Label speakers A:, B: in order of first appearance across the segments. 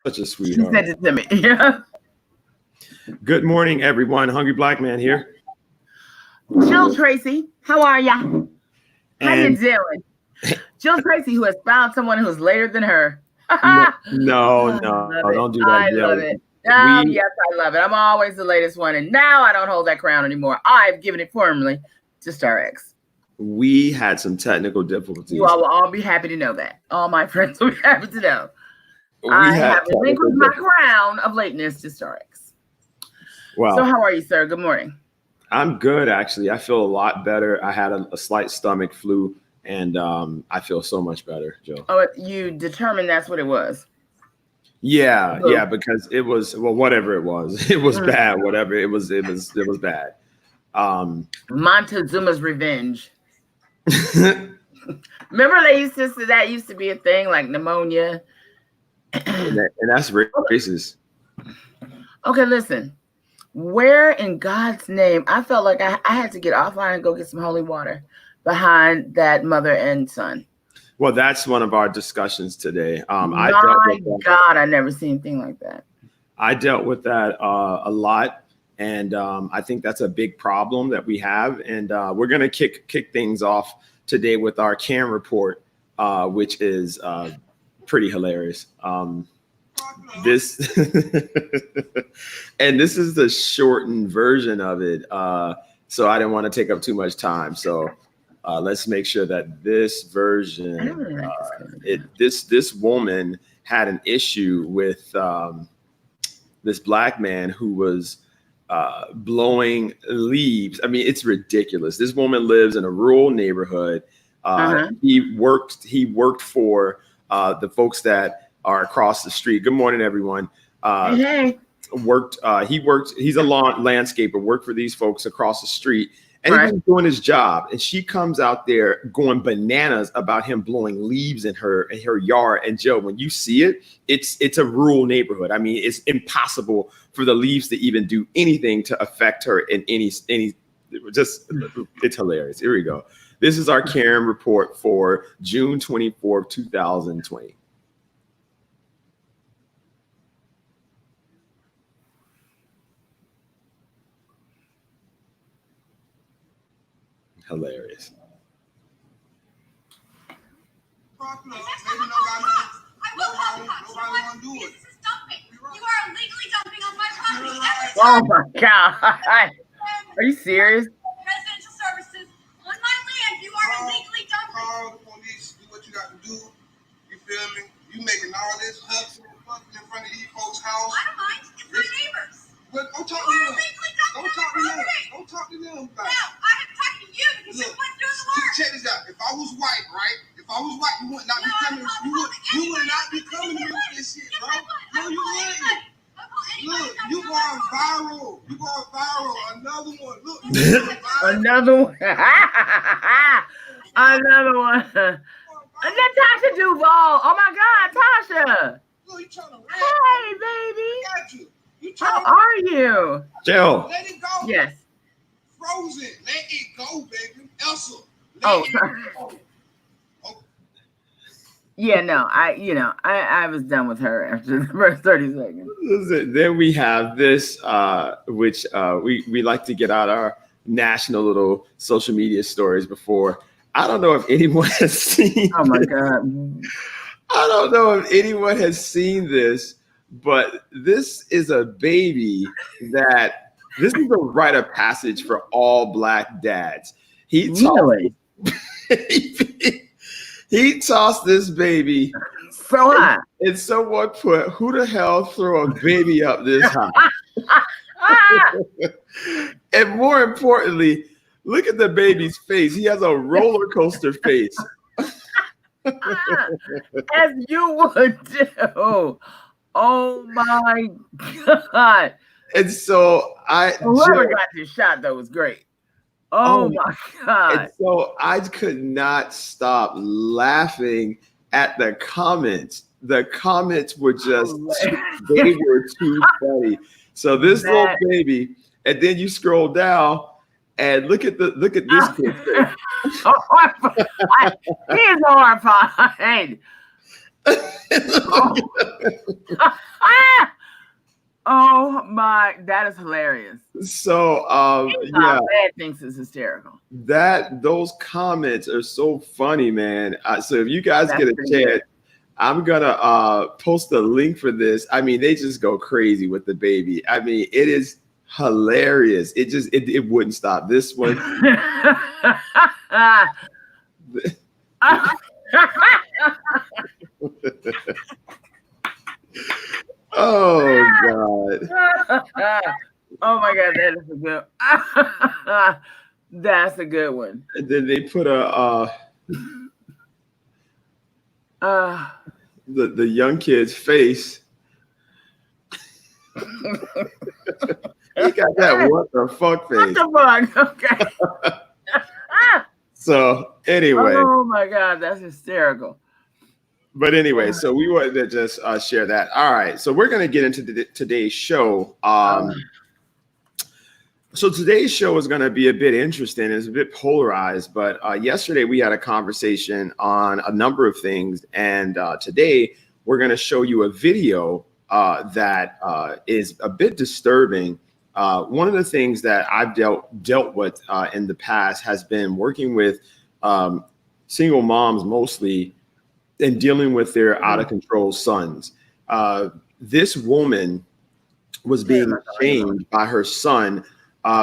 A: Such a
B: She
A: sweetheart.
B: sent it to me. Yeah.
A: Good morning, everyone. Hungry Black Man here.
B: Jill Tracy, how are ya? How you
A: And
B: doing? Jill Tracy, who has found someone who's later than her.
A: no, don't do that,
B: I
A: Jill.
B: love it. Oh, yes, I love it. I'm always the latest one, and now I don't hold that crown anymore. I've given it formally to Star X.
A: We had some technical difficulties.
B: You all will all be happy to know that. All my friends will be happy to know.
A: We
B: I
A: had
B: have
A: technical
B: relinquished my
A: difficulties.
B: crown of lateness to Star X.
A: Wow.
B: So how are you, sir? Good morning.
A: I'm good, actually. I feel a lot better. I had a slight stomach flu, and I feel so much better, Joe.
B: Oh, you determined that's what it was.
A: Yeah, because it was, well, whatever it was. It was bad, whatever. It was bad.
B: Montezuma's revenge. Remember that used to be a thing, like pneumonia.
A: and that's racist.
B: Okay, listen. Where in God's name? I felt like I had to get offline and go get some holy water behind that mother and son.
A: Well, that's one of our discussions today.
B: My God, I never seen anything like that.
A: I dealt with that a lot, and I think that's a big problem that we have. And we're going to kick things off today with our Cam report, which is pretty hilarious. This and this is the shortened version of it, so I didn't want to take up too much time. So let's make sure that this version, this woman had an issue with this black man who was blowing leaves. I mean, it's ridiculous. This woman lives in a rural neighborhood. He worked for the folks that are across the street. Good morning, everyone.
B: Hey.
A: He's a landscaper, worked for these folks across the street, and he was doing his job. And she comes out there going bananas about him blowing leaves in her yard. And Joe, when you see it, it's a rural neighborhood. I mean, it's impossible for the leaves to even do anything to affect her in any it's hilarious. Here we go. This is our Karen report for June 24th, 2020. Hilarious.
C: Nobody want to do it. This is dumping. You are illegally dumping on my property.
B: Oh my God. Are you serious?
C: Residential services on my land. You are illegally dumping. Call the police. Do what you got to do. You feel me? You making all this hustle in front of these folks' house. I don't mind. It's my neighbors. But don't talk to them. Don't talk to them. No, I'm talking to you because you went through the work. Check this out. If I was white, right? If I was white, you would not be coming. You would not be coming to me with this shit, bro. No, you wouldn't. Look, you going viral. You going viral. Another one. Look.
B: Another one. Another one. Natasha Duval. Oh my God, Tasha.
C: Look, you trying to rap.
B: Hey, baby.
C: Got you.
B: How are you?
A: Jill.
C: Let it go.
B: Yes.
C: Frozen. Let it go, baby. Elsa.
B: Oh. Yeah, no, I was done with her after the first 30 seconds.
A: Then we have this, which we like to get out our national little social media stories before. I don't know if anyone has seen.
B: Oh my God.
A: I don't know if anyone has seen this, but this is a baby this is a rite of passage for all black dads. He tossed this baby
B: so high.
A: And someone put, who the hell throw a baby up this high? And more importantly, look at the baby's face. He has a roller coaster face.
B: As you would do. Oh my God.
A: And so
B: whoever got this shot though was great. Oh my God.
A: And so I could not stop laughing at the comments. The comments were just, they were too funny. So this little baby, and then you scroll down and look at this kid's face.
B: He is horrified. Oh my, that is hilarious.
A: So
B: yeah, bad thinks is hysterical.
A: Those comments are so funny, man. So if you guys get a chance, I'm gonna post a link for this. I mean, they just go crazy with the baby. I mean, it is hilarious. It wouldn't stop. This one. Oh God.
B: Oh my God, that is a good. That's a good one.
A: And then they put the young kid's face. He got that what the fuck face.
B: What the fuck? Okay.
A: So anyway.
B: Oh my God, that's hysterical.
A: But anyway, so we wanted to just share that. All right, so we're going to get into today's show. So today's show is going to be a bit interesting. It's a bit polarized, but yesterday we had a conversation on a number of things, and today we're going to show you a video that is a bit disturbing. One of the things that I've dealt with in the past has been working with single moms mostly, and dealing with their out of control sons. This woman was being shamed by her son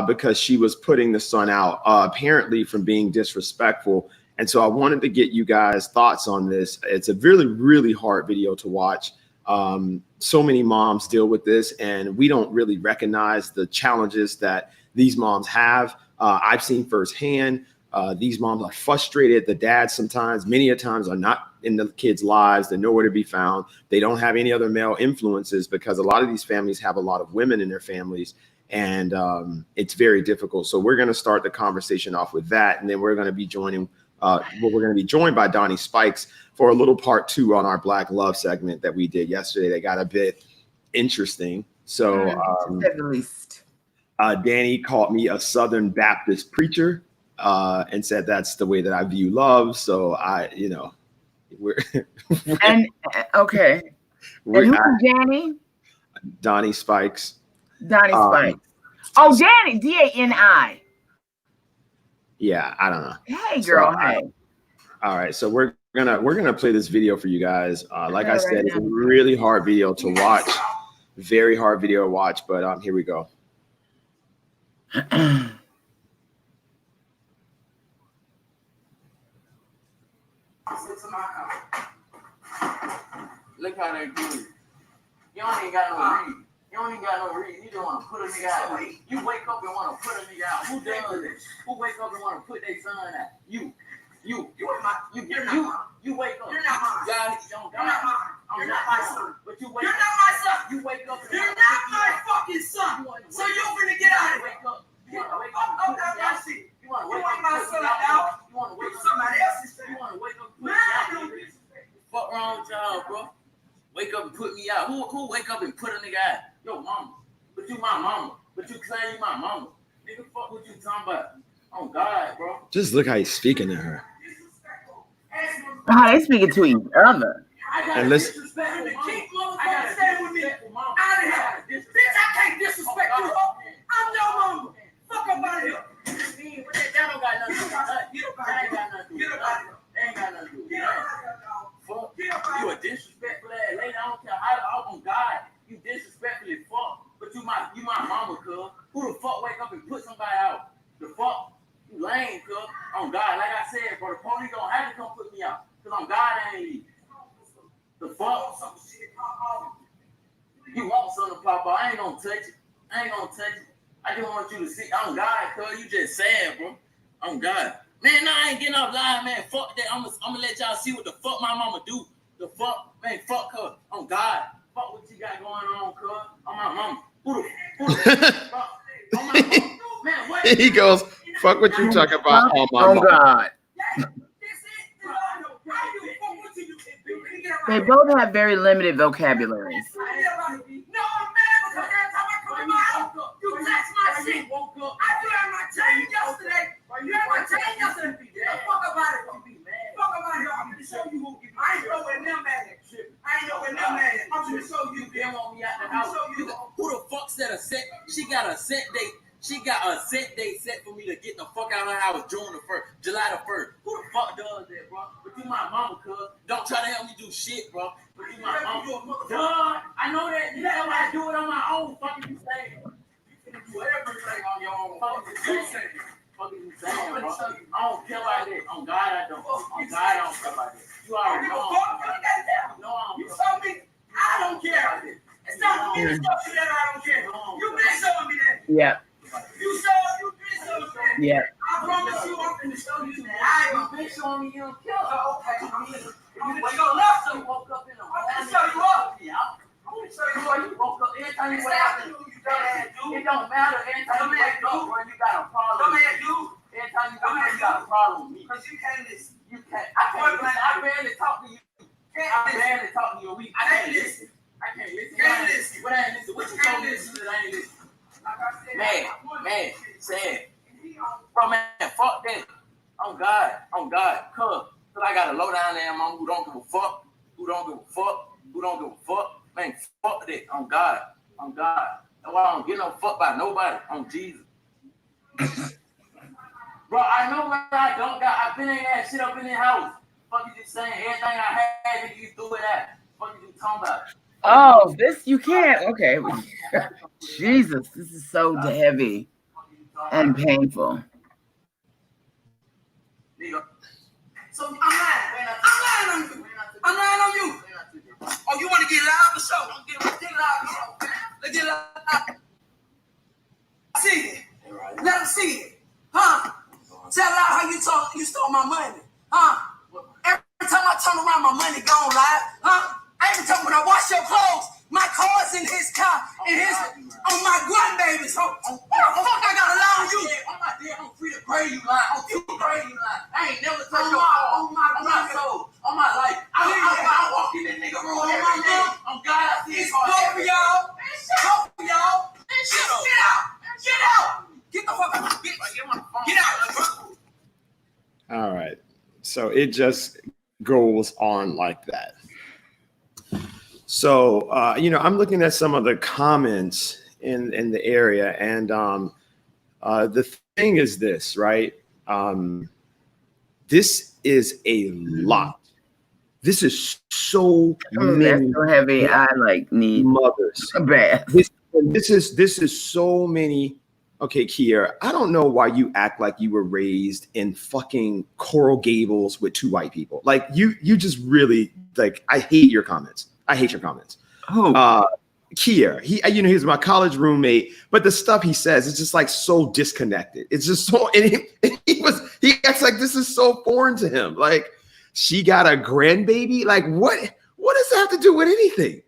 A: because she was putting the son out, apparently from being disrespectful. And so I wanted to get you guys' thoughts on this. It's a really, really hard video to watch. So many moms deal with this, and we don't really recognize the challenges that these moms have. I've seen firsthand. These moms are frustrated. The dads sometimes, many a times, are not in the kids' lives. They're nowhere to be found. They don't have any other male influences because a lot of these families have a lot of women in their families, and it's very difficult. So we're going to start the conversation off with that, and then we're going to be joined by Dani Spikes for a little part 2 on our Black Love segment that we did yesterday. That got a bit interesting. So
B: at least
A: Dani called me a Southern Baptist preacher. And said that's the way that I view love. So we're
B: and okay. And who's Dani?
A: Dani Spikes.
B: Dani Spikes. Oh, Dani, Dani.
A: Yeah, I don't know.
B: Hey, girl. Hey.
A: All right, so we're gonna play this video for you guys. Like I said, it's a really hard video to watch. Very hard video to watch, but here we go.
D: Look how they do it. You don't even got no reason. You don't even got no reason. You just want to put a nigga out. You wake up and want to put a nigga out. Who does this? Who wake up and want to put their son out? You wake up. You're not mine. God, you're not mine. You're not my son. But you wake up. You're not my son. You wake up. You're not my fucking son. So you're gonna get out of here. Wake up. You want to wake up. I see. You want to wake up. My son out. You want to wake up. Somebody else's son. You want to wake up. Fuck wrong with y'all, bro? Wake up and put me out. Who wake up and put a nigga out? Yo, mama. But you my mama. But you claim you my mama. Nigga, fuck what you talking about? Oh, God, bro.
A: Just look how he's speaking to her.
B: How they speaking to each other.
A: And listen.
C: Keep motherfuckers staying with me. Out of here. Bitch, I can't disrespect you. I'm your mama. Fuck up out of here.
D: That don't got nothing to do with that. That ain't got nothing to do with that. That ain't got nothing to do with that. Fuck. You a disrespectful ass lady. I don't care how on God you disrespectfully fuck. But you my mama, cuz. Who the fuck wake up and put somebody out? The fuck? You lame, cuz. On God, like I said, bro, the police don't have to come put me out. Cause on God I ain't leave. The fuck? You want something to pop out. I ain't gonna touch it. I just want you to see. On God, cuz. You just sad, bro. On God. Man, no, I ain't getting up live, man. Fuck that. I'm gonna let y'all see what the fuck my mama do. The fuck, man, fuck her. On God. Fuck what you got going on, cuz. On my mama. Who the fuck? On my mama. Man, what?
A: He goes, fuck what you talking about on my mama.
B: God. They both have very limited vocabularies.
C: No, I'm mad because every time I come in my house, you touch my shit. I do have my chain yesterday. You had my chain yesterday. Get the fuck up out of here. Fuck up out of here. I'm going to show you who. I ain't throwing them at it.
D: want me out the house. Who the fuck said a set? She got a set date. She got a set date set for me to get the fuck out of her house July the 1st. Who the fuck does that, bro? But you my mama, cuz. Don't try to help me do shit, bro. But you my mama. Duh, I know that. You know I do it on my own. Fucking you saying. You can do everything on your own. Fucking you saying. Fucking you saying, bro. I don't care about that. On God, I don't. On God, I don't care about that. You already know. No, I don't. You told me I don't care about it. It's not for me to show you that I don't care. You been showing me that.
B: Yeah.
D: You been showing me that.
B: Yeah.
D: I promise you, I'm finna show you that. I been showing me you don't care. Okay. If you left, so you woke up in the morning. I'm gonna show you up. I'm gonna show you what you woke up. Every time you wake up, it don't matter. Every time you wake up, bro, you got a problem. Every time you wake up, you got a problem with me. Because you can't listen. You can't. I barely talk to you. I barely talk to you a week. I can't listen. What I ain't listen? What you told me that I ain't listen? Man, sad. Bro, man, fuck that. On God, cuz I got a low down there, mom, who don't give a fuck. Man, fuck that. On God. That's why I don't get no fuck by nobody. On Jesus. Bro, I know what I don't got. I've been in that shit up in the house. Fuck you just saying everything I had, you threw it at. Fuck you talking about?
B: Oh, this you can't. Okay. Jesus, this is so heavy and painful.
C: So I'm lying on you. Oh, you want to get loud? The show. I'm getting loud. Let's get loud. See it. Let them see it. Huh? Tell out how you stole my money. Huh? Every time I turn around, my money gone live. Huh? Every time when I wash your clothes, my car's in his car, on my grandbaby. So what the fuck I gotta lie on you? On my dead, I'm free to pray you lie. On you pray you lie. I ain't never touched your car. On my soul. On my life. I walk in that nigga room every day. On God, I see his heart. It's y'all. Shut up. Get out. Get the fuck out. Get out.
A: All right. So it just goes on like that. So, I'm looking at some of the comments in the area, and the thing is this, right? This is a lot. This is so many.
B: That's so heavy. I need
A: mothers.
B: Bad.
A: This is so many. Okay, Kiera, I don't know why you act like you were raised in fucking Coral Gables with 2 white people. Like you just really I hate your comments. Oh, Kier, he's my college roommate, but the stuff he says is just so disconnected. It's just so, and he acts like this is so foreign to him. Like, she got a grandbaby. Like, what does that have to do with anything?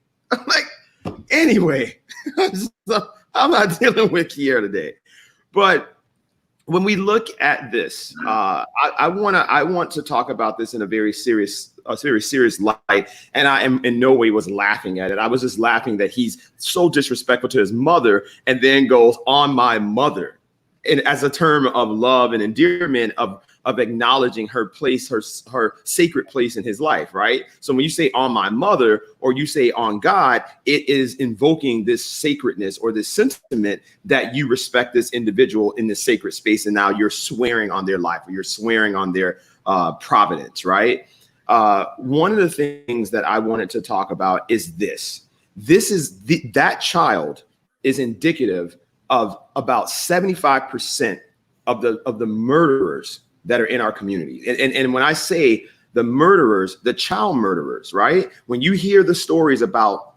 A: Anyway, I'm not dealing with Kier today, but when we look at this, I want to talk about this in a very serious light, and I am in no way was laughing at it. I was just laughing that he's so disrespectful to his mother, and then goes on my mother, and as a term of love and endearment of acknowledging her place, her sacred place in his life, right? So when you say on my mother, or you say on God, it is invoking this sacredness or this sentiment that you respect this individual in this sacred space, and now you're swearing on their life, or you're swearing on their providence, right? One of the things that I wanted to talk about is this. That child is indicative of about 75% of the murderers that are in our community. And when I say the murderers, the child murderers, right? When you hear the stories about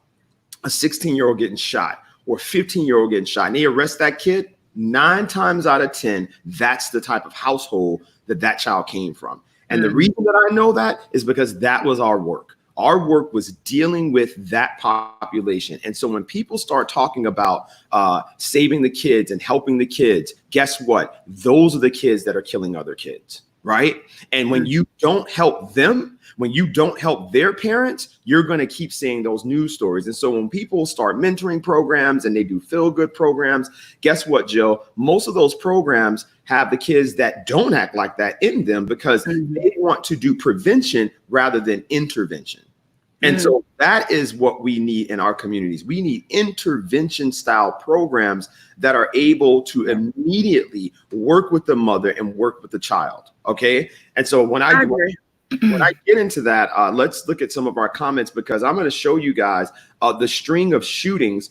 A: a 16-year-old getting shot or 15-year-old getting shot, and they arrest that kid, 9 times out of 10, that's the type of household that child came from. And the reason that I know that is because that was our work. Our work was dealing with that population. And so when people start talking about saving the kids and helping the kids, guess what? Those are the kids that are killing other kids, right? And when you don't help them, when you don't help their parents, you're going to keep seeing those news stories. And so when people start mentoring programs and they do feel-good programs, guess what, Jill? Most of those programs have the kids that don't act like that in them because they want to do prevention rather than intervention. And so that is what we need in our communities. We need intervention style programs that are able to immediately work with the mother and work with the child. Okay. And so when I get into that, let's look at some of our comments, because I'm going to show you guys the string of shootings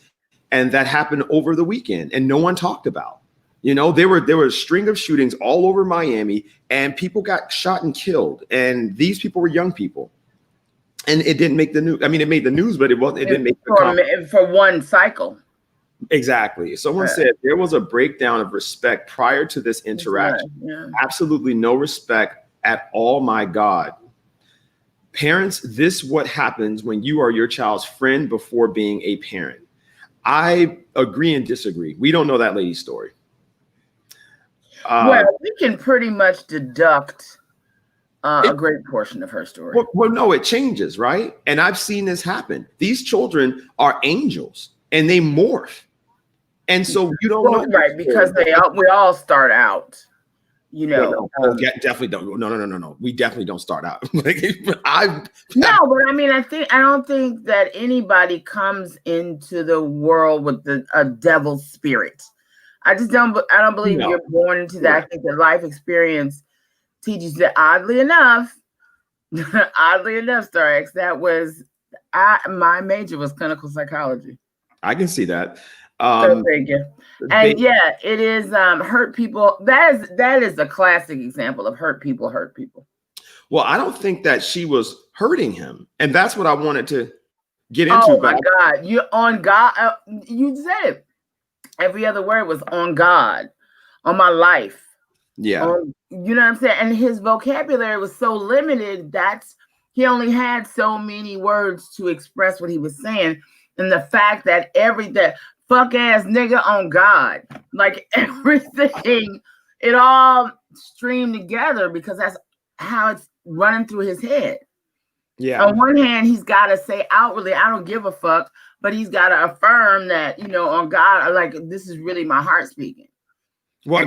A: and that happened over the weekend and no one talked about. You know, there were a string of shootings all over Miami and people got shot and killed. And these people were young people. And it didn't make the news. I mean, it made the news, but it didn't make the
B: for one cycle.
A: Exactly. Someone said there was a breakdown of respect prior to this interaction.
B: Yeah.
A: Absolutely no respect at all. My God. Parents, this is what happens when you are your child's friend before being a parent. I agree and disagree. We don't know that lady's story.
B: Well, we can pretty much deduct a great portion of her story.
A: Well, no, it changes, right? And I've seen this happen. These children are angels and they morph. And so you don't know.
B: Right, because we all start out, you know.
A: Definitely don't. No. We definitely don't start out.
B: But I mean, I don't think that anybody comes into the world with a devil spirit. I don't believe you're born into that. I think that life experience teaches that. Oddly enough, Star X, that was my major was clinical psychology.
A: I can see that.
B: So thank you. And it is hurt people. That is a classic example of hurt people.
A: Well, I don't think that she was hurting him, and that's what I wanted to get into.
B: Oh my God, you're on God. You said it. Every other word was on God, on my life.
A: Yeah.
B: You know what I'm saying? And his vocabulary was so limited that he only had so many words to express what he was saying. And the fact that that fuck ass nigga on God, like everything, it all streamed together because that's how it's running through his head.
A: Yeah.
B: On one hand, he's got to say outwardly, I don't give a fuck, but he's got to affirm that, you know, on God, like, this is really my heart speaking.
A: Well,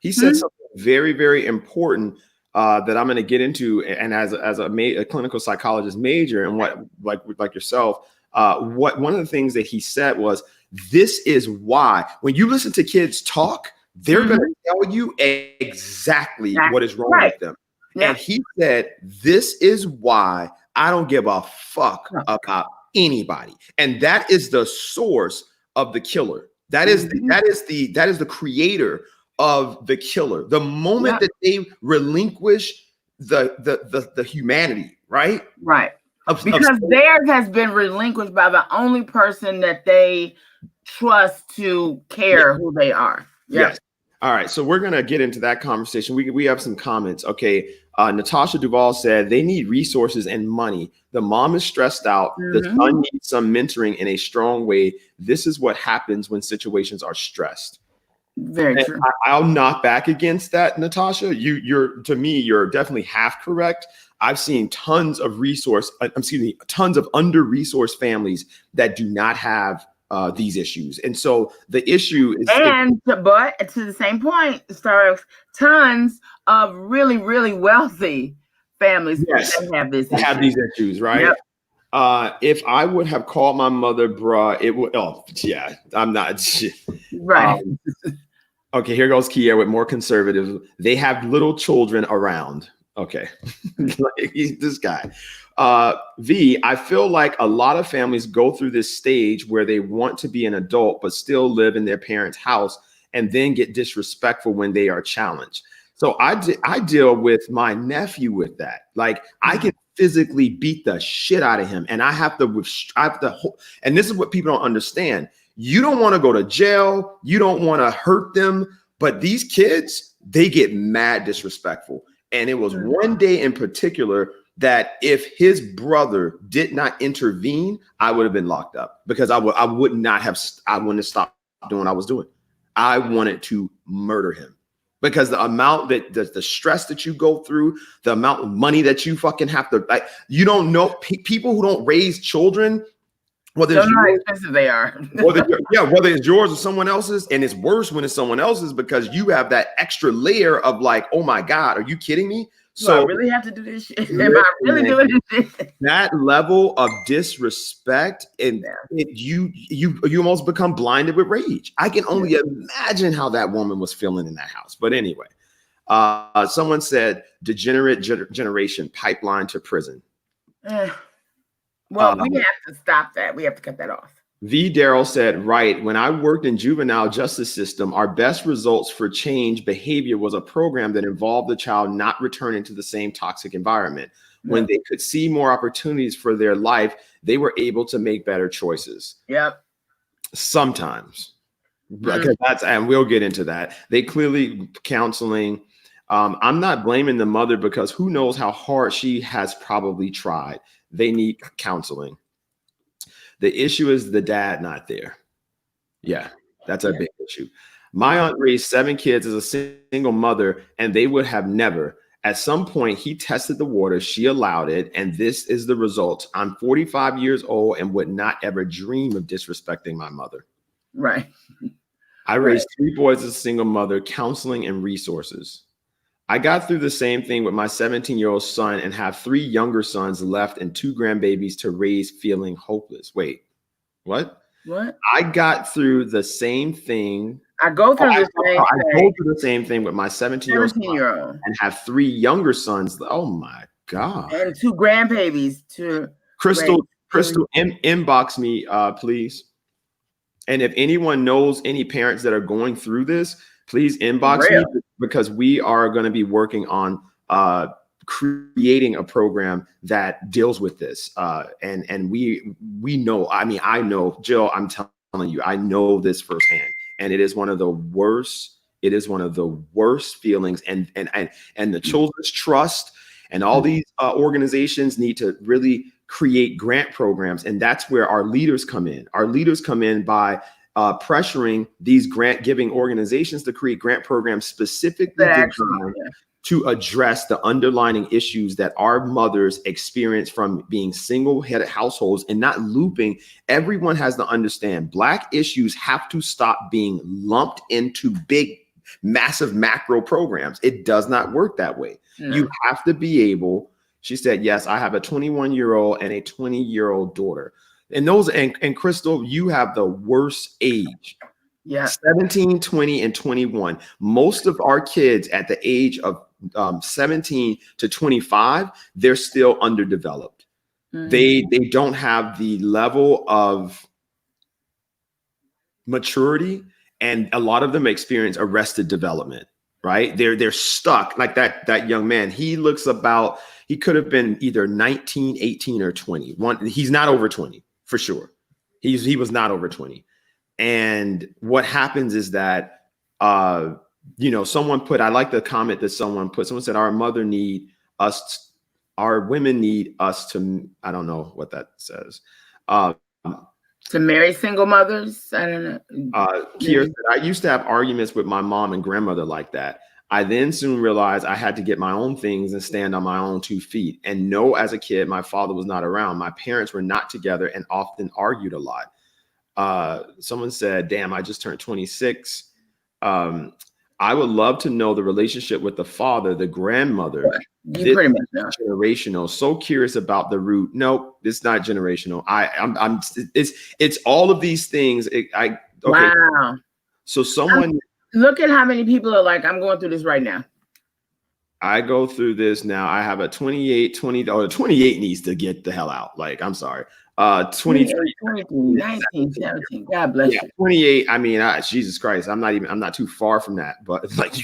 A: he said something very, very important that I'm going to get into. And as a clinical psychologist major, and what like yourself, one of the things that he said was, this is why when you listen to kids talk, they're going to tell you exactly what is wrong with them. Yeah. And he said, this is why I don't give a fuck about anybody. And that is the source of the killer. That is the creator of the killer. The moment that they relinquish the humanity, right?
B: Right. Because theirs has been relinquished by the only person that they trust to care who they are.
A: Yes. All right. So we're going to get into that conversation. We have some comments. Okay. Natasha Duvall said they need resources and money. The mom is stressed out. The son needs some mentoring in a strong way. This is what happens when situations are stressed.
B: Very true.
A: I'll knock back against that, Natasha. You're definitely half correct. I've seen tons of tons of under-resourced families that do not have these issues. And so the issue is,
B: but to the same point, Starks, tons of really, really wealthy families that have these issues,
A: right? Yep. If I would have called my mother, bruh, it would. Oh, yeah, I'm not.
B: Right.
A: Okay, here goes Kier with more conservative. They have little children around. Okay, this guy. V, I feel like a lot of families go through this stage where they want to be an adult, but still live in their parents' house and then get disrespectful when they are challenged. So I deal with my nephew with that. Like, I can physically beat the shit out of him, and I have to, and this is what people don't understand. You don't want to go to jail. You don't want to hurt them, but these kids, they get mad disrespectful. And it was one day in particular that if his brother did not intervene, I would have been locked up, because I wouldn't have stopped doing what I was doing. I wanted to murder him, because the amount that the stress that you go through, the amount of money that you fucking have to, like, you don't know people who don't raise children, whether it's
B: how expensive they are.
A: whether it's yours or someone else's, and it's worse when it's someone else's, because you have that extra layer of like, oh my God, are you kidding me?
B: Do I
A: So
B: really have to do this shit? Am I really doing this shit?
A: that level of disrespect, and you almost become blinded with rage. I can only imagine how that woman was feeling in that house. But anyway, someone said degenerate generation pipeline to prison.
B: Well, we have to stop that. We have to cut that off.
A: V. Darrell said, right, when I worked in juvenile justice system, our best results for change behavior was a program that involved the child not returning to the same toxic environment. When they could see more opportunities for their life, they were able to make better choices.
B: Yep.
A: Sometimes. Because and we'll get into that. They clearly counseling. I'm not blaming the mother because who knows how hard she has probably tried. They need counseling. The issue is the dad not there. Yeah, that's a big issue. My aunt raised 7 kids as a single mother, and they would have never. At some point, he tested the water. She allowed it, and this is the result. I'm 45 years old and would not ever dream of disrespecting my mother.
B: Right.
A: I raised 3 boys as a single mother, counseling and resources. I got through the same thing with my 17-year-old son and have 3 younger sons left and 2 grandbabies to raise feeling hopeless. Wait, what?
B: What?
A: I got through the same thing.
B: I go through
A: the same thing with my 17-year-old
B: son
A: and have 3 younger sons. Oh my God.
B: And 2 grandbabies.
A: Crystal, inbox me, please. And if anyone knows any parents that are going through this, please inbox me, because we are going to be working on creating a program that deals with this. And we know, I mean, I know, Jill, I'm telling you, I know this firsthand, and it is one of the worst. It is one of the worst feelings, and the Children's Trust and all these organizations need to really create grant programs. And that's where our leaders come in. Our leaders come in by pressuring these grant giving organizations to create grant programs specifically designed to address the underlying issues that our mothers experience from being single-headed households, and not looping. Everyone has to understand Black issues have to stop being lumped into big, massive macro programs. It does not work that way. You have to be able, she said, yes, I have a 21-year-old and a 20-year-old daughter. And those, and Crystal, you have the worst age.
B: Yeah.
A: 17, 20, and 21. Most of our kids at the age of 17 to 25, they're still underdeveloped. They don't have the level of maturity, and a lot of them experience arrested development, right? They're stuck like that young man. He looks about, he could have been either 19, 18, or 20. He's not over 20 for sure. He was not over 20. And what happens is that, someone put, I like the comment that someone put, someone said, our women need us to, I don't know what that says.
B: To marry single mothers? I don't know.
A: Kiera said, I used to have arguments with my mom and grandmother like that. I then soon realized I had to get my own things and stand on my own 2 feet. And no, as a kid, my father was not around. My parents were not together and often argued a lot. Someone said, damn, I just turned 26. I would love to know the relationship with the father, the grandmother.
B: You pretty much know.
A: Generational. So curious about the root. Nope, it's not generational. It's all of these things. Okay.
B: Wow.
A: So someone
B: look at how many people are like, I'm going through this right now.
A: I go through this now. I have a 28 needs to get the hell out. Like, I'm sorry. 23,
B: 19, 17. God bless you.
A: 28. I mean, Jesus Christ. I'm not too far from that, but like,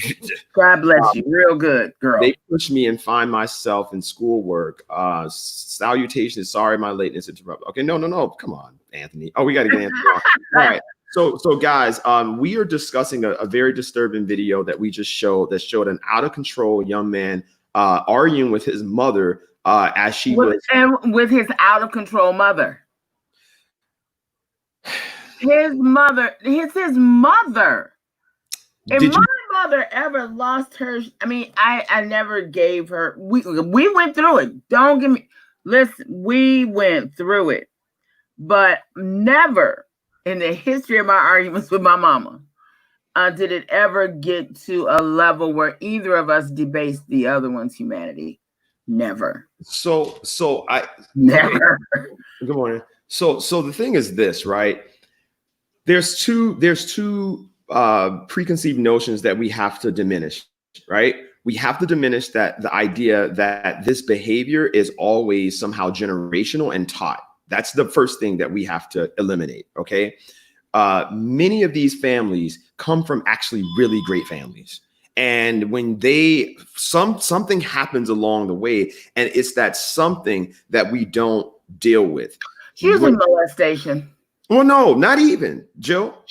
B: God bless you. Real good, girl.
A: They push me and find myself in schoolwork. Salutations. Sorry, my lateness interrupted. Okay. No. Come on, Anthony. Oh, we got to get Anthony on. All right. So guys, we are discussing a very disturbing video that we just showed that showed an out of control young man arguing with his mother as she was
B: with his out of control mother. His mother. It's his mother. If my mother ever lost her, I mean, I never gave her. We went through it. Don't give me. Listen, we went through it, but never in the history of my arguments with my mama did it ever get to a level where either of us debased the other one's humanity? Never.
A: So I
B: never.
A: Okay. Good morning. So the thing is this, right? There's two preconceived notions that we have to diminish, right? We have to diminish that the idea that this behavior is always somehow generational and taught. That's the first thing that we have to eliminate. Okay. Many of these families come from actually really great families. And when something happens along the way, and it's that something that we don't deal with.
B: It's usually molestation.
A: Well, no, not even, Jill.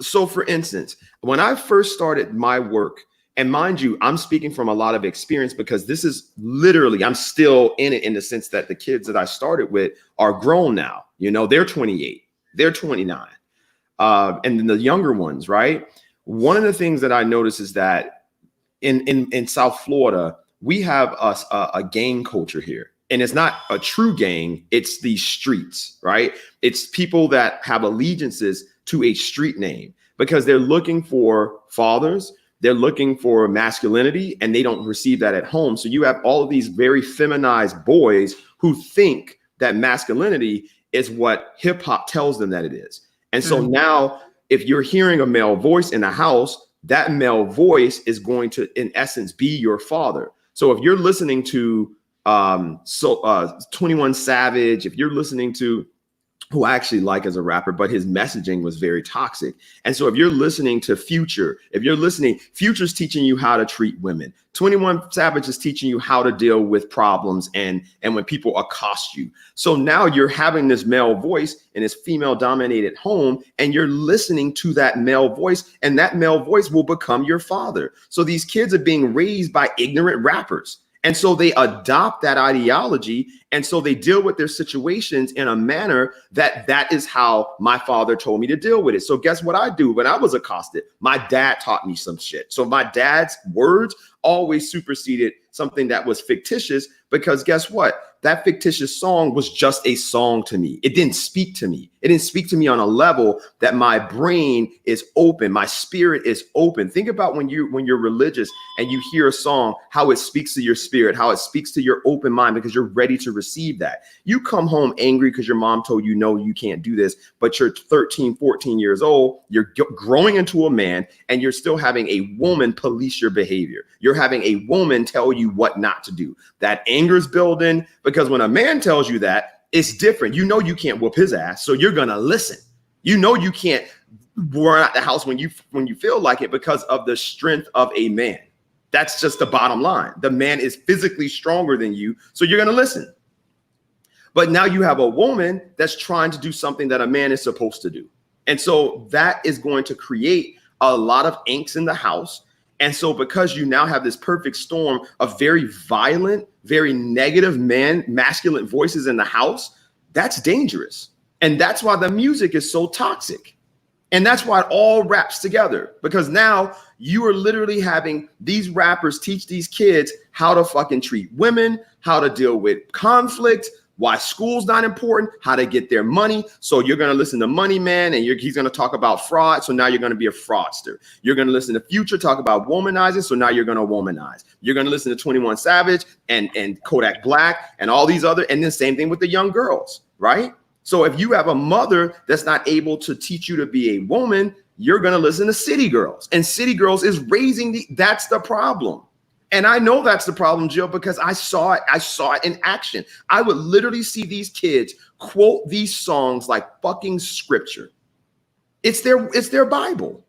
A: So for instance, when I first started my work, and mind you, I'm speaking from a lot of experience because this is literally, I'm still in it in the sense that the kids that I started with are grown now. You know, they're 28, they're 29. And then the younger ones, right? One of the things that I notice is that in South Florida, we have a gang culture here. And it's not a true gang, it's these streets, right? It's people that have allegiances to a street name because they're looking for fathers, they're looking for masculinity, and they don't receive that at home. So you have all of these very feminized boys who think that masculinity is what hip hop tells them that it is. And so now if you're hearing a male voice in the house, that male voice is going to, in essence, be your father. So if you're listening to 21 Savage, if you're listening to, who I actually like as a rapper, but his messaging was very toxic. And so if you're listening to Future, Future's teaching you how to treat women. 21 Savage is teaching you how to deal with problems and when people accost you. So now you're having this male voice in this female dominated home, and you're listening to that male voice, and that male voice will become your father. So these kids are being raised by ignorant rappers. And so they adopt that ideology. And so they deal with their situations in a manner that is how my father told me to deal with it. So guess what I do when I was accosted? My dad taught me some shit. So my dad's words always superseded something that was fictitious, because guess what? That fictitious song was just a song to me. It didn't speak to me. It didn't speak to me on a level that my brain is open. My spirit is open. Think about when you're religious and you hear a song, how it speaks to your spirit, how it speaks to your open mind, because you're ready to receive that. You come home angry because your mom told you, no, you can't do this, but you're 13, 14 years old. You're growing into a man, and you're still having a woman police your behavior. You're having a woman tell you what not to do. That anger's building, because when a man tells you that, it's different. You know you can't whoop his ass, so you're gonna listen. You know you can't run out the house when you feel like it, because of the strength of a man. That's just the bottom line. The man is physically stronger than you, so you're gonna listen. But now you have a woman that's trying to do something that a man is supposed to do. And so that is going to create a lot of angst in the house. And so because you now have this perfect storm of very violent, very negative masculine voices in the house, that's dangerous. And that's why the music is so toxic. And that's why it all wraps together, because now you are literally having these rappers teach these kids how to fucking treat women, how to deal with conflict, why school's not important, how to get their money. So you're going to listen to Money Man, and he's going to talk about fraud. So now you're going to be a fraudster. You're going to listen to Future talk about womanizing. So now you're going to womanize. You're going to listen to 21 Savage and Kodak Black and all these other, and then same thing with the young girls, right? So if you have a mother that's not able to teach you to be a woman, you're going to listen to City Girls, and City Girls is raising that's the problem. And I know that's the problem, Jill, because I saw it. I saw it in action. I would literally see these kids quote these songs like fucking scripture. It's their Bible.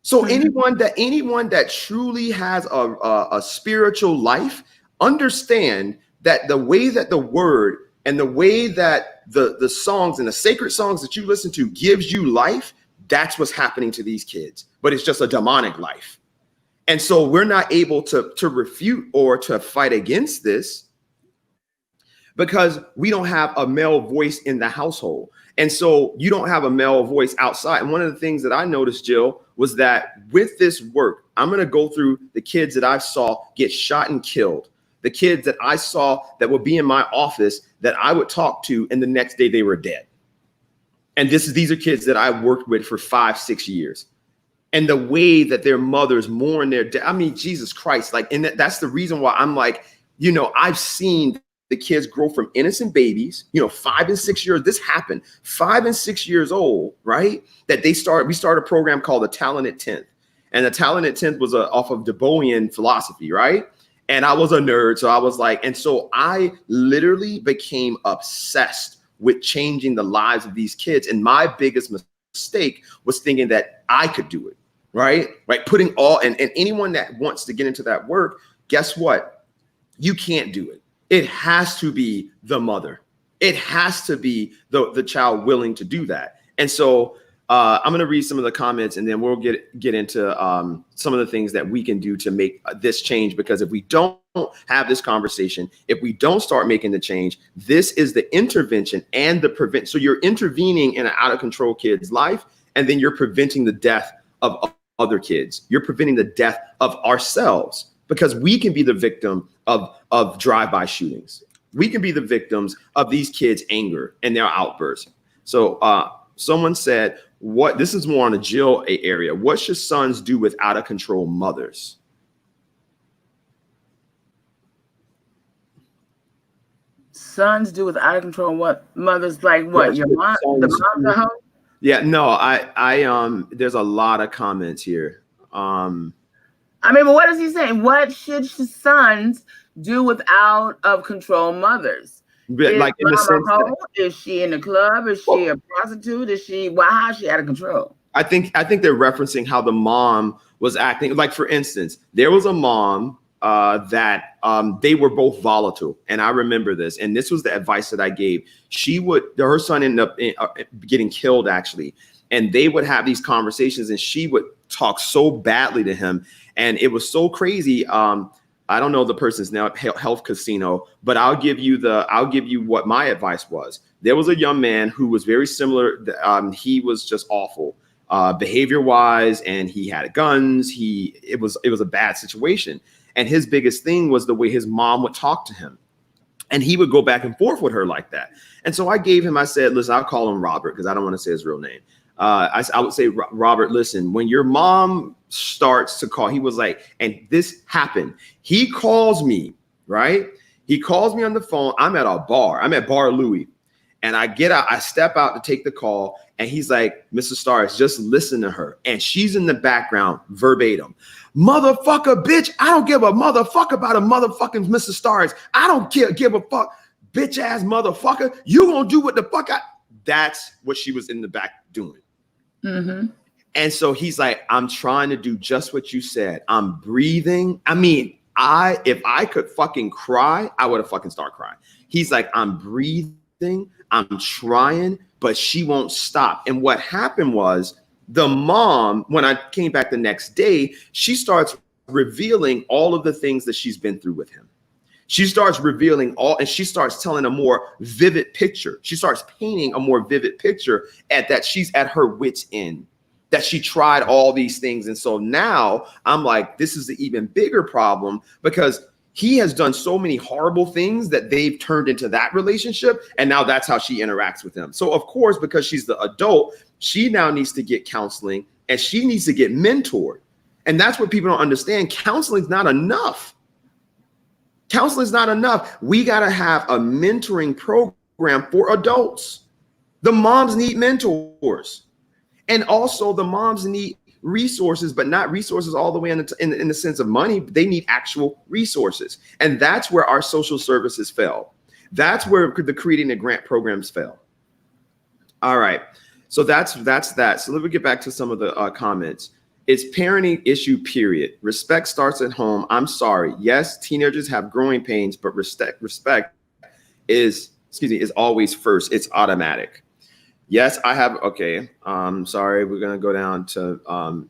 A: So anyone that truly has a spiritual life, understand that the way that the word and the way that the songs and the sacred songs that you listen to gives you life, that's what's happening to these kids. But it's just a demonic life. And so we're not able to refute or to fight against this because we don't have a male voice in the household. And so you don't have a male voice outside. And one of the things that I noticed, Jill, was that with this work, I'm going to go through the kids that I saw get shot and killed, the kids that I saw that would be in my office that I would talk to, and the next day they were dead. And these are kids that I worked with for 5-6 years. And the way that their mothers mourn their death, I mean, Jesus Christ, like, and that's the reason why I'm like, you know, I've seen the kids grow from innocent babies, you know, 5 and 6 years. This happened 5 and 6 years old, right? That we started a program called the Talented 10th. And the Talented 10th was off of De Bowian philosophy, right? And I was a nerd. So I was like, and so I literally became obsessed with changing the lives of these kids. And my biggest mistake was thinking that I could do it, right? Like putting all, and anyone that wants to get into that work, guess what? You can't do it. It has to be the mother. It has to be the child willing to do that. And so I'm going to read some of the comments, and then we'll get into some of the things that we can do to make this change. Because if we don't have this conversation, if we don't start making the change, this is the intervention and the prevent. So you're intervening in an out of control kid's life, and then you're preventing the death of other kids. You're preventing the death of ourselves, because we can be the victim of drive-by shootings. We can be the victims of these kids' anger and their outbursts. So someone said, this is more on the Jill area. What should sons do with out of control mothers?
B: Sons do with out of control what? Mothers, like what? Your mom, the mom's at home?
A: Yeah, no, I there's a lot of comments here.
B: I mean, but what is he saying? What should sons do with out of control mothers?
A: But like in the sense
B: home? Is she in the club? Is she a prostitute? How is she out of control?
A: I think they're referencing how the mom was acting. Like, for instance, there was a mom that they were both volatile. And I remember this. And this was the advice that I gave. Her son ended up getting killed, actually. And they would have these conversations, and she would talk so badly to him. And it was so crazy. I don't know the person's now health casino, but I'll give you what my advice was. There was a young man who was very similar. He was just awful, behavior wise, and he had guns. It was a bad situation. And his biggest thing was the way his mom would talk to him. And he would go back and forth with her like that. And so I said, listen, I'll call him Robert because I don't want to say his real name. I would say, Robert, listen, when your mom starts to call, he was like, and this happened. He calls me, right? He calls me on the phone. I'm at a bar. I'm at Bar Louie. And I get out, I step out to take the call. And he's like, Mr. Stars, just listen to her. And she's in the background verbatim. Motherfucker, bitch. I don't give a motherfucker about a motherfucking Mr. Stars. I don't give a fuck, bitch ass motherfucker. You gonna do what the fuck That's what she was in the back doing. Mm-hmm. And so he's like, I'm trying to do just what you said. I'm breathing. I mean, if I could fucking cry, I would have fucking start crying. He's like, I'm breathing. I'm trying, but she won't stop. And what happened was the mom, when I came back the next day, she starts revealing all of the things that she's been through with him. She starts revealing and she starts telling a more vivid picture. She starts painting a more vivid picture that she's at her wit's end, that she tried all these things. And so now I'm like, this is the even bigger problem, because he has done so many horrible things that they've turned into that relationship. And now that's how she interacts with him. So of course, because she's the adult, she now needs to get counseling and she needs to get mentored. And that's what people don't understand. Counseling is not enough. Counseling is not enough. We got to have a mentoring program for adults. The moms need mentors. And also the moms need resources, but not resources all the way in the sense of money. They need actual resources. And that's where our social services fail. That's where the creating the grant programs fail. All right. So that's that. So let me get back to some of the comments. It's parenting issue, period. Respect starts at home. I'm sorry. Yes, teenagers have growing pains, but respect is always first. It's automatic. Yes, I have. Okay. Sorry. We're going to go down to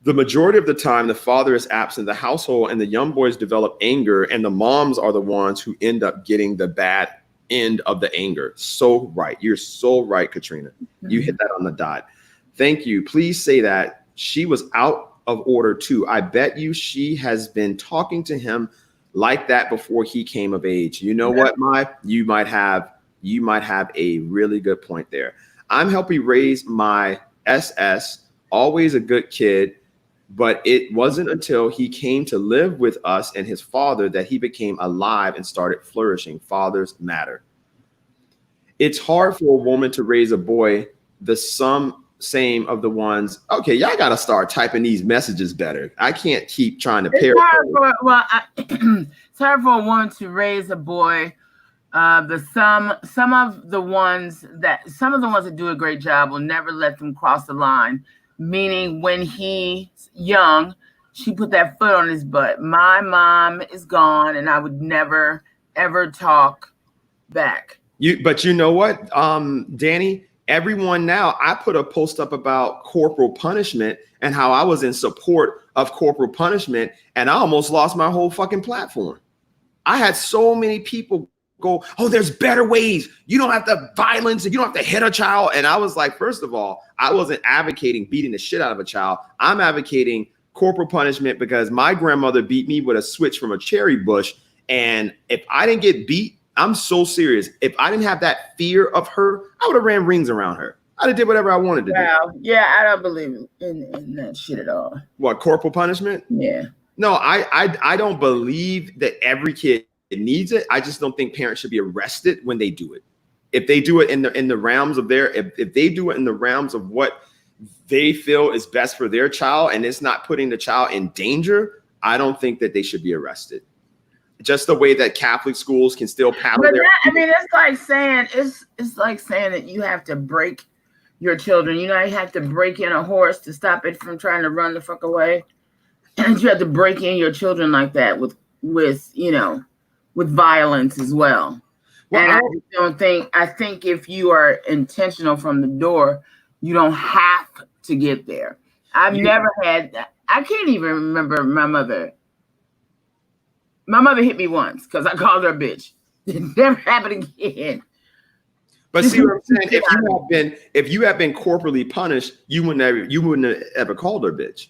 A: the majority of the time, the father is absent in the household and the young boys develop anger, and the moms are the ones who end up getting the bad end of the anger. So right. You're so right, Katrina. You hit that on the dot. Thank you. Please say that. She was out of order too. I bet you she has been talking to him like that before he came of age. You know what, you might have a really good point there. I'm helping raise my SS, always a good kid. But it wasn't until he came to live with us and his father that he became alive and started flourishing. Fathers matter. It's hard for a woman to raise a boy, the same of the ones. Okay, y'all got to start typing these messages better. I can't keep trying to pair.
B: It's hard for a woman to raise a boy. Some of the ones that do a great job will never let them cross the line. Meaning when he's young, she put that foot on his butt. My mom is gone, and I would never, ever talk back.
A: But you know what, Dani? Everyone now, I put a post up about corporal punishment and how I was in support of corporal punishment, and I almost lost my whole fucking platform. I had so many people go, oh, there's better ways. You don't have to violence and you don't have to hit a child. And I was like, first of all, I wasn't advocating beating the shit out of a child. I'm advocating corporal punishment because my grandmother beat me with a switch from a cherry bush. And if I didn't get beat, I'm so serious. If I didn't have that fear of her, I would have ran rings around her. I'd have did whatever I wanted to do.
B: Yeah, I don't believe in that shit at all.
A: What, corporal punishment?
B: Yeah.
A: No, I don't believe that every kid needs it. I just don't think parents should be arrested when they do it. If they do it in the realms of if they do it in the realms of what they feel is best for their child and it's not putting the child in danger, I don't think that they should be arrested. Just the way that Catholic schools can still paddle their.
B: It's like saying that you have to break your children. You have to break in a horse to stop it from trying to run the fuck away. And you have to break in your children like that with violence as well. And I think if you are intentional from the door, you don't have to get there. I've never had that. I can't even remember my mother. My mother hit me once because I called her a bitch. It never happened again.
A: But see what I'm saying? If you have been corporally punished, you wouldn't have ever called her a bitch.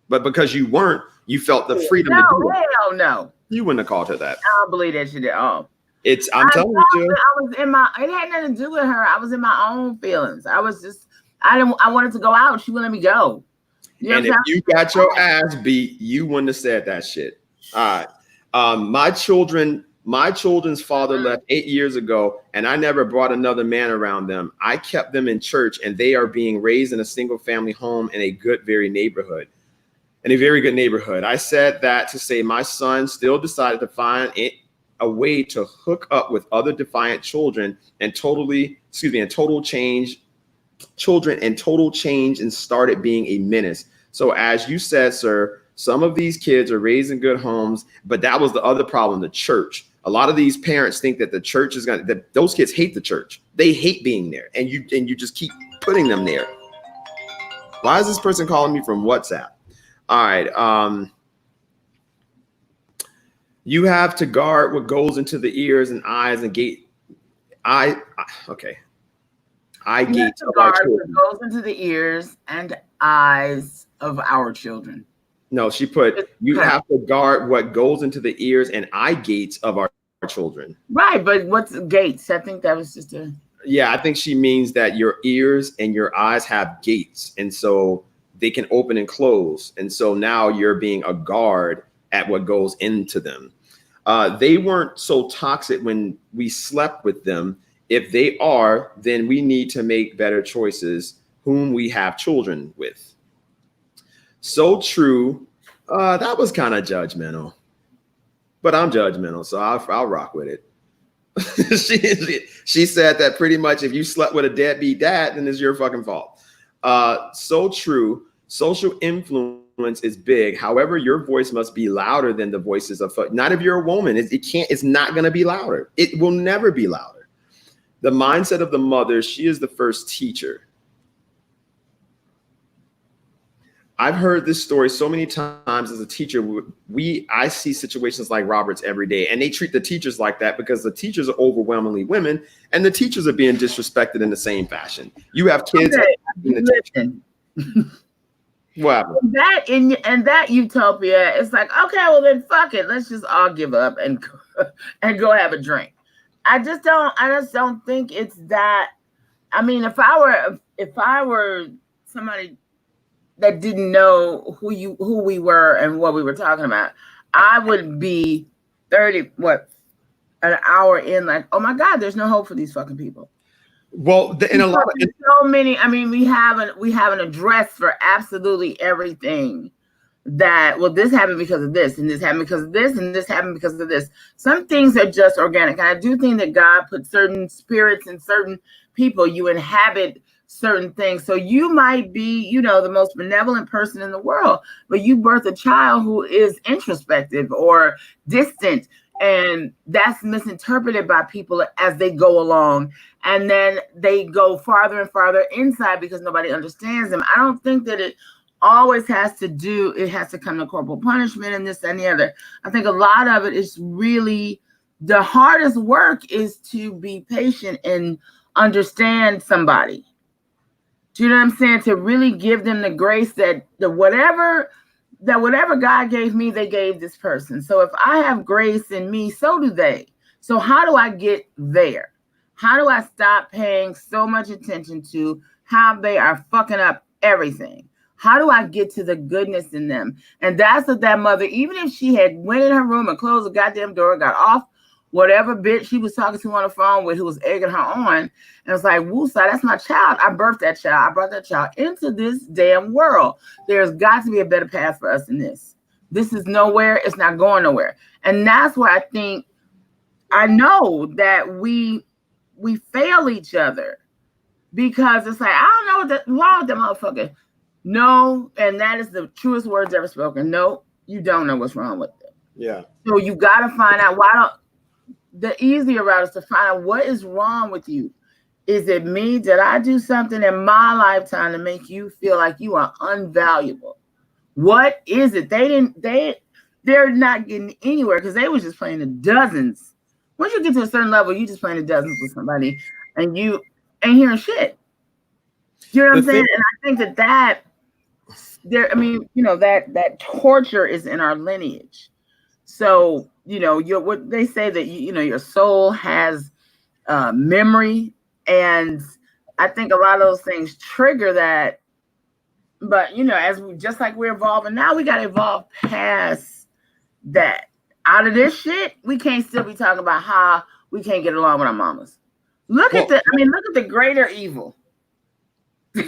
A: But because you weren't, you felt the freedom to do it.
B: Hell no.
A: You wouldn't have called her that.
B: I don't believe that shit at all.
A: I'm telling you.
B: It had nothing to do with her. I was in my own feelings. I wanted to go out. She wouldn't let me go.
A: And if you got your ass beat, you wouldn't have said that shit. All right. My children's father left 8 years ago, and I never brought another man around them. I kept them in church, and they are being raised in a single family home in a very good neighborhood. I said that to say my son still decided to find a way to hook up with other defiant children and total change and started being a menace. So as you said, sir, some of these kids are raised in good homes, but that was the other problem, the church. A lot of these parents think that the church is that those kids hate the church. They hate being there, and you just keep putting them there. Why is this person calling me from WhatsApp? All right. You have to guard what goes into the ears and eyes and gate. Eye gates of our children.
B: What goes into the ears and eyes of our children.
A: No, she put, you have to guard what goes into the ears and eye gates of our children.
B: Right, but what's gates? I think that was just
A: Yeah, I think she means that your ears and your eyes have gates, and so they can open and close. And so now you're being a guard at what goes into them. They weren't so toxic when we slept with them. If they are, then we need to make better choices whom we have children with. So true. That was kind of judgmental, but I'm judgmental, so I'll rock with it. She said that pretty much if you slept with a deadbeat dad, then it's your fucking fault. So true. Social influence is big. However, your voice must be louder than the voices of, not if you're a woman. It's not going to be louder. It will never be louder. The mindset of the mother, she is the first teacher. I've heard this story so many times as a teacher. I see situations like Robert's every day, and they treat the teachers like that because the teachers are overwhelmingly women, and the teachers are being disrespected in the same fashion. You have kids. What?
B: In that utopia, it's like, okay, well then fuck it. Let's just all give up and go have a drink. I just don't think it's that. I mean, if I were somebody that didn't know who we were and what we were talking about, I would be an hour in, like, oh my God, there's no hope for these fucking people.
A: Well, in a lot of
B: so many. I mean, we have an address for absolutely everything. That, well, this happened because of this, and this happened because of this, and this happened because of this. Some things are just organic. And I do think that God put certain spirits in certain people. You inhabit certain things. So you might be, the most benevolent person in the world, but you birth a child who is introspective or distant. And that's misinterpreted by people as they go along. And then they go farther and farther inside because nobody understands them. I don't think that it always has to come to corporal punishment and this and the other. I think a lot of it is really, the hardest work is to be patient and understand somebody. Do you know what I'm saying? To really give them the grace that whatever God gave me, they gave this person. So if I have grace in me, so do they. So how do I get there? How do I stop paying so much attention to how they are fucking up everything? How do I get to the goodness in them? And that's what that mother, even if she had went in her room and closed the goddamn door, got off whatever bitch she was talking to on the phone with who was egging her on, and was like, woosah, that's my child. I birthed that child. I brought that child into this damn world. There's got to be a better path for us than this. This is nowhere. It's not going nowhere. And that's why I know that we fail each other, because it's like, I don't know what's wrong with that motherfucker. No, and that is the truest words ever spoken. No, you don't know what's wrong with it.
A: Yeah.
B: So you got to find out the easier route is to find out what is wrong with you. Is it me? Did I do something in my lifetime to make you feel like you are unvaluable? What is it? They're not getting anywhere because they was just playing the dozens. Once you get to a certain level, you just playing the dozens with somebody and you ain't hearing shit. You know what I'm saying? And I think that that torture is in our lineage. So, what they say that, your soul has memory. And I think a lot of those things trigger that. But, just like we're evolving now, we got to evolve past that. Out of this shit, we can't still be talking about how we can't get along with our mamas. Look at the greater evil. But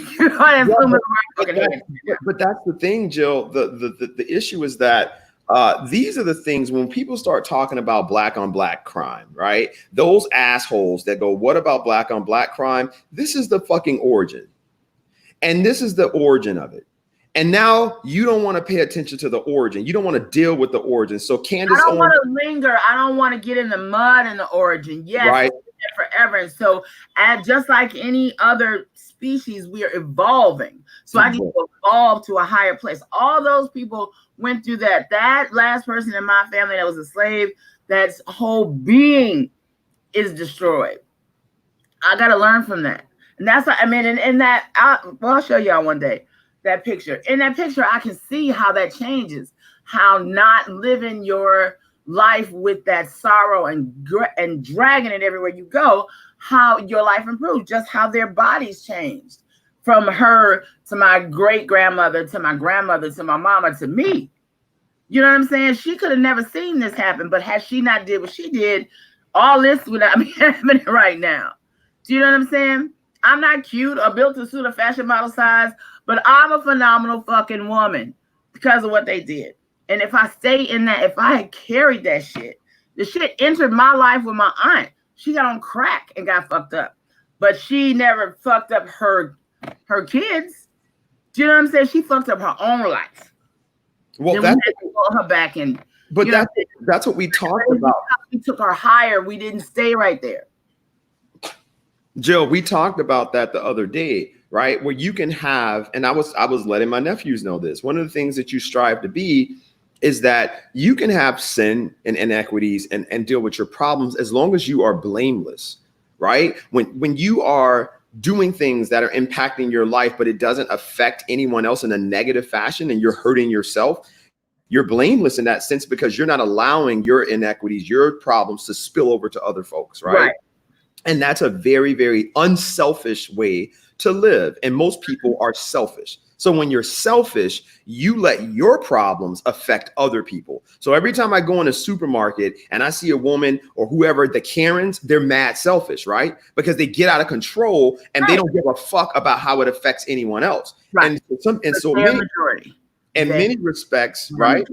A: that's the thing, Jill. The issue is that these are the things when people start talking about black on black crime, right? Those assholes that go, what about black on black crime? This is the fucking origin. And this is the origin of it. And now you don't want to pay attention to the origin. You don't want to deal with the origin. So Candace,
B: I don't want to linger. I don't want to get in the mud in the origin. Yes,
A: right.
B: Forever. And so, just like any other species, we are evolving. So I need to evolve to a higher place. All those people went through that. That last person in my family that was a slave, that whole being is destroyed. I got to learn from that. And that's what I mean. And that, I'll show y'all one day that picture. In that picture, I can see how that changes, how not living your life with that sorrow and dragging it everywhere you go, how your life improved, just how their bodies changed from her to my great grandmother to my grandmother to my mama to me. You know what I'm saying? She could have never seen this happen, but had she not did what she did, all this would not be happening right now. Do you know what I'm saying? I'm not cute or built to suit a fashion model size, but I'm a phenomenal fucking woman because of what they did. And if I stay in that, if I had carried that shit, the shit entered my life with my aunt. She got on crack and got fucked up, but she never fucked up her kids. Do you know what I'm saying? She fucked up her own life.
A: Well,
B: then we had to pull her back in.
A: But that's what we talked about.
B: We took her higher. We didn't stay right there.
A: Jill, we talked about that the other day, right? Where you can have, and I was letting my nephews know this. One of the things that you strive to be is that you can have sin and inequities and deal with your problems as long as you are blameless, right? When you are doing things that are impacting your life, but it doesn't affect anyone else in a negative fashion and you're hurting yourself, you're blameless in that sense because you're not allowing your inequities, your problems to spill over to other folks, right? And that's a very, very unselfish way to live. And most people are selfish. So when you're selfish, you let your problems affect other people. So every time I go in a supermarket and I see a woman or whoever, the Karens, they're mad selfish, right? Because they get out of control and they don't give a fuck about how it affects anyone else.
B: Right.
A: In many respects, right?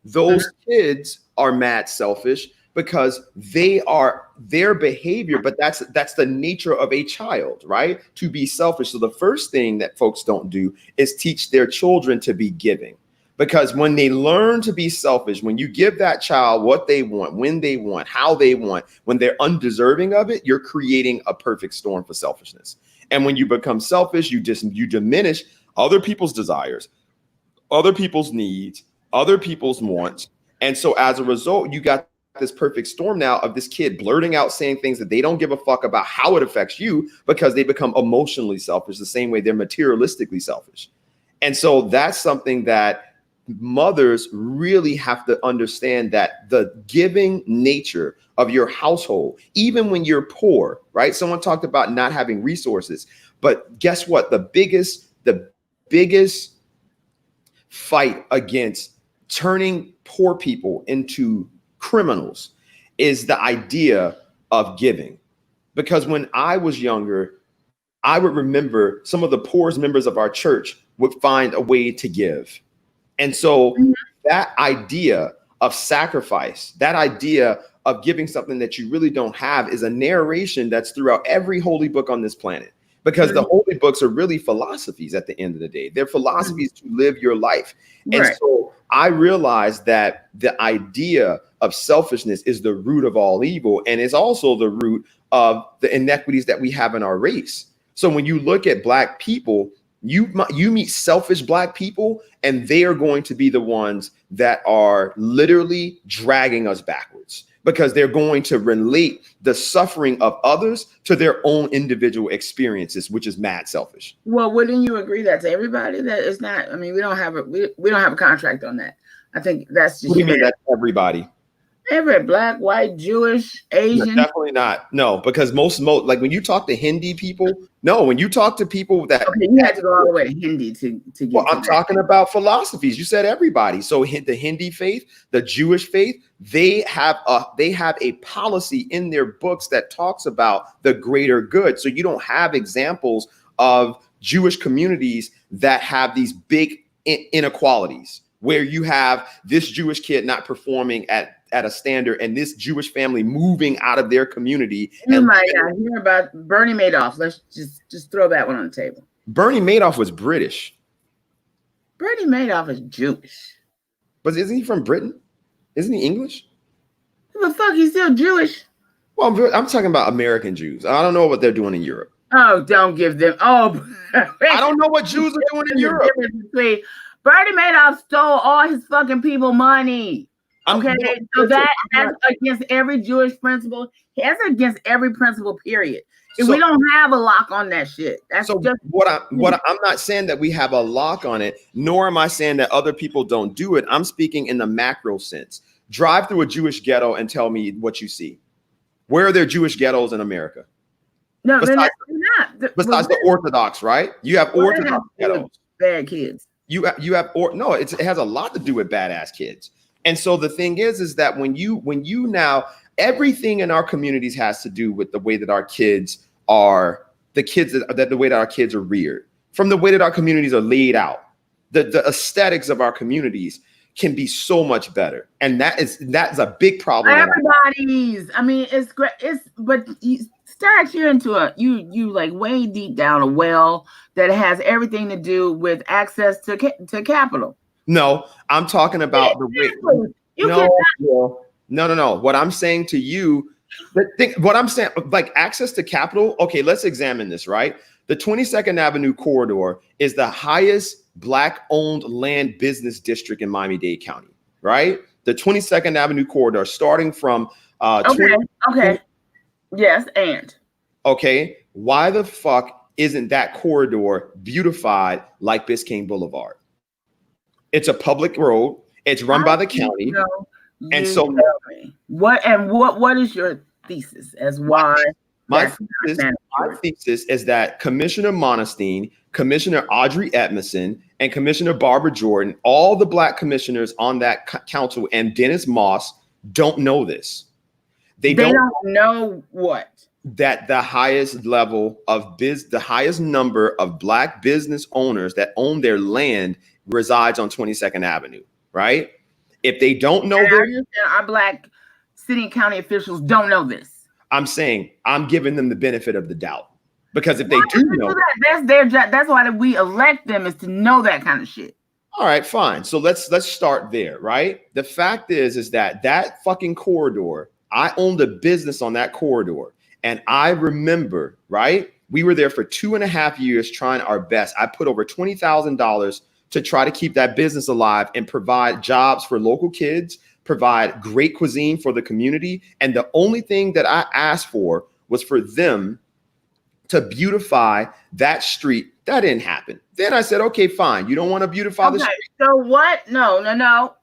A: Those kids are mad selfish because their behavior, but that's the nature of a child, right? To be selfish. So the first thing that folks don't do is teach their children to be giving. Because when they learn to be selfish, when you give that child what they want, when they want, how they want, when they're undeserving of it, you're creating a perfect storm for selfishness. And when you become selfish, you diminish other people's desires, other people's needs, other people's wants. And so as a result, you got this perfect storm now of this kid blurting out, saying things that they don't give a fuck about how it affects you, because they become emotionally selfish the same way they're materialistically selfish. And so that's something that mothers really have to understand, that the giving nature of your household, even when you're poor, right? Someone talked about not having resources, but guess what? The biggest fight against turning poor people into criminals is the idea of giving. Because when I was younger, I would remember some of the poorest members of our church would find a way to give. And so that idea of sacrifice, that idea of giving something that you really don't have, is a narration that's throughout every holy book on this planet. Because the holy books are really philosophies at the end of the day. They're philosophies to live your life. And so I realized that the idea of selfishness is the root of all evil, and is also the root of the inequities that we have in our race. So when you look at Black people, you meet selfish Black people, and they are going to be the ones that are literally dragging us backwards, because they're going to relate the suffering of others to their own individual experiences, which is mad selfish.
B: Well, wouldn't you agree that to everybody that it's not? I mean, we don't have a contract on that. I think that's just.
A: What do you mean that's everybody?
B: Every Black, white, Jewish, Asian.
A: No, definitely not. No, because most like when you talk to Hindi people, when you talk to people that
B: you had to go all the way to Hindi to get.
A: Well, I'm talking about philosophies. You said everybody. So the Hindi faith, the Jewish faith, they have a policy in their books that talks about the greater good. So you don't have examples of Jewish communities that have these big inequalities, where you have this Jewish kid not performing at a standard, and this Jewish family moving out of their community.
B: You might not hear about Bernie Madoff. Let's just throw that one on the table.
A: Bernie Madoff was British.
B: Bernie Madoff is Jewish.
A: But isn't he from Britain? Isn't he English?
B: The fuck, he's still Jewish.
A: Well, I'm talking about American Jews. I don't know what they're doing in Europe.
B: Oh, don't give them. Oh,
A: I don't know what Jews are doing in Europe.
B: Bernie Madoff stole all his fucking people money. Okay, so that's against every Jewish principle. That's against every principle, period. If we don't have a lock on that shit, that's so just
A: what I'm not saying that we have a lock on it, nor am I saying that other people don't do it. I'm speaking in the macro sense. Drive through a Jewish ghetto and tell me what you see. Where are there Jewish ghettos in America?
B: No,
A: besides,
B: they're not.
A: Besides the Orthodox, right? You have Orthodox ghettos.
B: Bad kids.
A: It has a lot to do with badass kids. And so the thing is that when you now, everything in our communities has to do with the way that our kids are, the way that our kids are reared, from the way that our communities are laid out. The aesthetics of our communities can be so much better, and that's a big problem.
B: Everybody's. I mean, it's great. But you start you into you like way deep down a well that has everything to do with access to capital.
A: No, I'm talking about the way. No. What I'm saying to you, like access to capital. Okay, let's examine this, right? The 22nd Avenue corridor is the highest Black-owned land business district in Miami-Dade County, right? The 22nd Avenue corridor, starting from
B: Okay. Yes, and
A: okay, why the fuck isn't that corridor beautified like Biscayne Boulevard? It's a public road. It's run by the county.
B: And so what is your thesis as why?
A: My thesis is that Commissioner Monestein, Commissioner Audrey Edmondson, and Commissioner Barbara Jordan, all the black commissioners on that council, and Dennis Moss don't know this. They don't
B: know what?
A: That the highest level of the highest number of black business owners that own their land resides on 22nd Avenue, right? If they don't know this,
B: our black city and county officials don't know this.
A: I'm saying I'm giving them the benefit of the doubt, because if they do know
B: that, that's their job. That's why we elect them, is to know that kind of shit.
A: All right, fine. So let's start there, right? The fact is that fucking corridor, I owned a business on that corridor. And I remember, right? We were there for 2.5 years trying our best. I put over $20,000 to try to keep that business alive and provide jobs for local kids, provide great cuisine for the community. And the only thing that I asked for was for them to beautify that street. That didn't happen. Then I said, okay, fine. You don't want to beautify the street.
B: So what? No.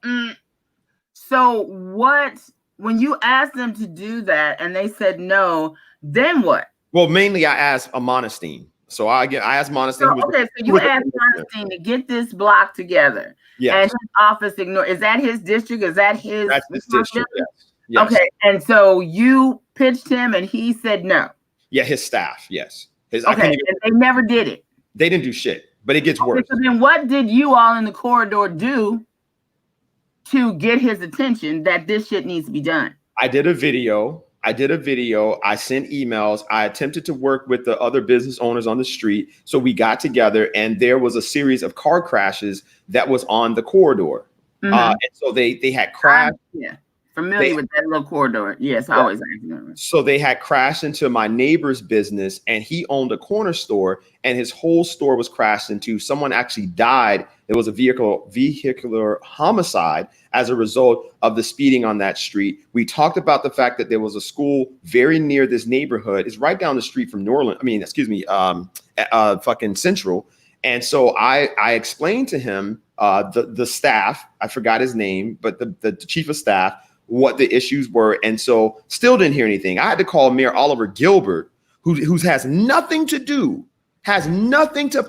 B: So what, when you asked them to do that and they said no, then what?
A: Well, mainly I asked a Monestein. So I asked Monestein.
B: So you asked Monestein to get this block together.
A: Yes.
B: And his office is that his district? Is that his?
A: That's his district, yes.
B: Okay. And so you pitched him and he said no.
A: Yeah, his staff, yes.
B: And they never did it.
A: They didn't do shit, but it gets worse.
B: So then what did you all in the corridor do to get his attention that this shit needs to be done?
A: I did a video. I sent emails. I attempted to work with the other business owners on the street. So we got together, and there was a series of car crashes that was on the corridor. Mm-hmm. And so they had crashed.
B: Familiar with that little corridor. Yes, I always remember.
A: So they had crashed into my neighbor's business, and he owned a corner store, and his whole store was crashed into. Someone actually died. There was a vehicular homicide as a result of the speeding on that street. We talked about the fact that there was a school very near this neighborhood. It's right down the street from fucking Central. And so I explained to him, the staff, I forgot his name, but the chief of staff, what the issues were. And so still didn't hear anything. I had to call Mayor Oliver Gilbert, who has nothing to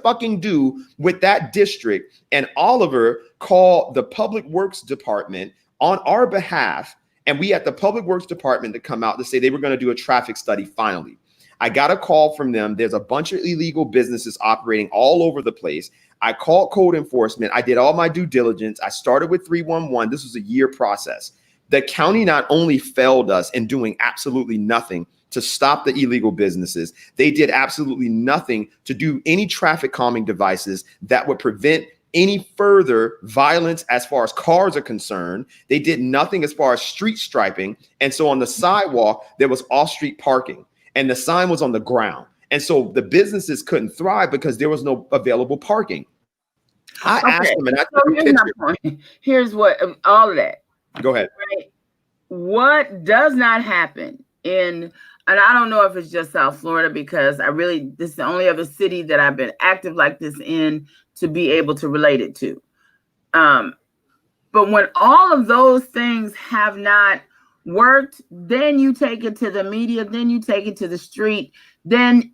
A: fucking do with that district. And Oliver called the Public Works Department on our behalf. And we had the Public Works Department to come out to say they were going to do a traffic study finally. I got a call from them. There's a bunch of illegal businesses operating all over the place. I called code enforcement. I did all my due diligence. I started with 311. This was a year process. The county not only failed us in doing absolutely nothing to stop the illegal businesses, they did absolutely nothing to do any traffic calming devices that would prevent any further violence as far as cars are concerned. They did nothing as far as street striping. And so on the sidewalk, there was off-street parking, and the sign was on the ground. And so the businesses couldn't thrive because there was no available parking. I asked them, and I took a picture.
B: Here's what all of that.
A: Go ahead.
B: Right. What does not happen and I don't know if it's just South Florida, because this is the only other city that I've been active like this in to be able to relate it to. But when all of those things have not worked, then you take it to the media, then you take it to the street. Then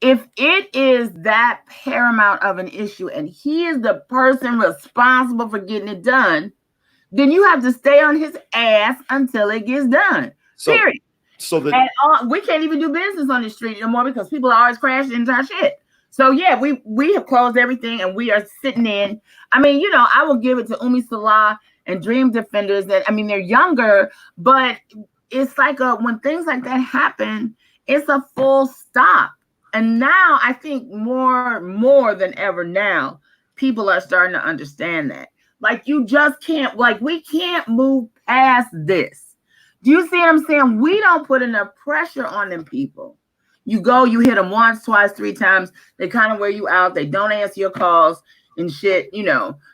B: if it is that paramount of an issue and he is the person responsible for getting it done, then you have to stay on his ass until it gets done. Period.
A: So
B: we can't even do business on the street anymore because people are always crashing into our shit. So yeah, we have closed everything and we are sitting in. I mean, I will give it to Umi Salah and Dream Defenders that, they're younger, but it's like when things like that happen, it's a full stop. And now I think more than ever now, people are starting to understand that. Like, you just can't, we can't move past this. Do you see what I'm saying? We don't put enough pressure on them people. You go, you hit them once, twice, 3 times. They kind of wear you out. They don't answer your calls and shit.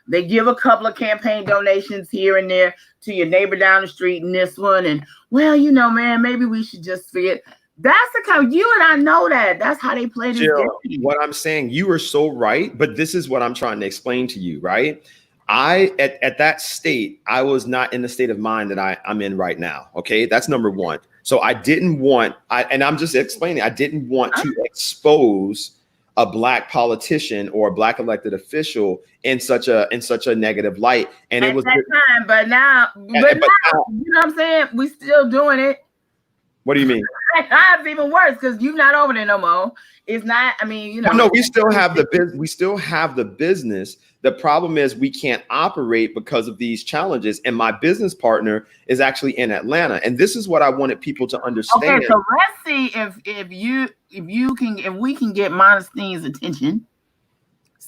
B: They give a couple of campaign donations here and there to your neighbor down the street and this one. And, well, man, maybe we should just forget. That's the kind, you and I know that. That's how they play this game.
A: What I'm saying, you are so right. But this is what I'm trying to explain to you, right? At that state, I was not in the state of mind that I'm in right now. Okay, that's number one. So I didn't want, and I'm just explaining, I didn't want to expose a Black politician or a Black elected official in such a negative light. And
B: at
A: it was
B: that time, but now, you know what I'm saying? We still doing it.
A: What do you mean?
B: It's even worse because you're not over there no more. It's not. I mean, you know.
A: No, we still have the business. We still have the business. The problem is we can't operate because of these challenges. And my business partner is actually in Atlanta, and this is what I wanted people to understand.
B: Okay, so let's see if we can get Modestine's attention.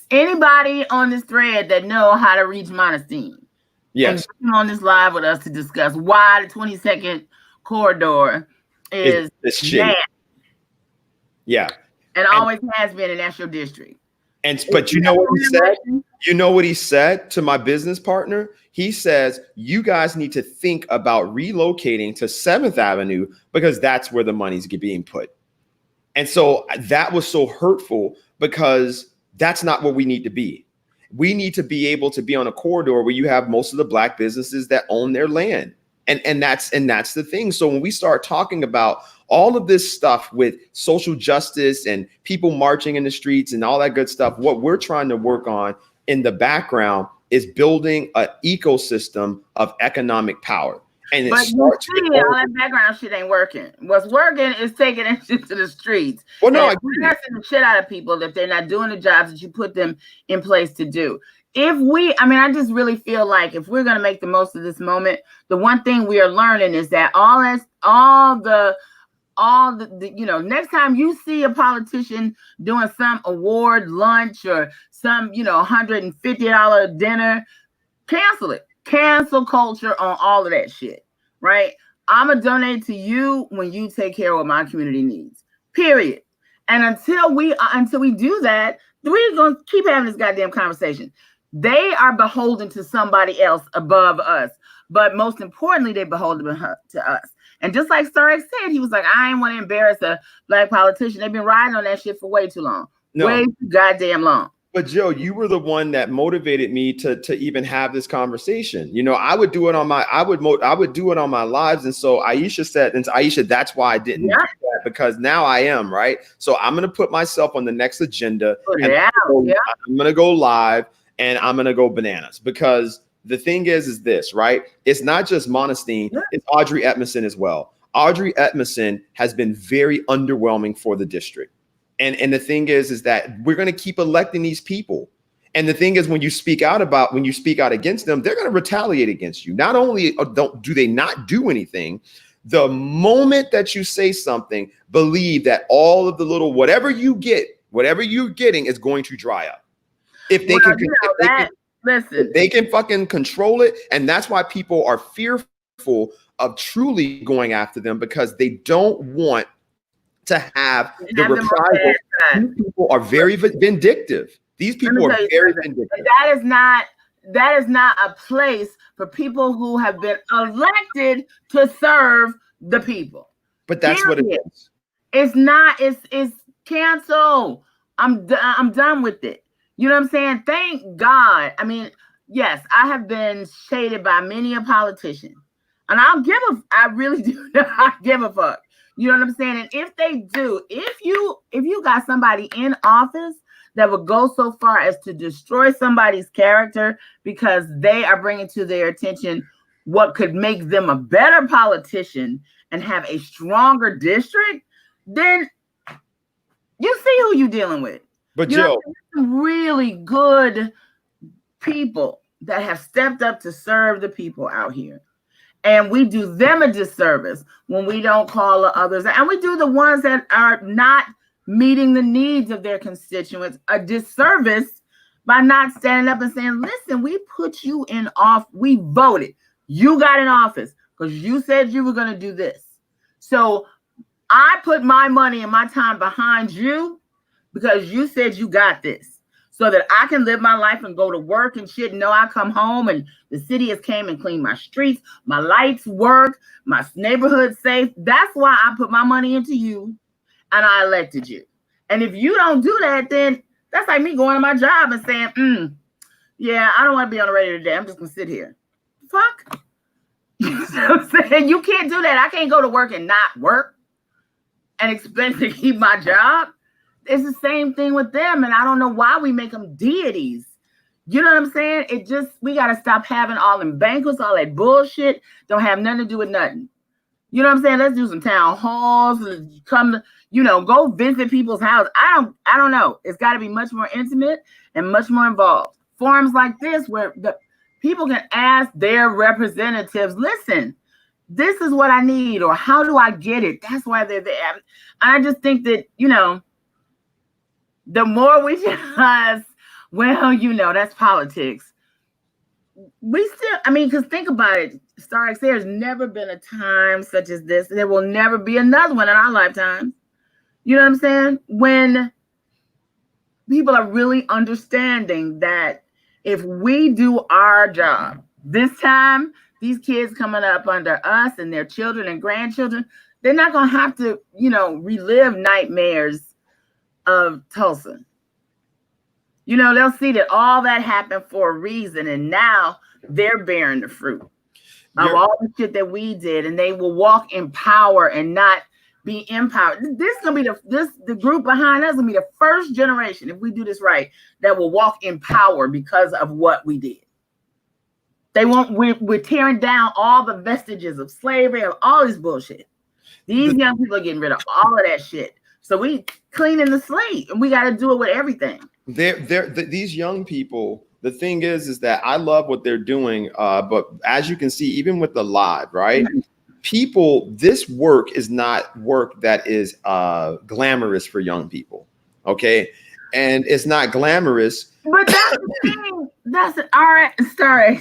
B: Anybody on this thread that know how to reach Modestine?
A: Yes.
B: And on this live with us to discuss why the 22nd corridor is
A: shitty. Yeah.
B: And always has been, and that's your district.
A: But you know what he said? You know what he said to my business partner? He says, you guys need to think about relocating to 7th Avenue because that's where the money's being put. And so that was so hurtful because that's not what we need to be. We need to be able to be on a corridor where you have most of the Black businesses that own their land. And that's the thing. So when we start talking about all of this stuff with social justice and people marching in the streets and all that good stuff, what we're trying to work on in the background is building an ecosystem of economic power. And it starts
B: all that background shit ain't working. What's working is taking that shit to the streets.
A: Well, no, I agree.
B: Pressing the shit out of people if they're not doing the jobs that you put them in place to do. I just really feel like if we're going to make the most of this moment, the one thing we are learning is that all the next time you see a politician doing some award lunch or some, $150 dinner, cancel it. Cancel culture on all of that shit, right? I'm going to donate to you when you take care of what my community needs, period. And until we do that, we're going to keep having this goddamn conversation. They are beholden to somebody else above us. But most importantly, they beholden to us. And just like Star X said, he was like, I ain't want to embarrass a Black politician. They've been riding on that shit for way too long. No. Way too goddamn long.
A: But Joe, you were the one that motivated me to even have this conversation. I would do it on my lives. And so Aisha said, that's why I didn't do that, because now I am, right? So I'm going to put myself on the next agenda. I'm going to go live and I'm going to go bananas, because the thing is this, right? It's not just Modestine, it's Audrey Edmondson as well. Audrey Edmondson has been very underwhelming for the district. And the thing is that we're going to keep electing these people. And the thing is, when you speak out against them, they're going to retaliate against you. Not only do they not do anything, the moment that you say something, believe that all of the little whatever you're getting is going to dry up. If they can fucking control it. And that's why people are fearful of truly going after them, because they don't want to have the reprisal. These people are very vindictive. These people are very vindictive.
B: That is not a place for people who have been elected to serve the people.
A: But that's what it is.
B: It's not. It's cancel. I'm done with it. You know what I'm saying? Thank God. I mean, yes, I have been shaded by many a politician, and I really do not give a fuck. You know what I'm saying? And if they do, if you got somebody in office that would go so far as to destroy somebody's character because they are bringing to their attention what could make them a better politician and have a stronger district, then you see who you're dealing with.
A: But Joe,
B: some really good people that have stepped up to serve the people out here. And we do them a disservice when we don't call the others. And we do the ones that are not meeting the needs of their constituents a disservice by not standing up and saying, listen, we put you in office. We voted. You got in office because you said you were going to do this. So I put my money and my time behind you because you said you got this. So that I can live my life and go to work and shit. Know I come home and the city has came and cleaned my streets, my lights work, my neighborhood's safe. That's why I put my money into you and I elected you. And if you don't do that, then that's like me going to my job and saying, yeah, I don't want to be on the radio today. I'm just going to sit here. Fuck. You know what I'm saying? You can't do that. I can't go to work and not work and expect to keep my job. It's the same thing with them, and I don't know why we make them deities. You know what I'm saying? It just, we got to stop having all them banquets, all that bullshit. Don't have nothing to do with nothing. You know what I'm saying? Let's do some town halls, come, you know, go visit people's houses. I don't know. It's got to be much more intimate and much more involved. Forums like this where the people can ask their representatives, listen, this is what I need, or how do I get it? That's why they're there. I just think that, you know, the more we just, well, you know, that's politics. We still, I mean, because think about it, Star X, there's never been a time such as this. There will never be another one in our lifetime. You know what I'm saying? When people are really understanding that if we do our job, this time, these kids coming up under us and their children and grandchildren, they're not going to have to, you know, relive nightmares of Tulsa. You know, they'll see that all that happened for a reason, and now they're bearing the fruit of all the shit that we did, and they will walk in power and not be empowered. This is gonna be the group behind us will be the first generation, if we do this right, that will walk in power because of what we did. They won't. We're tearing down all the vestiges of slavery, of all this bullshit. These young people are getting rid of all of that shit. So we cleaning the slate, and we got to do it with everything.
A: These young people, the thing is that I love what they're doing. But as you can see, even with the live, right? Mm-hmm. People, this work is not work that is glamorous for young people. Okay. And it's not glamorous.
B: But that's the thing. That's all right. Sorry.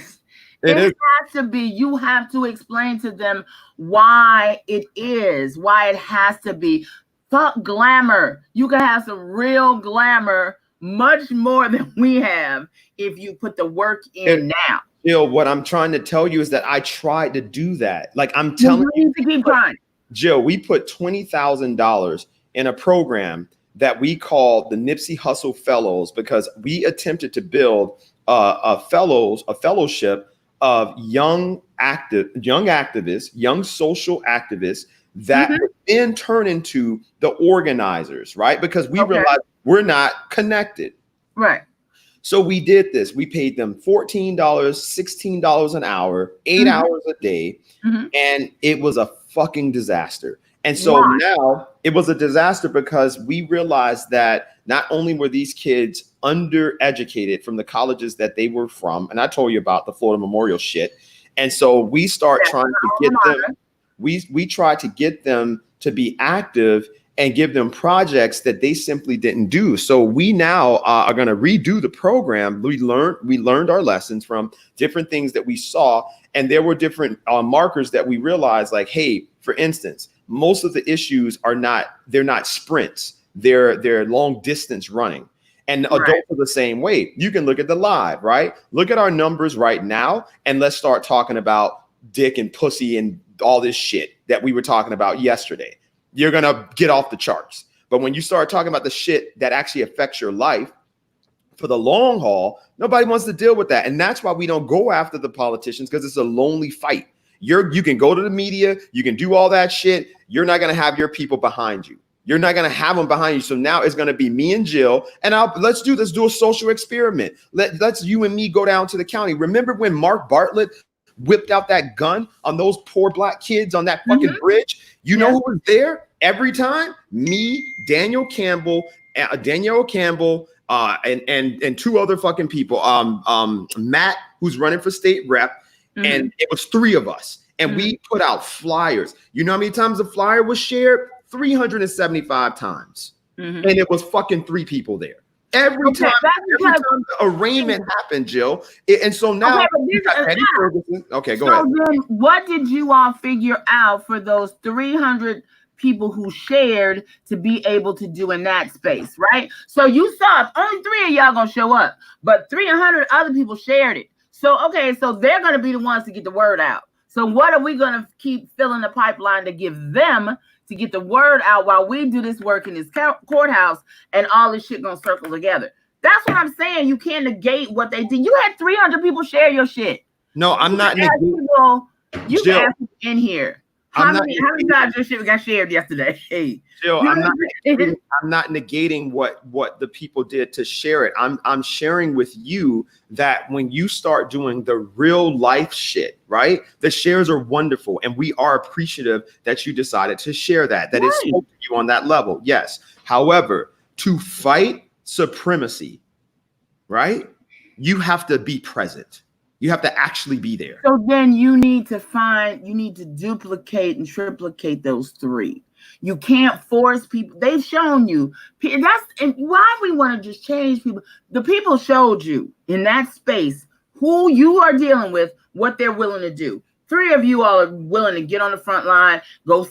B: It has to be. You have to explain to them why it is, why it has to be. Fuck glamour. You can have some real glamour, much more than we have, if you put the work in now.
A: Jill, what I'm trying to tell you is that I tried to do that. Like I'm telling you,
B: to keep trying.
A: Jill, we put $20,000 in a program that we called the Nipsey Hussle Fellows because we attempted to build a fellowship of young activists, young social activists that would then turn into the organizers, right? Because we realized we're not connected.
B: Right.
A: So we did this. We paid them $14, $16 an hour, 8 hours a day. And it was a fucking disaster. And so now it was a disaster because we realized that not only were these kids undereducated from the colleges that they were from, and I told you about the Florida Memorial shit. And so we start trying to get them, we tried to get them to be active and give them projects that they simply didn't do. So we now are going to redo the program. We learned our lessons from different things that we saw. And there were different markers that we realized, like, hey, for instance, most of the issues they're not sprints. They're long distance running. And adults are the same way. You can look at the live, right? Look at our numbers right now. And let's start talking about dick and pussy and all this shit that we were talking about yesterday. You're going to get off the charts. But when you start talking about the shit that actually affects your life for the long haul, nobody wants to deal with that. And that's why we don't go after the politicians, because it's a lonely fight. You can go to the media, you can do all that shit. You're not going to have your people behind you. You're not going to have them behind you. So now it's going to be me and Jill. And let's do a social experiment. Let's you and me go down to the county. Remember when Mark Bartlett whipped out that gun on those poor black kids on that fucking bridge? You know who was there every time? Me, Daniel Campbell, and two other fucking people. Matt, who's running for state rep, and it was three of us. And we put out flyers. You know how many times the flyer was shared? 375 times. And it was fucking three people there. Every time the arraignment happened, Jill. And so now, okay, go ahead.
B: Then what did you all figure out for those 300 people who shared to be able to do in that space, right? So you saw only 3 of y'all gonna show up, but 300 other people shared it. So, okay, so they're gonna be the ones to get the word out. So what are we gonna keep filling the pipeline to give them to get the word out while we do this work in this courthouse and all this shit gonna circle together? That's what I'm saying. You can't negate what they did. You had 300 people share your shit.
A: No, I'm not negating.
B: People You
A: Jill,
B: asked in here. How many times your shit got shared yesterday? Hey,
A: Jill, I'm not negating what the people did to share it. I'm sharing with you that when you start doing the real life shit, right? The shares are wonderful, and we are appreciative that you decided to share that. That it spoke to you on that level. Yes. However, to fight supremacy, right? You have to be present. You have to actually be there.
B: So then you need to duplicate and triplicate those 3. You can't force people. They've shown you. And why we want to just change people. The people showed you in that space who you are dealing with, what they're willing to do. 3 of you all are willing to get on the front line, go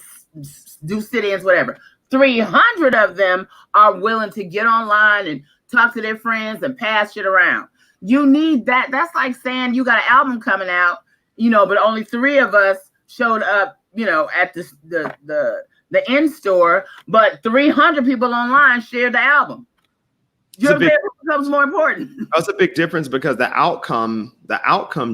B: do sit-ins, whatever. 300 of them are willing to get online and talk to their friends and pass shit around. You need that. That's like saying you got an album coming out, but only 3 of us showed up, at the end store, but 300 people online shared the album. Your becomes more important.
A: That's a big difference because the outcome,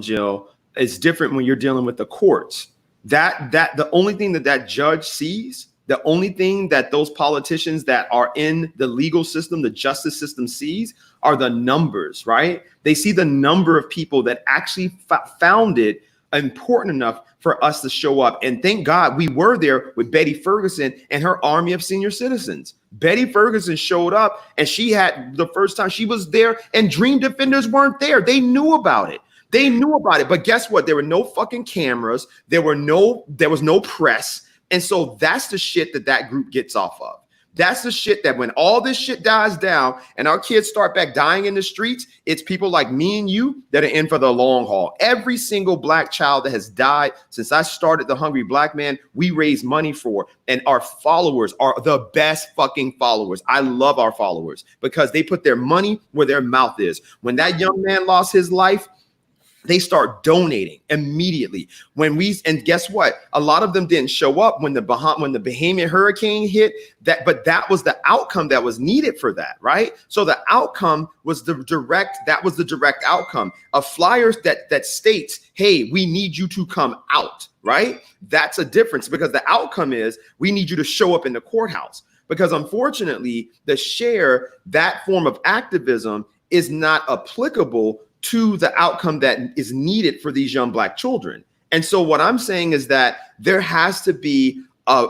A: Jill, is different when you're dealing with the courts. That the only thing that judge sees, the only thing that those politicians that are in the legal system, the justice system sees are the numbers, right? They see the number of people that actually found it important enough for us to show up. And thank God we were there with Betty Ferguson and her army of senior citizens. Betty Ferguson showed up, and she had the first time she was there, and Dream Defenders weren't there. They knew about it. But guess what? There were no fucking cameras. There was no press. And so that's the shit that group gets off of. That's the shit that when all this shit dies down and our kids start back dying in the streets, it's people like me and you that are in for the long haul. Every single Black child that has died since I started the Hungry Black Man, we raise money for, and our followers are the best fucking followers. I love our followers because they put their money where their mouth is. When that young man lost his life, they start donating immediately. And guess what? A lot of them didn't show up when the Bahamian hurricane hit. But that was the outcome that was needed for that, right? So the outcome was the direct outcome. A flyer that states, hey, we need you to come out, right? That's a difference because the outcome is we need you to show up in the courthouse. Because unfortunately, that form of activism is not applicable to the outcome that is needed for these young Black children. And so what I'm saying is that there has to be a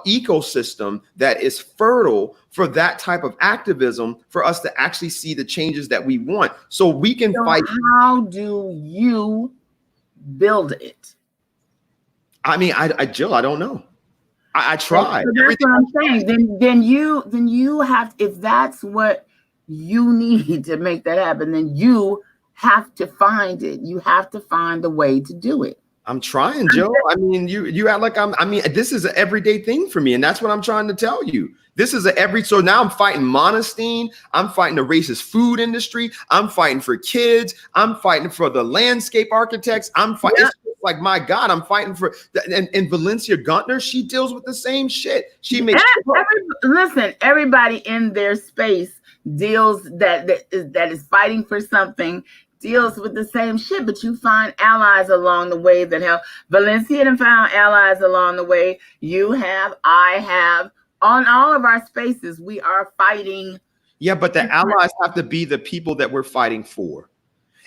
A: ecosystem that is fertile for that type of activism for us to actually see the changes that we want. So we can fight.
B: How do you build it?
A: I mean, Jill, I don't know. I tried.
B: So that's what I'm saying. Then you have, if that's what you need to make that happen, then you have to find it. You have to find the way to do it.
A: I'm trying, Joe. I mean, you act like this is an everyday thing for me. And that's what I'm trying to tell you. This is so now I'm fighting Montesine. I'm fighting the racist food industry. I'm fighting for kids. I'm fighting for the landscape architects. I'm fighting. Yeah. It's like, my God, I'm fighting for, and Valencia Guntner, she deals with the same shit. She makes.
B: Listen, everybody in their space deals that is fighting for something, deals with the same shit, but you find allies along the way that help. Valencia and found allies along the way. You have, I have, on all of our spaces, we are fighting.
A: Yeah, but the allies have to be the people that we're fighting for.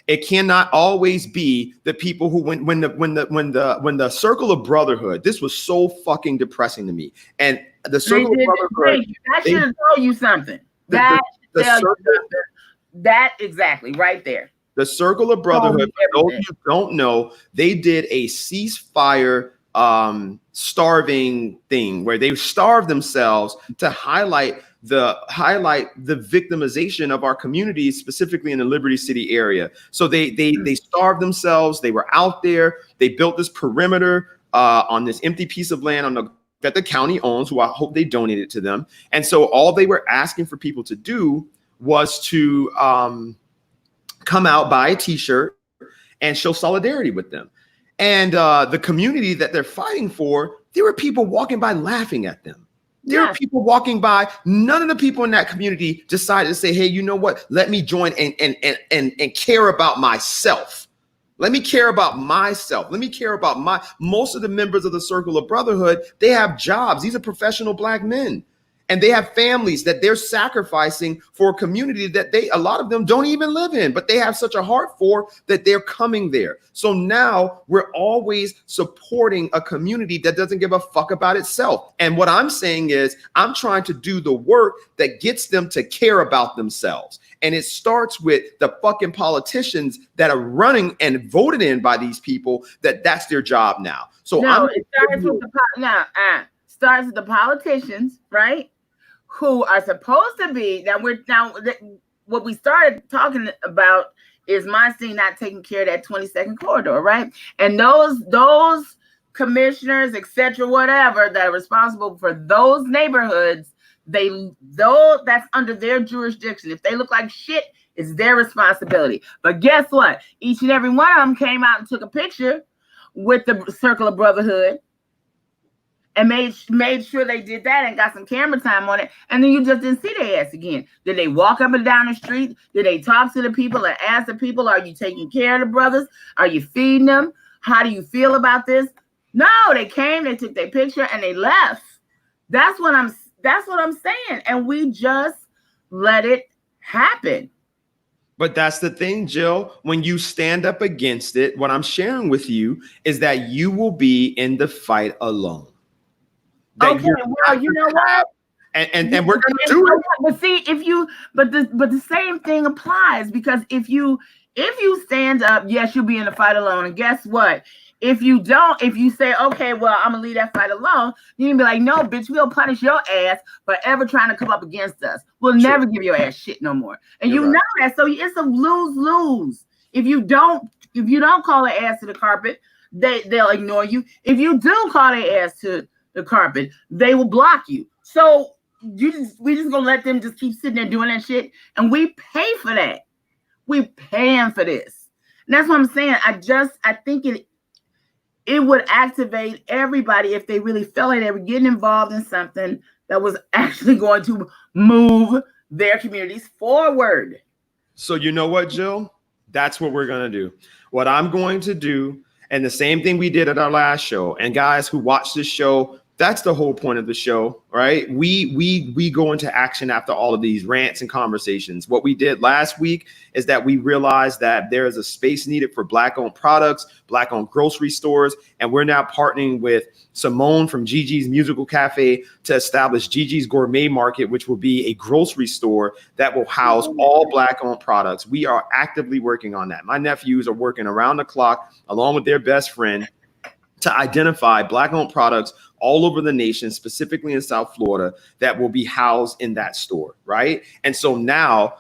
A: It cannot always be the people who when the circle of brotherhood. This was so fucking depressing to me. And the circle of brotherhood.
B: That should have told you something. That exactly right there.
A: The circle of brotherhood, for those you don't know, they did a ceasefire starving thing where they starved themselves to highlight the victimization of our communities, specifically in the Liberty City area. So they starved themselves. They were out there. They built this perimeter on this empty piece of land that the county owns, who I hope they donated to them. And so all they were asking for people to do was to come out, buy a t-shirt, and show solidarity with them. And the community that they're fighting for, there were people walking by laughing at them. There are people walking by. None of the people in that community decided to say, hey, you know what? Let me join and care about myself. Let me care about myself. Let me care about most of the members of the Circle of Brotherhood, they have jobs. These are professional Black men. And they have families that they're sacrificing for a community that a lot of them don't even live in, but they have such a heart for that they're coming there. So now we're always supporting a community that doesn't give a fuck about itself. And what I'm saying is I'm trying to do the work that gets them to care about themselves. And it starts with the fucking politicians that are running and voted in by these people that's their job now. So
B: it starts with starts with the politicians, right? Who are supposed to be what we started talking about is Monsignor not taking care of that 22nd corridor, right? And those commissioners, etc., whatever, that are responsible for those neighborhoods, that's under their jurisdiction. If they look like shit, it's their responsibility. But guess what? Each and every one of them came out and took a picture with the Circle of Brotherhood and made sure they did that and got some camera time on it. And then you just didn't see their ass again. Did they walk up and down the street? Did they talk to the people and ask the people, are you taking care of the brothers? Are you feeding them? How do you feel about this? No, they came, they took their picture, and they left. That's what I'm saying. And we just let it happen.
A: But that's the thing, Jill. When you stand up against it, what I'm sharing with you is that you will be in the fight alone.
B: Okay, well, you know what?
A: And we're gonna do it.
B: But see, but the same thing applies, because if you stand up, yes, you'll be in the fight alone. And guess what? If you say, okay, well, I'm gonna leave that fight alone, you can be like, no, bitch, we'll punish your ass for ever trying to come up against us. We'll never give your ass shit no more. And you know that. So it's a lose-lose. If you don't call their ass to the carpet, they'll ignore you. If you do call their ass to the carpet, they will block you. So we just gonna let them just keep sitting there doing that shit, and we pay for that. We paying for this. And that's what I'm saying. I think it would activate everybody if they really felt like they were getting involved in something that was actually going to move their communities forward.
A: So you know what, Jill? That's what we're gonna do. What I'm going to do, and the same thing we did at our last show. And guys who watch this show, that's the whole point of the show, right? We go into action after all of these rants and conversations. What we did last week is that we realized that there is a space needed for Black-owned products, Black-owned grocery stores, and we're now partnering with Simone from Gigi's Musical Cafe to establish Gigi's Gourmet Market, which will be a grocery store that will house all Black-owned products. We are actively working on that. My nephews are working around the clock, along with their best friend, to identify Black-owned products all over the nation, specifically in South Florida, that will be housed in that store, right? And so now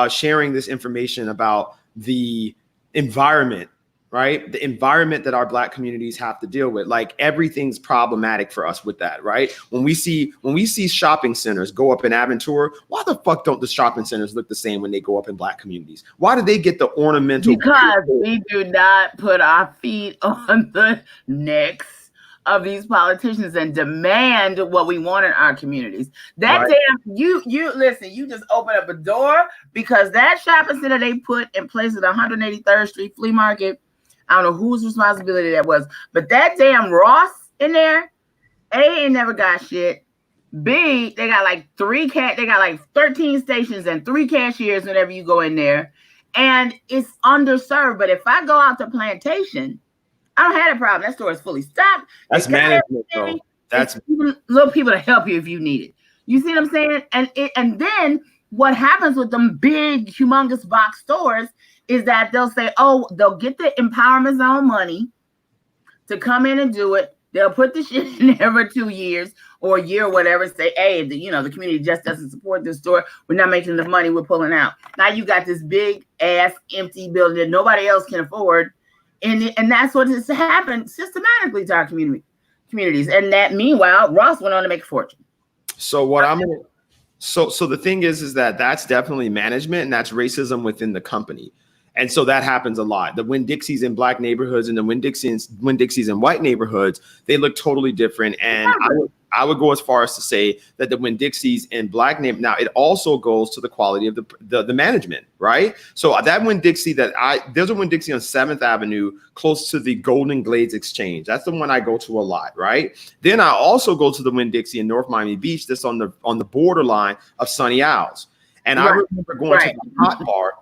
A: sharing this information about the environment, right? The environment that our Black communities have to deal with, like everything's problematic for us with that, right? When we see shopping centers go up in Aventura, why the fuck don't the shopping centers look the same when they go up in Black communities? Why do they get the ornamental?
B: Because we do not put our feet on the necks of these politicians and demand what we want in our communities. That right. Damn, you listen, you just open up a door, because that shopping center they put in place at 183rd Street Flea Market, I don't know whose responsibility that was, but that damn Ross in there, A, ain't never got shit. B, they got like 13 stations and 3 cashiers whenever you go in there, and it's underserved. But if I go out to Plantation, I don't have a problem. That store is fully stocked.
A: That's management, though. That's
B: little people to help you if you need it. You see what I'm saying? And then what happens with them big, humongous box stores is that they'll say, oh, they'll get the empowerment zone money to come in and do it. They'll put the shit in there for 2 years or a year or whatever, and say, hey, the community just doesn't support this store. We're not making enough money. We're pulling out. Now you got this big ass empty building that nobody else can afford. And that's what has happened systematically to our communities. And that meanwhile, Ross went on to make a fortune.
A: So so the thing is that that's definitely management, and that's racism within the company. And so that happens a lot. The Winn-Dixies in Black neighborhoods and the Winn-Dixies in white neighborhoods, they look totally different. And I would go as far as to say that the Winn-Dixies in Black name, now it also goes to the quality of the management, right? So that Winn-Dixie there's a Winn-Dixie on 7th Avenue close to the Golden Glades Exchange. That's the one I go to a lot, right? Then I also go to the Winn-Dixie in North Miami Beach that's on the borderline of Sunny Owls. And I remember going to the hot bar.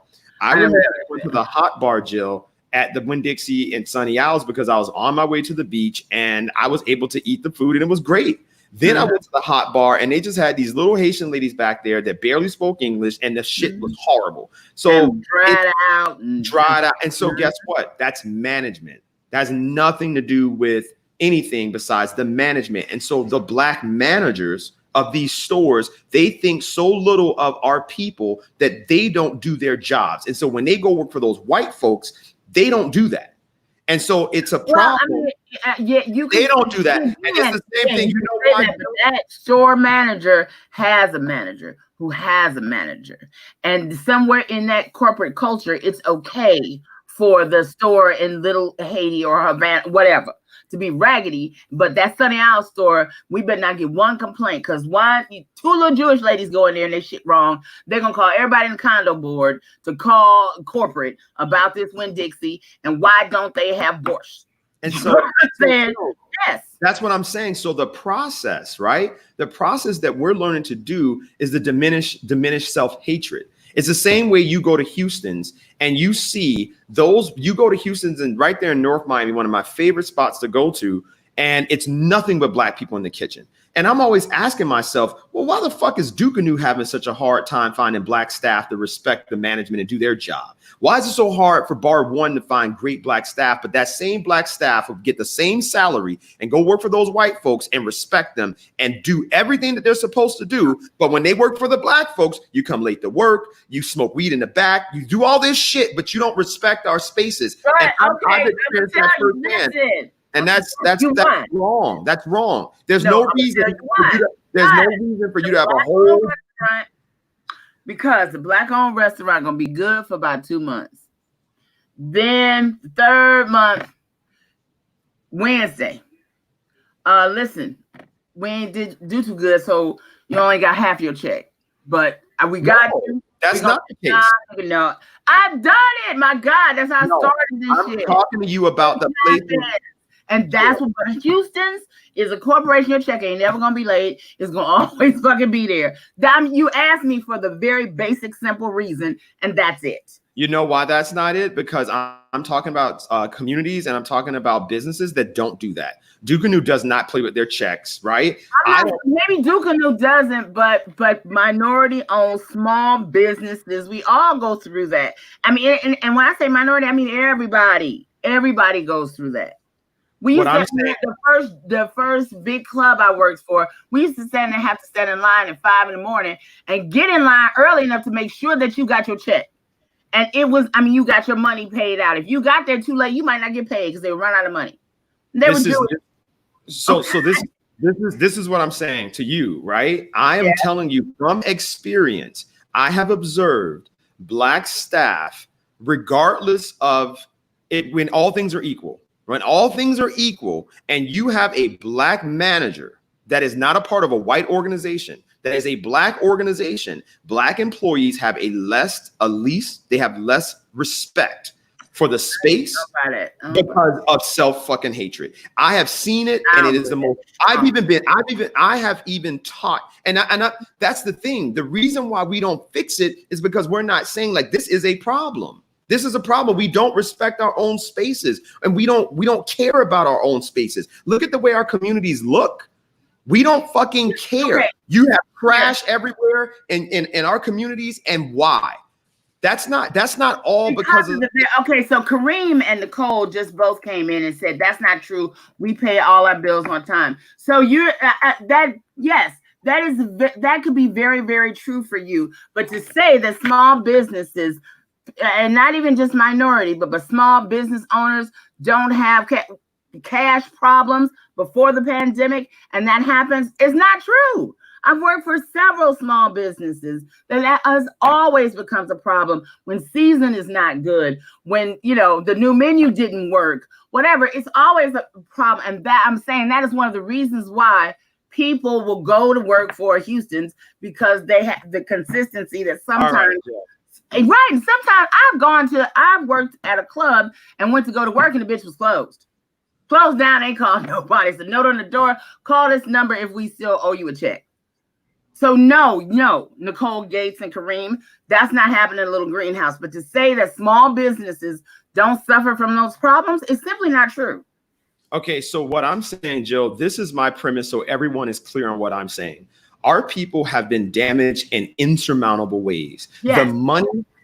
A: I remember going to the hot bar, Jill, at the Winn-Dixie in Sunny Owls because I was on my way to the beach and I was able to eat the food and it was great. Then I went to the hot bar and they just had these little Haitian ladies back there that barely spoke English and the shit was horrible. So
B: dried out.
A: And so guess what? That's management. That has nothing to do with anything besides the management. And so the Black managers of these stores, they think so little of our people that they don't do their jobs. And so when they go work for those white folks, they don't do that. And so it's a problem. They don't do that. And it's the same thing. You know why?
B: That store manager has a manager who has a manager. And somewhere in that corporate culture, it's okay for the store in Little Haiti or Havana, whatever, to be raggedy. But that Sunny Owl store, we better not get one complaint because two little Jewish ladies go in there and they shit wrong. They're going to call everybody in the condo board to call corporate about this Winn-Dixie and why don't they have borscht?
A: And so
B: yes,
A: that's what I'm saying. So the process, right? The process that we're learning to do is the diminish self-hatred. It's the same way you go to Houston's and you see you go to Houston's and right there in North Miami, one of my favorite spots to go to, and it's nothing but Black people in the kitchen. And I'm always asking myself, well, why the fuck is Dukanoo having such a hard time finding Black staff to respect the management and do their job? Why is it so hard for Bar One to find great Black staff, but that same Black staff will get the same salary and go work for those white folks and respect them and do everything that they're supposed to do? But when they work for the Black folks, you come late to work, you smoke weed in the back, you do all this shit, but you don't respect our spaces.
B: Right,
A: and I've experienced that firsthand. And that's wrong. That's wrong. There's no reason for you to have a whole.
B: Because the Black-owned restaurant gonna be good for about 2 months. Then the 3rd month, Wednesday. Listen, we ain't do too good, so you only got half your check. But we got you.
A: That's not the case.
B: No, I've done it. My God, that's how I started this shit.
A: I'm talking to you about the places.
B: And that's what Houston's is a corporation. Your check ain't never gonna be late. It's gonna always fucking be there. You asked me for the very basic, simple reason, and that's it.
A: You know why that's not it? Because I'm talking about communities and I'm talking about businesses that don't do that. Dukanoo does not play with their checks, right?
B: Maybe Dukanoo doesn't, but minority-owned small businesses, we all go through that. I mean, and when I say minority, I mean everybody. Everybody goes through that. We used to the first big club I worked for, we used to stand and have to stand in line at 5 a.m. and get in line early enough to make sure that you got your check. And it was, you got your money paid out. If you got there too late, you might not get paid because they would run out of money. This is what I'm saying to you, right? I am telling you from experience, I have observed Black staff, regardless of it, when all things are equal. When all things are equal and you have a Black manager that is not a part of a white organization, that is a Black organization, Black employees have they have less respect for the space because of self-fucking hatred. I have seen it, and it is the most. I have even taught, and that's the thing. The reason why we don't fix it is because we're not saying like this is a problem. This is a problem. We don't respect our own spaces, and we don't care about our own spaces. Look at the way our communities look. We don't fucking care. Okay. You have trash everywhere in our communities, and why? That's not all because of okay. So Kareem and Nicole just both came in and said that's not true. We pay all our bills on time. So you're that could be very, very true for you. But to say that small businesses, and not even just minority, but small business owners don't have cash problems before the pandemic, and that happens, is not true. I've worked for several small businesses that has always becomes a problem when season is not good, when the new menu didn't work, whatever. It's always a problem, and that I'm saying that is one of the reasons why people will go to work for Houston's because they have the consistency that sometimes. Right. And sometimes I've worked at a club and went to go to work and the bitch was closed. Closed down, ain't called nobody. It's a note on the door. Call this number if we still owe you a check. So no, Nicole Gates and Kareem, that's not happening in a little greenhouse. But to say that small businesses don't suffer from those problems is simply not true.
A: Okay, so what I'm saying, Jill, this is my premise so everyone is clear on what I'm saying. Our people have been damaged in insurmountable ways. Yes.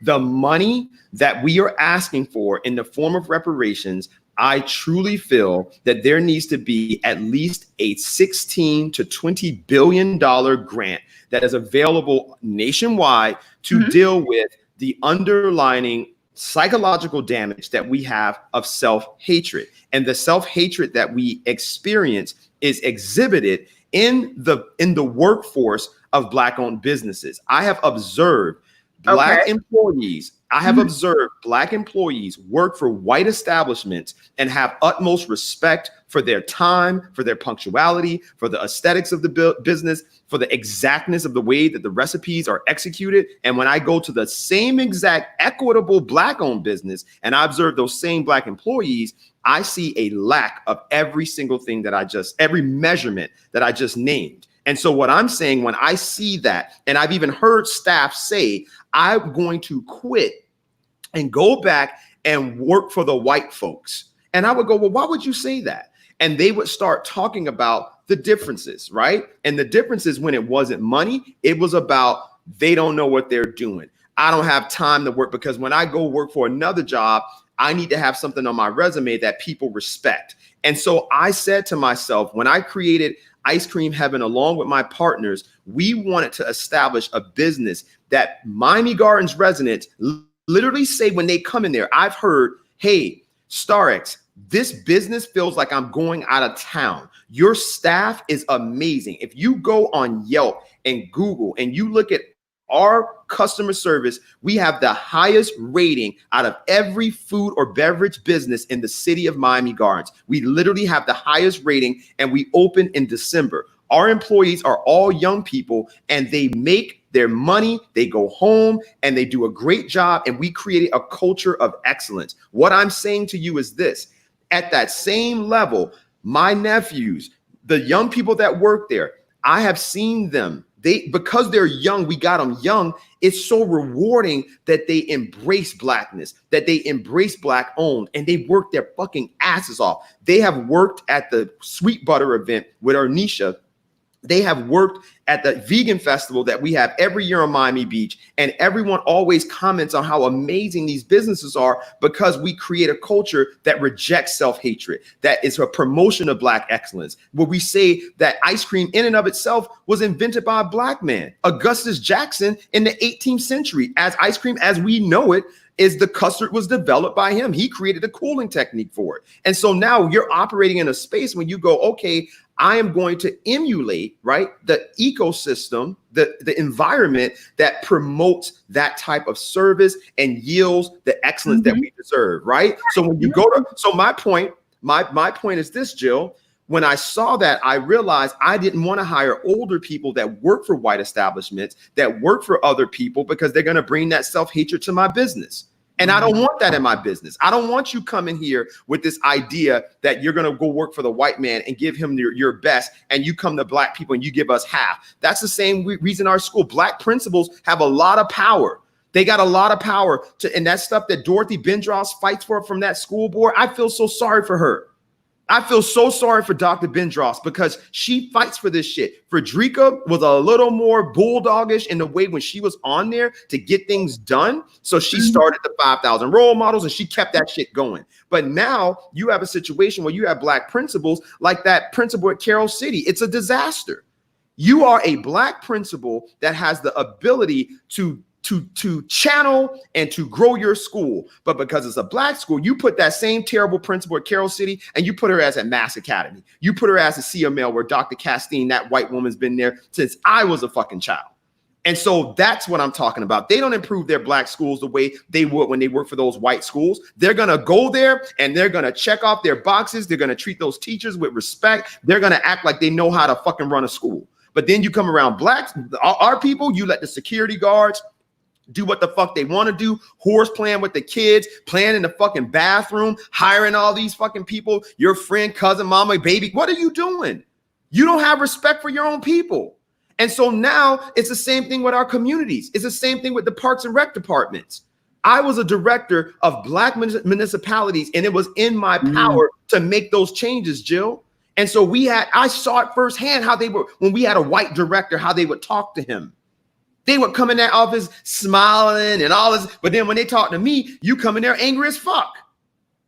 A: The money that we are asking for in the form of reparations, I truly feel that there needs to be at least a $16 to $20 billion grant that is available nationwide to deal with the underlying psychological damage that we have of self-hatred. And the self-hatred that we experience is exhibited in the workforce of Black-owned businesses. I have observed Black employees. I have observed Black employees work for white establishments and have utmost respect for their time, for their punctuality, for the aesthetics of the business, for the exactness of the way that the recipes are executed. And when I go to the same exact equitable Black-owned business and I observe those same Black employees, I see a lack of every single thing that every measurement that I just named. And so what I'm saying, when I see that, and I've even heard staff say, I'm going to quit and go back and work for the white folks. And I would go, well, why would you say that? And they would start talking about the differences, right? And the differences, when it wasn't money, it was about they don't know what they're doing. I don't have time to work because when I go work for another job, I need to have something on my resume that people respect. And so I said to myself, when I created Ice Cream Heaven along with my partners, we wanted to establish a business that Miami Gardens residents literally say when they come in there. I've heard, hey, StarX, this business feels like I'm going out of town. Your staff is amazing. If you go on Yelp and Google and you look at our customer service, we have the highest rating out of every food or beverage business in the city of Miami Gardens. We literally have the highest rating, and we open in December. Our employees are all young people and they make their money, they go home and they do a great job, and we created a culture of excellence. What I'm saying to you is this: at that same level, my nephews, the young people that work there, I have seen them. Because they're young, we got them young. It's so rewarding that they embrace Blackness, that they embrace Black owned, and they work their fucking asses off. They have worked at the Sweet Butter event with Arnisha. They have worked at the vegan festival that we have every year on Miami Beach. And everyone always comments on how amazing these businesses are because we create a culture that rejects self-hatred, that is a promotion of Black excellence, where we say that ice cream in and of itself was invented by a Black man, Augustus Jackson, in the 18th century. As ice cream as we know it, is the custard was developed by him. He created a cooling technique for it. And so now you're operating in a space when you go, okay, I am going to emulate, right, the ecosystem, the environment that promotes that type of service and yields the excellence that we deserve, right? So when you go to, so my point is this, Jill. When I saw that, I realized I didn't want to hire older people that work for white establishments, that work for other people, because they're going to bring that self-hatred to my business. And I don't want that in my business. I don't want you coming here with this idea that you're going to go work for the white man and give him your best, and you come to Black people and you give us half. That's the same reason our school, Black principals have a lot of power. They got a lot of power and that stuff that Dorothy Bendross fights for from that school board. I feel so sorry for her. I feel so sorry for Dr. Bendross because she fights for this shit. Frederica was a little more bulldogish in the way when she was on there to get things done. So she started the 5,000 role models and she kept that shit going. But now you have a situation where you have Black principals like that principal at Carroll City. It's a disaster. You are a Black principal that has the ability to channel and to grow your school. But because it's a Black school, you put that same terrible principal at Carroll City and you put her as at Mass Academy. You put her as a CML where Dr. Castine, that white woman's been there since I was a fucking child. And so that's what I'm talking about. They don't improve their black schools the way they would when they work for those white schools. They're going to go there and they're going to check off their boxes. They're going to treat those teachers with respect. They're going to act like they know how to fucking run a school. But then you come around blacks, our people, you let the security guards do what the fuck they want to do, horse playing with the kids, playing in the fucking bathroom, hiring all these fucking people, your friend, cousin, mama, baby. What are you doing? You don't have respect for your own people. And so now it's the same thing with our communities. It's the same thing with the parks and rec departments. I was a director of black municipalities, and it was in my power to make those changes, Jill. And so I saw it firsthand how they were, when we had a white director, how they would talk to him. They would come in that office smiling and all this, but then when they talk to me, you come in there angry as fuck.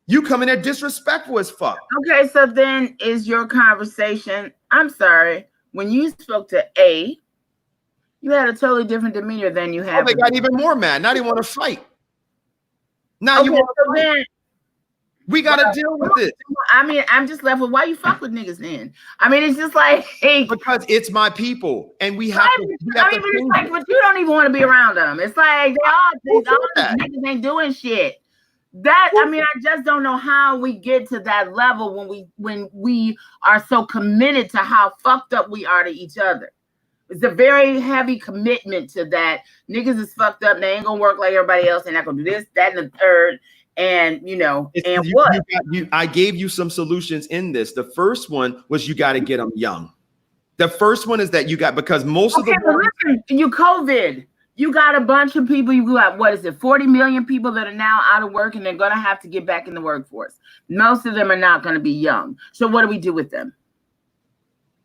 A: You come in there disrespectful as fuck.
B: Okay, so then is your conversation, I'm sorry, when you spoke to A, you had a totally different demeanor than you have.
A: Oh, they got even more mad. Now they want to fight. Now
B: okay,
A: you want to
B: so
A: fight.
B: then,
A: We got to deal with it.
B: I mean, I'm just left with why you fuck with niggas then? I mean, it's just like, hey.
A: Because it's my people and we have to.
B: It's like, but you don't even want to be around them. It's like, all these niggas ain't doing shit. I mean, I just don't know how we get to that level when we are so committed to how fucked up we are to each other. It's a very heavy commitment to that. Niggas is fucked up. They ain't gonna work like everybody else. They're not gonna do this, that, and the third. And
A: I gave you some solutions in this. The first one was you got to get them young. The first one is that because most of the
B: COVID. You got a bunch of people, you got, 40 million people that are now out of work and they're going to have to get back in the workforce. Most of them are not going to be young. So what do we do with them?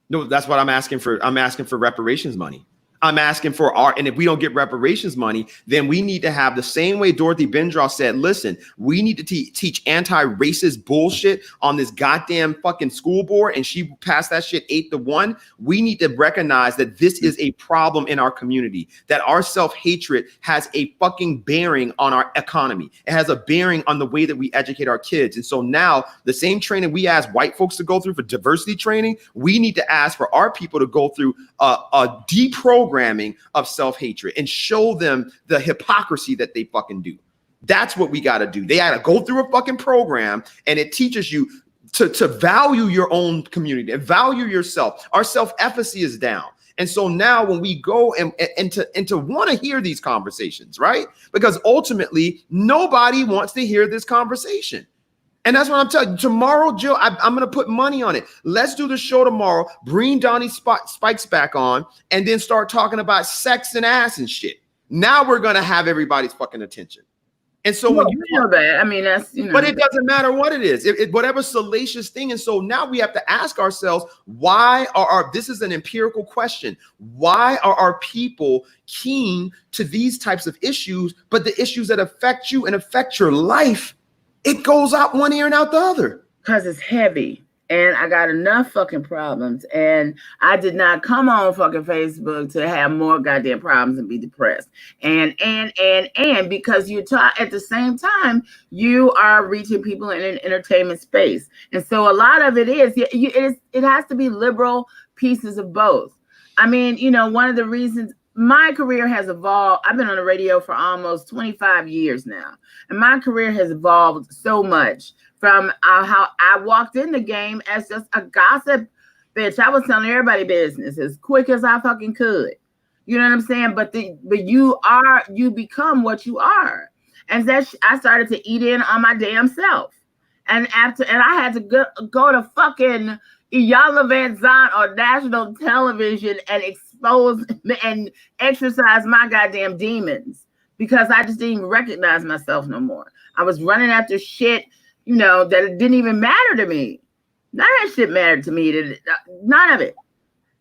A: No, that's what I'm asking for. I'm asking for reparations money. I'm asking for and if we don't get reparations money, then we need to have the same way Dorothy Bendraw said, listen, we need to teach anti-racist bullshit on this goddamn fucking school board. And she passed that shit 8-1. We need to recognize that this is a problem in our community, that our self-hatred has a fucking bearing on our economy. It has a bearing on the way that we educate our kids. And so now the same training we ask white folks to go through for diversity training, we need to ask for our people to go through a deprogramming of self-hatred and show them the hypocrisy that they fucking do. That's what we got to do. They got to go through a fucking program and it teaches you to value your own community and value yourself. Our self-efficacy is down. And so now when we go and to want to hear these conversations, right? Because ultimately nobody wants to hear this conversation. And that's what I'm telling you. Tomorrow, Jill, I'm going to put money on it. Let's do the show tomorrow. Bring Dani Spikes back on and then start talking about sex and ass and shit. Now we're going to have everybody's fucking attention. And so when you
B: know that, I mean, that's,
A: but it doesn't matter what it is, whatever salacious thing. And so now we have to ask ourselves, why this is an empirical question. Why are our people keen to these types of issues, but the issues that affect you and affect your life, it goes out one ear and out the other? Because
B: it's heavy. And I got enough fucking problems. And I did not come on fucking Facebook to have more goddamn problems and be depressed. And because you talk at the same time, you are reaching people in an entertainment space. And so a lot of it is, it has to be liberal pieces of both. I mean, one of the reasons my career has evolved, I've been on the radio for almost 25 years now. And my career has evolved so much from how I walked in the game as just a gossip bitch. I was telling everybody business as quick as I fucking could. You know what I'm saying? But you become what you are. And I started to eat in on my damn self. And I had to go to fucking Iyanla Vanzant on national television and expose and exercise my goddamn demons because I just didn't even recognize myself no more. I was running after shit, that it didn't even matter to me. None of that shit mattered to me. None of it.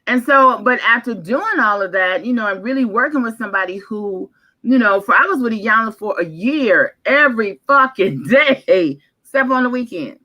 B: And so, but after doing all of that, and really working with somebody who, I was with Iyanla for a year, every fucking day, except on the weekend,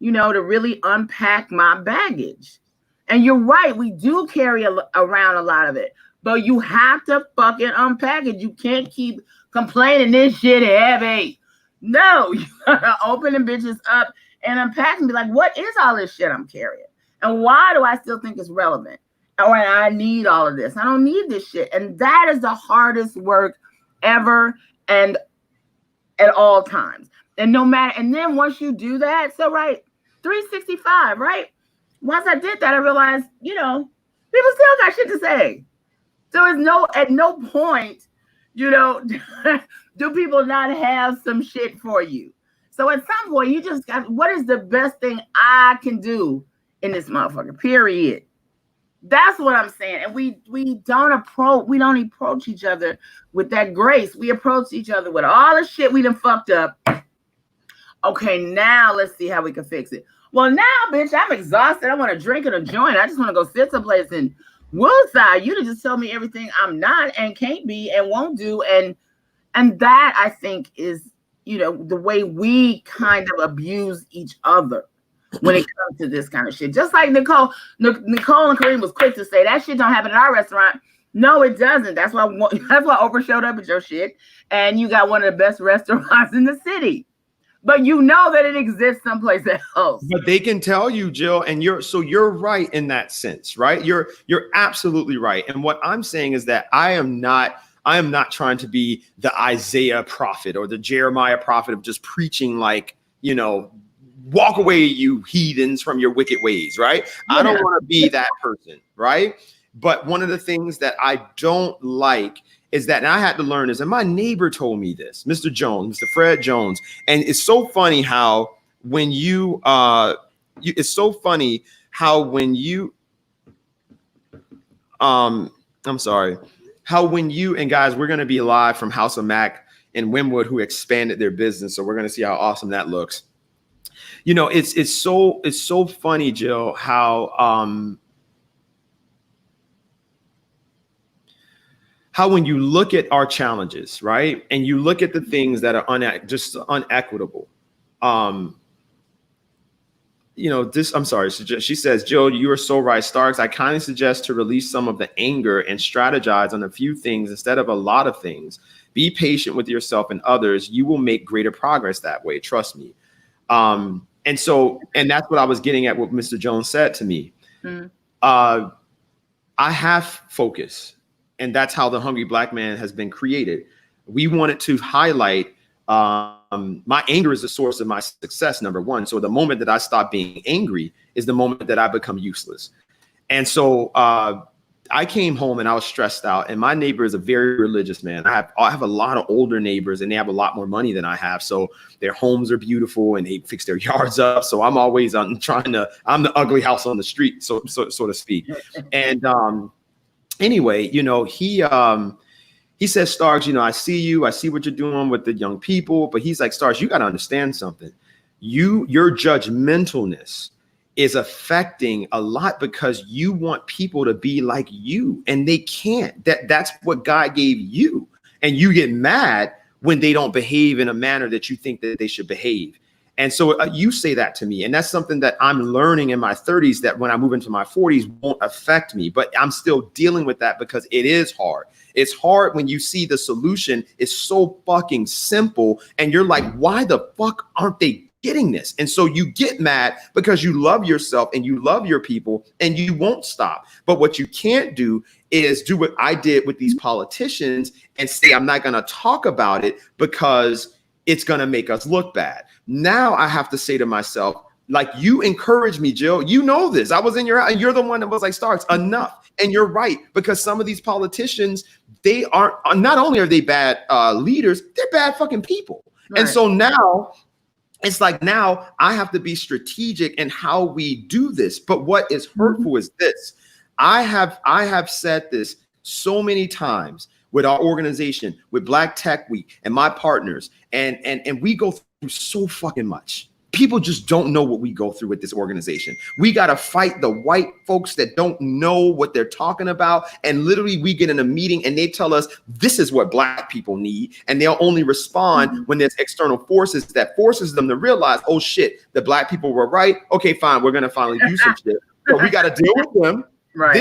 B: to really unpack my baggage. And you're right, we do carry around a lot of it, but you have to fucking unpack it. You can't keep complaining this shit heavy. No, you gotta open them bitches up and unpack and be like, what is all this shit I'm carrying? And why do I still think it's relevant? or I need all of this. I don't need this shit. And that is the hardest work ever and at all times. And no matter, and then once you do that, so right, 365, right? Once I did that, I realized, you know, people still got shit to say. So it's at no point, you know, do people not have some shit for you? So at some point, you just got, what is the best thing I can do in this motherfucker, period? That's what I'm saying. And we don't approach each other with that grace. We approach each other with all the shit we done fucked up. Okay, now let's see how we can fix it. Well, now, bitch, I'm exhausted. I want to drink and a joint. I just want to go sit someplace in Woolside. You just tell me everything I'm not and can't be and won't do. And that, I think, is, you know, the way we kind of abuse each other when it comes to this kind of shit. Just like Nicole and Kareem was quick to say, that shit don't happen in our restaurant. No, it doesn't. That's why Oprah showed up at your shit, and you got one of the best restaurants in the city. But you know that it exists someplace else.
A: But they can tell you, Jill, and you're right in that sense, right? You're absolutely right. And what I'm saying is that I am not trying to be the Isaiah prophet or the Jeremiah prophet of just preaching like, you know, walk away, you heathens, from your wicked ways, right? Yeah. I don't want to be that person, right? But one of the things that I don't like is that, and I had to learn this, and my neighbor told me this, Mr. Jones, Mr. Fred Jones, and it's so funny how when you, it's so funny how when you, I'm sorry, how when you, and guys, we're going to be live from House of Mac in Wynwood, who expanded their business, so we're going to see how awesome that looks. You know, it's so funny, Jill, how when you look at our challenges, right, and you look at the things that are just unequitable, you know, this, I'm sorry, she says, Jill, you are so right, Starks. I kindly suggest to release some of the anger and strategize on a few things instead of a lot of things. Be patient with yourself and others. You will make greater progress that way. Trust me. And that's what I was getting at, what Mr. Jones said to me. I have focus, and that's how the Hungry Black Man has been created. We wanted to highlight my anger is the source of my success, number one. So the moment that I stop being angry is the moment that I become useless. And so I came home and I was stressed out, and my neighbor is a very religious man. I have a lot of older neighbors, and they have a lot more money than I have. So their homes are beautiful and they fix their yards up. So I'm always I'm the ugly house on the street, so to speak. And anyway, you know, he says, Starks, you know, I see what you're doing with the young people, but he's like, Starks, you got to understand something. Your judgmentalness is affecting a lot because you want people to be like you, and they can't. That's what God gave you, and you get mad when they don't behave in a manner that you think that they should behave. And so you say that to me, and that's something that I'm learning in my 30s, that when I move into my 40s won't affect me, but I'm still dealing with that because it is hard. It's hard when you see the solution is so fucking simple, and you're like, why the fuck aren't they getting this? And so you get mad because you love yourself and you love your people, and you won't stop. But what you can't do is do what I did with these politicians and say, I'm not going to talk about it because it's going to make us look bad. Now I have to say to myself, like, you encouraged me, Jill. You know this. I was in your house, and you're the one that was like, Starks, enough. And you're right, because some of these politicians, they aren't, not only are they bad leaders, they're bad fucking people. Right. And so now it's like, now I have to be strategic in how we do this. But what is hurtful is this. I have said this so many times with our organization, with Black Tech Week and my partners, and we go through so fucking much. People just don't know what we go through with this organization. We got to fight the white folks that don't know what they're talking about. And literally we get in a meeting and they tell us this is what Black people need. And they'll only respond when there's external forces that forces them to realize, oh shit, the Black people were right. Okay, fine. We're going to finally do some shit. So we got to deal with them.
B: Right.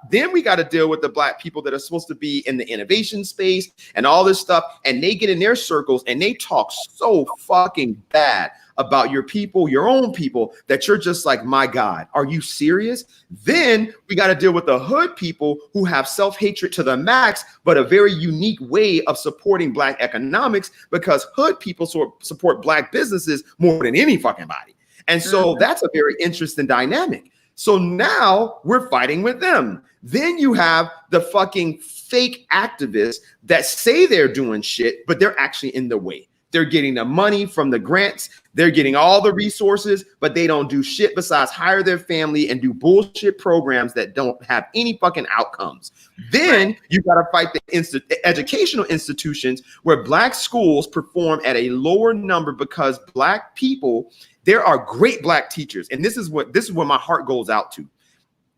A: Then we got to deal with the black people that are supposed to be in the innovation space and all this stuff. And they get in their circles and they talk so fucking bad about your people, your own people, that you're just like, my God, are you serious? Then we got to deal with the hood people who have self-hatred to the max, but a very unique way of supporting black economics, because hood people support black businesses more than any fucking body. And so that's a very interesting dynamic. So now we're fighting with them. Then you have the fucking fake activists that say they're doing shit, but they're actually in the way. They're getting the money from the grants. They're getting all the resources, but they don't do shit besides hire their family and do bullshit programs that don't have any fucking outcomes. Then you got to fight the educational institutions where black schools perform at a lower number because black people, there are great black teachers. And this is what my heart goes out to.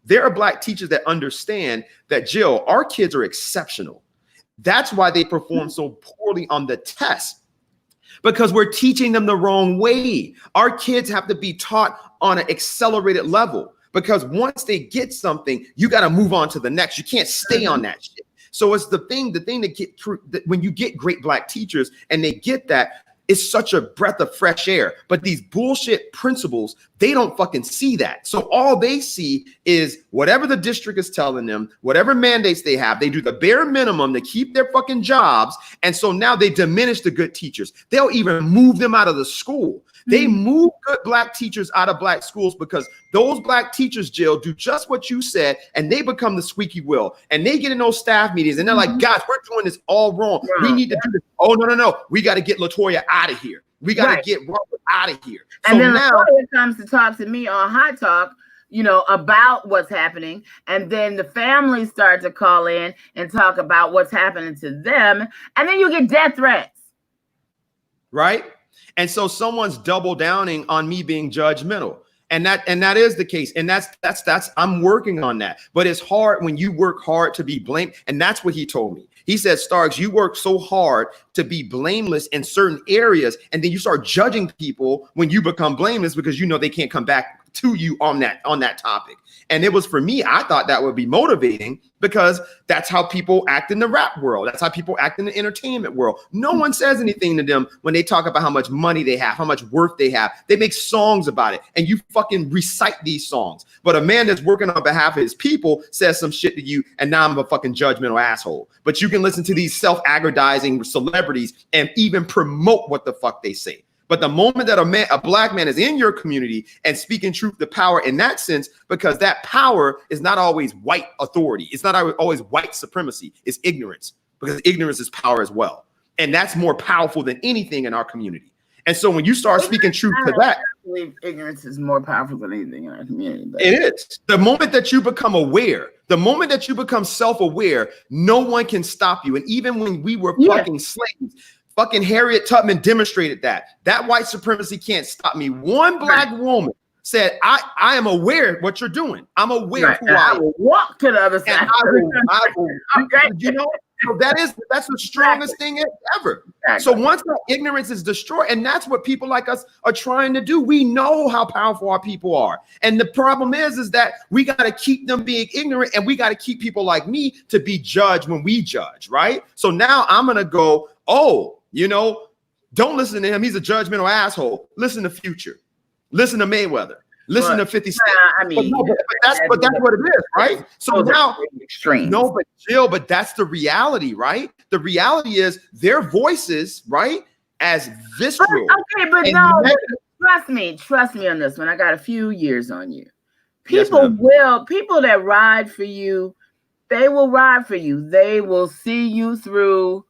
A: There are black teachers that understand that, Jill, our kids are exceptional. That's why they perform so poorly on the test. Because we're teaching them the wrong way. Our kids have to be taught on an accelerated level, because once they get something, you got to move on to the next. You can't stay on that shit. So it's the thing that get through, that when you get great black teachers and they get that, it's such a breath of fresh air. But these bullshit principals, they don't fucking see that. So all they see is whatever the district is telling them, whatever mandates they have, they do the bare minimum to keep their fucking jobs. And so now they diminish the good teachers. They'll even move them out of the school. They move good black teachers out of black schools because those black teachers, Jill, do just what you said, and they become the squeaky wheel. And they get in those staff meetings and they're like, guys, we're doing this all wrong. We need to do this. Oh, no. We got to get LaToya out of here. We got to get Robert out of here.
B: And
A: so
B: then
A: now
B: LaToya comes to talk to me on Hot Talk, about what's happening. And then the families start to call in and talk about what's happening to them. And then you get death threats.
A: Right? And so someone's double downing on me being judgmental. And that is the case. And that's I'm working on that. But it's hard when you work hard to be blamed. And that's what he told me. He said, Starks, you work so hard to be blameless in certain areas, and then you start judging people when you become blameless because you know they can't come back to you on that topic. And it was, for me, I thought that would be motivating because that's how people act in the rap world. That's how people act in the entertainment world. No one says anything to them when they talk about how much money they have, how much worth they have. They make songs about it, and you fucking recite these songs. But a man that's working on behalf of his people says some shit to you, and now I'm a fucking judgmental asshole. But you can listen to these self-aggrandizing celebrities and even promote what the fuck they say. But the moment that a black man is in your community and speaking truth to power in that sense, because that power is not always white authority. It's not always white supremacy. It's ignorance, because ignorance is power as well. And that's more powerful than anything in our community. And so when you start speaking truth to that,
B: I believe ignorance is more powerful than anything in our community. But
A: it is. The moment that you become aware, the moment that you become self-aware, no one can stop you. And even when we were fucking slaves, fucking Harriet Tubman demonstrated that white supremacy can't stop me. One black woman said, I am aware of what you're doing. I'm aware of who I am.
B: Will walk to the other side.
A: I will so that's the strongest thing ever. So once that ignorance is destroyed, and that's what people like us are trying to do. We know how powerful our people are. And the problem is that we got to keep them being ignorant, and we got to keep people like me to be judged when we judge, right? So now I'm going to go, don't listen to him. He's a judgmental asshole. Listen to Future. Listen to Mayweather. Listen to 50 Cent. But that's what it is, right? So now,
B: extreme.
A: No, but Jill, but that's the reality, right? The reality is their voices, right, as visceral.
B: Okay, but no, trust me on this one. I got a few years on you. People that ride for you, they will ride for you. They will see you through.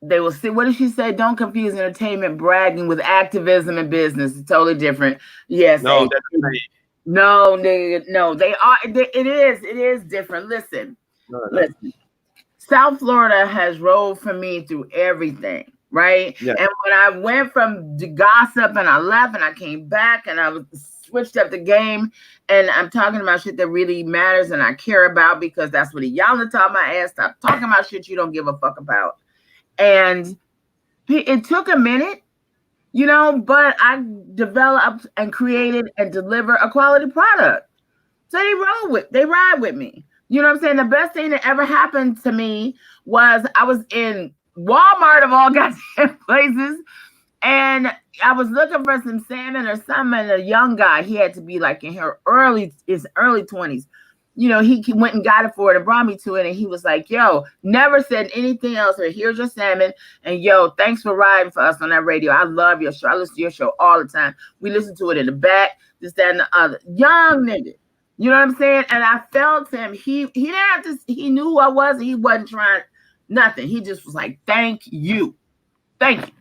B: They will see. What did she say? Don't confuse entertainment bragging with activism and business. It's totally different. Yes.
A: No,
B: nigga, no. They are. It is different. Listen. Listen. South Florida has rolled for me through everything, right? Yeah. And when I went from the gossip and I left and I came back and I switched up the game, and I'm talking about shit that really matters and I care about, because that's what y'all are talking my ass. Stop talking about shit you don't give a fuck about. And it took a minute, but I developed and created and delivered a quality product. So they ride with me. You know what I'm saying? The best thing that ever happened to me was I was in Walmart of all goddamn places, and I was looking for some salmon or something. And a young guy, he had to be like in his early 20s. You know, he went and got it for it and brought me to it. And he was like, yo, never said anything else. But here's your salmon. And yo, thanks for riding for us on that radio. I love your show. I listen to your show all the time. We listen to it in the back, this, that, and the other. Young nigga. You know what I'm saying? And I felt him. He didn't have to, he knew who I was. And he wasn't trying nothing. He just was like, thank you. Thank you.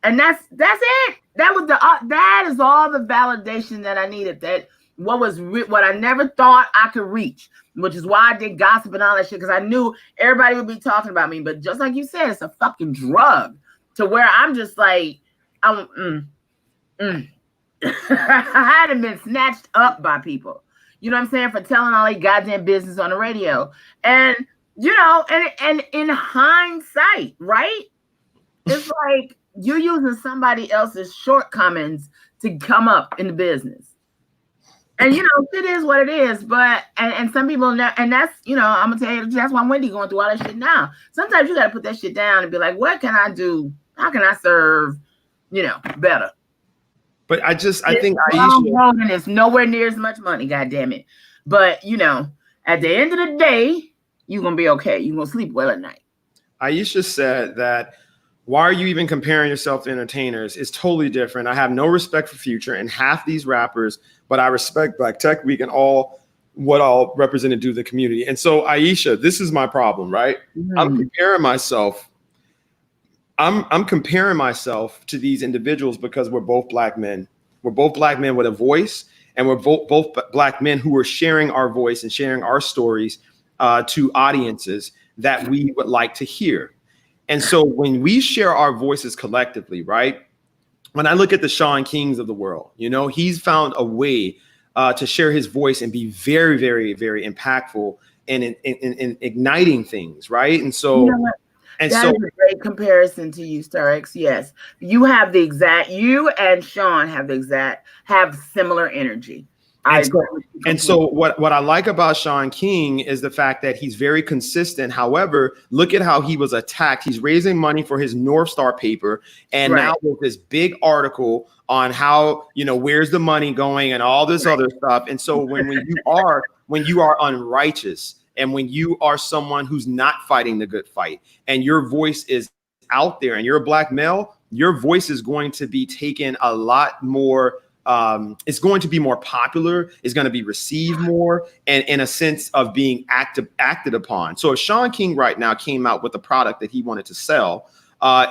B: And that's it. That is all the validation that I needed. That what I never thought I could reach, which is why I did gossip and all that shit, because I knew everybody would be talking about me. But just like you said, it's a fucking drug to where I'm just like, I hadn't been snatched up by people. You know what I'm saying? For telling all their goddamn business on the radio. And, you know, and in hindsight, right? It's like you're using somebody else's shortcomings to come up in the business. And, you know, it is what it is. But, and some people, and that's, you know, I'm going to tell you, that's why Wendy going through all that shit now. Sometimes you got to put that shit down and be like, what can I do? How can I serve, you know, better?
A: But I think Aisha
B: is nowhere near as much money, goddamn it. But, you know, at the end of the day, you're going to be okay. You're going to sleep well at night.
A: Aisha said that, why are you even comparing yourself to entertainers? It's totally different. I have no respect for Future and half these rappers, but I respect Black Tech Week and what all represented do the community. And so, Aisha, this is my problem, right? Mm-hmm. I'm comparing myself. I'm comparing myself to these individuals because we're both Black men. We're both Black men with a voice, and we're both Black men who are sharing our voice and sharing our stories to audiences that we would like to hear. And so when we share our voices collectively, right? When I look at the Sean Kings of the world, you know, he's found a way to share his voice and be very, very, very impactful and in igniting things, right? And so,
B: you know, is a great comparison to you, Star X. Yes, you and Sean have similar energy.
A: And so what I like about Sean King is the fact that he's very consistent. However, look at how he was attacked. He's raising money for his North Star paper. And now with this big article on how, you know, where's the money going and all this other stuff. And so when you are unrighteous and when you are someone who's not fighting the good fight and your voice is out there and you're a Black male, your voice is going to be taken a lot more. It's going to be more popular, it's going to be received more, and in a sense of being acted upon. So if Sean King right now came out with a product that he wanted to sell,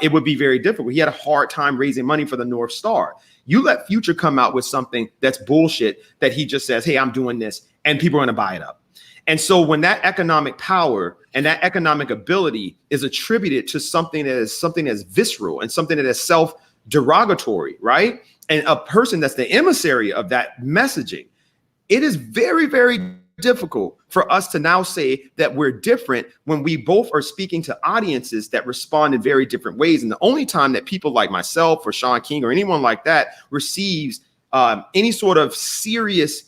A: it would be very difficult. He had a hard time raising money for the North Star. You let Future come out with something that's bullshit that he just says, hey, I'm doing this, and people are going to buy it up. And so when that economic power and that economic ability is attributed to something that is visceral and something that is self-derogatory, right? And a person that's the emissary of that messaging, it is very, very difficult for us to now say that we're different when we both are speaking to audiences that respond in very different ways. And the only time that people like myself or Sean King or anyone like that receives any sort of serious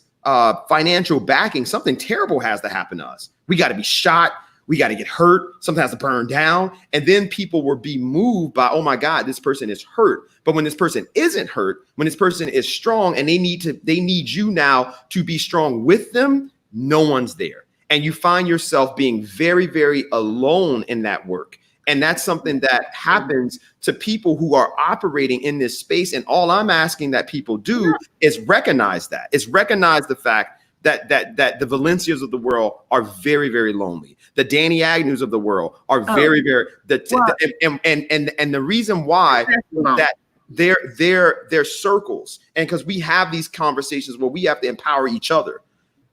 A: financial backing, something terrible has to happen to us. We got to be shot. We got to get hurt, sometimes to burn down. And then people will be moved by, oh my God, this person is hurt. But when this person isn't hurt, when this person is strong and they need you now to be strong with them, no one's there. And you find yourself being very, very alone in that work. And that's something that happens to people who are operating in this space. And all I'm asking that people do is recognize that. Is recognize the fact that the Valencias of the world are very, very lonely. The Danny Agnews of the world are very, very and the reason why that they're circles, and because we have these conversations where we have to empower each other.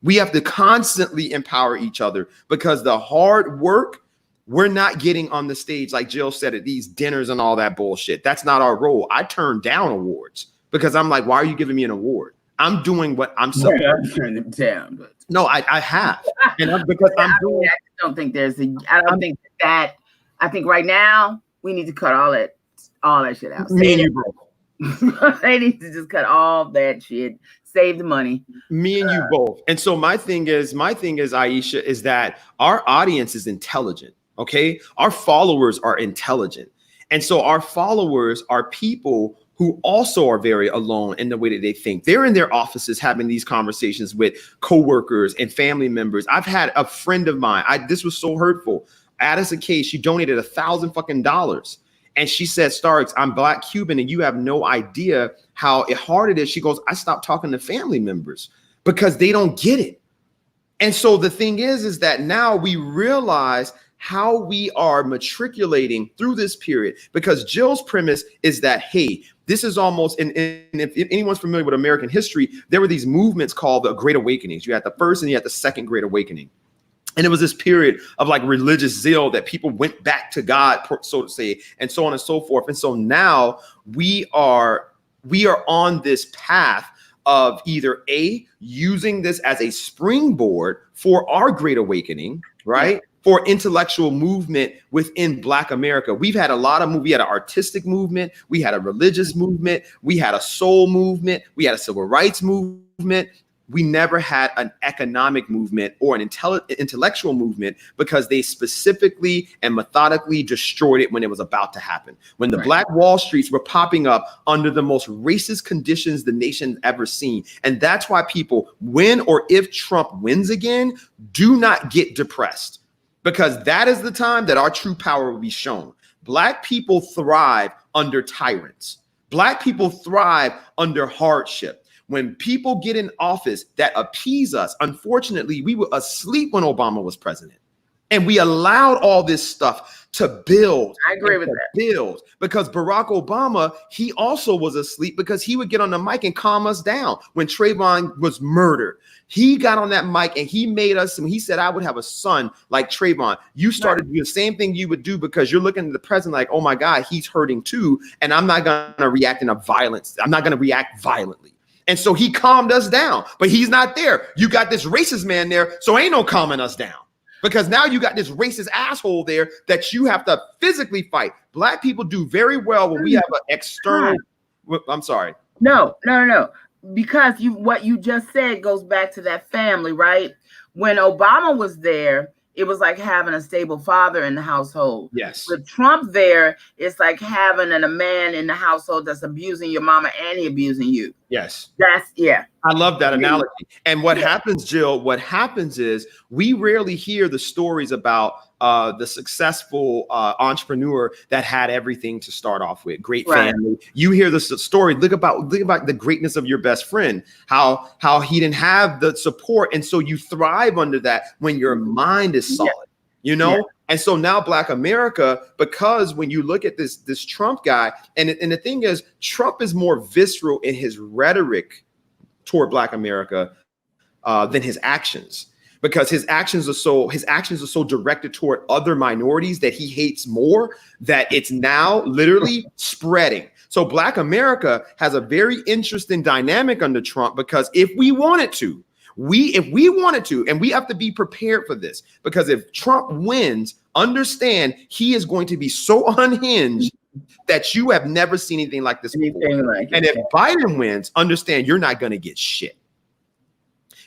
A: We have to constantly empower each other because the hard work, we're not getting on the stage like Jill said at these dinners and all that bullshit. That's not our role. I turn down awards because I'm like, why are you giving me an award? I'm doing what I'm supposed to turn them down. But no, I have. And because I'm doing.
B: I don't think I think right now we need to cut all that shit out.
A: Me and you, bro.
B: They need to just cut all that shit, save the money.
A: Me and you both. And so my thing is, Aisha, is that our audience is intelligent. Okay. Our followers are intelligent. And so our followers are people who also are very alone in the way that they think. They're in their offices having these conversations with coworkers and family members. I've had a friend of mine, this was so hurtful. Addis a case, she donated $1,000 fucking dollars. And she said, Starks, I'm Black Cuban and you have no idea how hard it is. She goes, I stopped talking to family members because they don't get it. And so the thing is that now we realize how we are matriculating through this period, because Jill's premise is that, hey, this is almost, and if anyone's familiar with American history, there were these movements called the Great Awakenings. You had the first and you had the second Great Awakening. And it was this period of like religious zeal that people went back to God, so to say, and so on and so forth. And so now we are on this path of either using this as a springboard for our Great Awakening, right? For intellectual movement within Black America. We've had a lot of we had an artistic movement, we had a religious movement, we had a soul movement, we had a civil rights movement. We never had an economic movement or an intellectual movement, because they specifically and methodically destroyed it when it was about to happen. When the Black Wall Streets were popping up under the most racist conditions the nation ever seen. And that's why people, when or if Trump wins again, do not get depressed, because that is the time that our true power will be shown. Black people thrive under tyrants. Black people thrive under hardship. When people get in office that appease us, unfortunately, we were asleep when Obama was president. And we allowed all this stuff to build.
B: I agree with that.
A: Build. Because Barack Obama, he also was asleep, because he would get on the mic and calm us down when Trayvon was murdered. He got on that mic and he made us, and he said, I would have a son like Trayvon. You started doing the same thing you would do, because you're looking at the president like, oh my God, he's hurting too. And I'm not going to react in a violence. I'm not going to react violently. And so he calmed us down, but he's not there. You got this racist man there, so ain't no calming us down, because now you got this racist asshole there that you have to physically fight. Black people do very well when we have an external. I'm sorry.
B: No. Because what you just said goes back to that family, right? When Obama was there, it was like having a stable father in the household.
A: Yes.
B: With Trump there, it's like having a man in the household that's abusing your mama and he abusing you.
A: Yes.
B: I
A: love that analogy. And what happens, Jill, what happens is we rarely hear the stories about the successful entrepreneur that had everything to start off with. Great family. You hear the story. Look about the greatness of your best friend, how he didn't have the support. And so you thrive under that when your mind is solid, you know? Yeah. And so now Black America, because when you look at this Trump guy, and the thing is, Trump is more visceral in his rhetoric toward Black America than his actions, because his actions are so directed toward other minorities that he hates more, that it's now literally spreading. So Black America has a very interesting dynamic under Trump, because if we wanted to, and we have to be prepared for this, because if Trump wins, understand he is going to be so unhinged that you have never seen anything like this before. And if Biden wins, understand you're not going to get shit.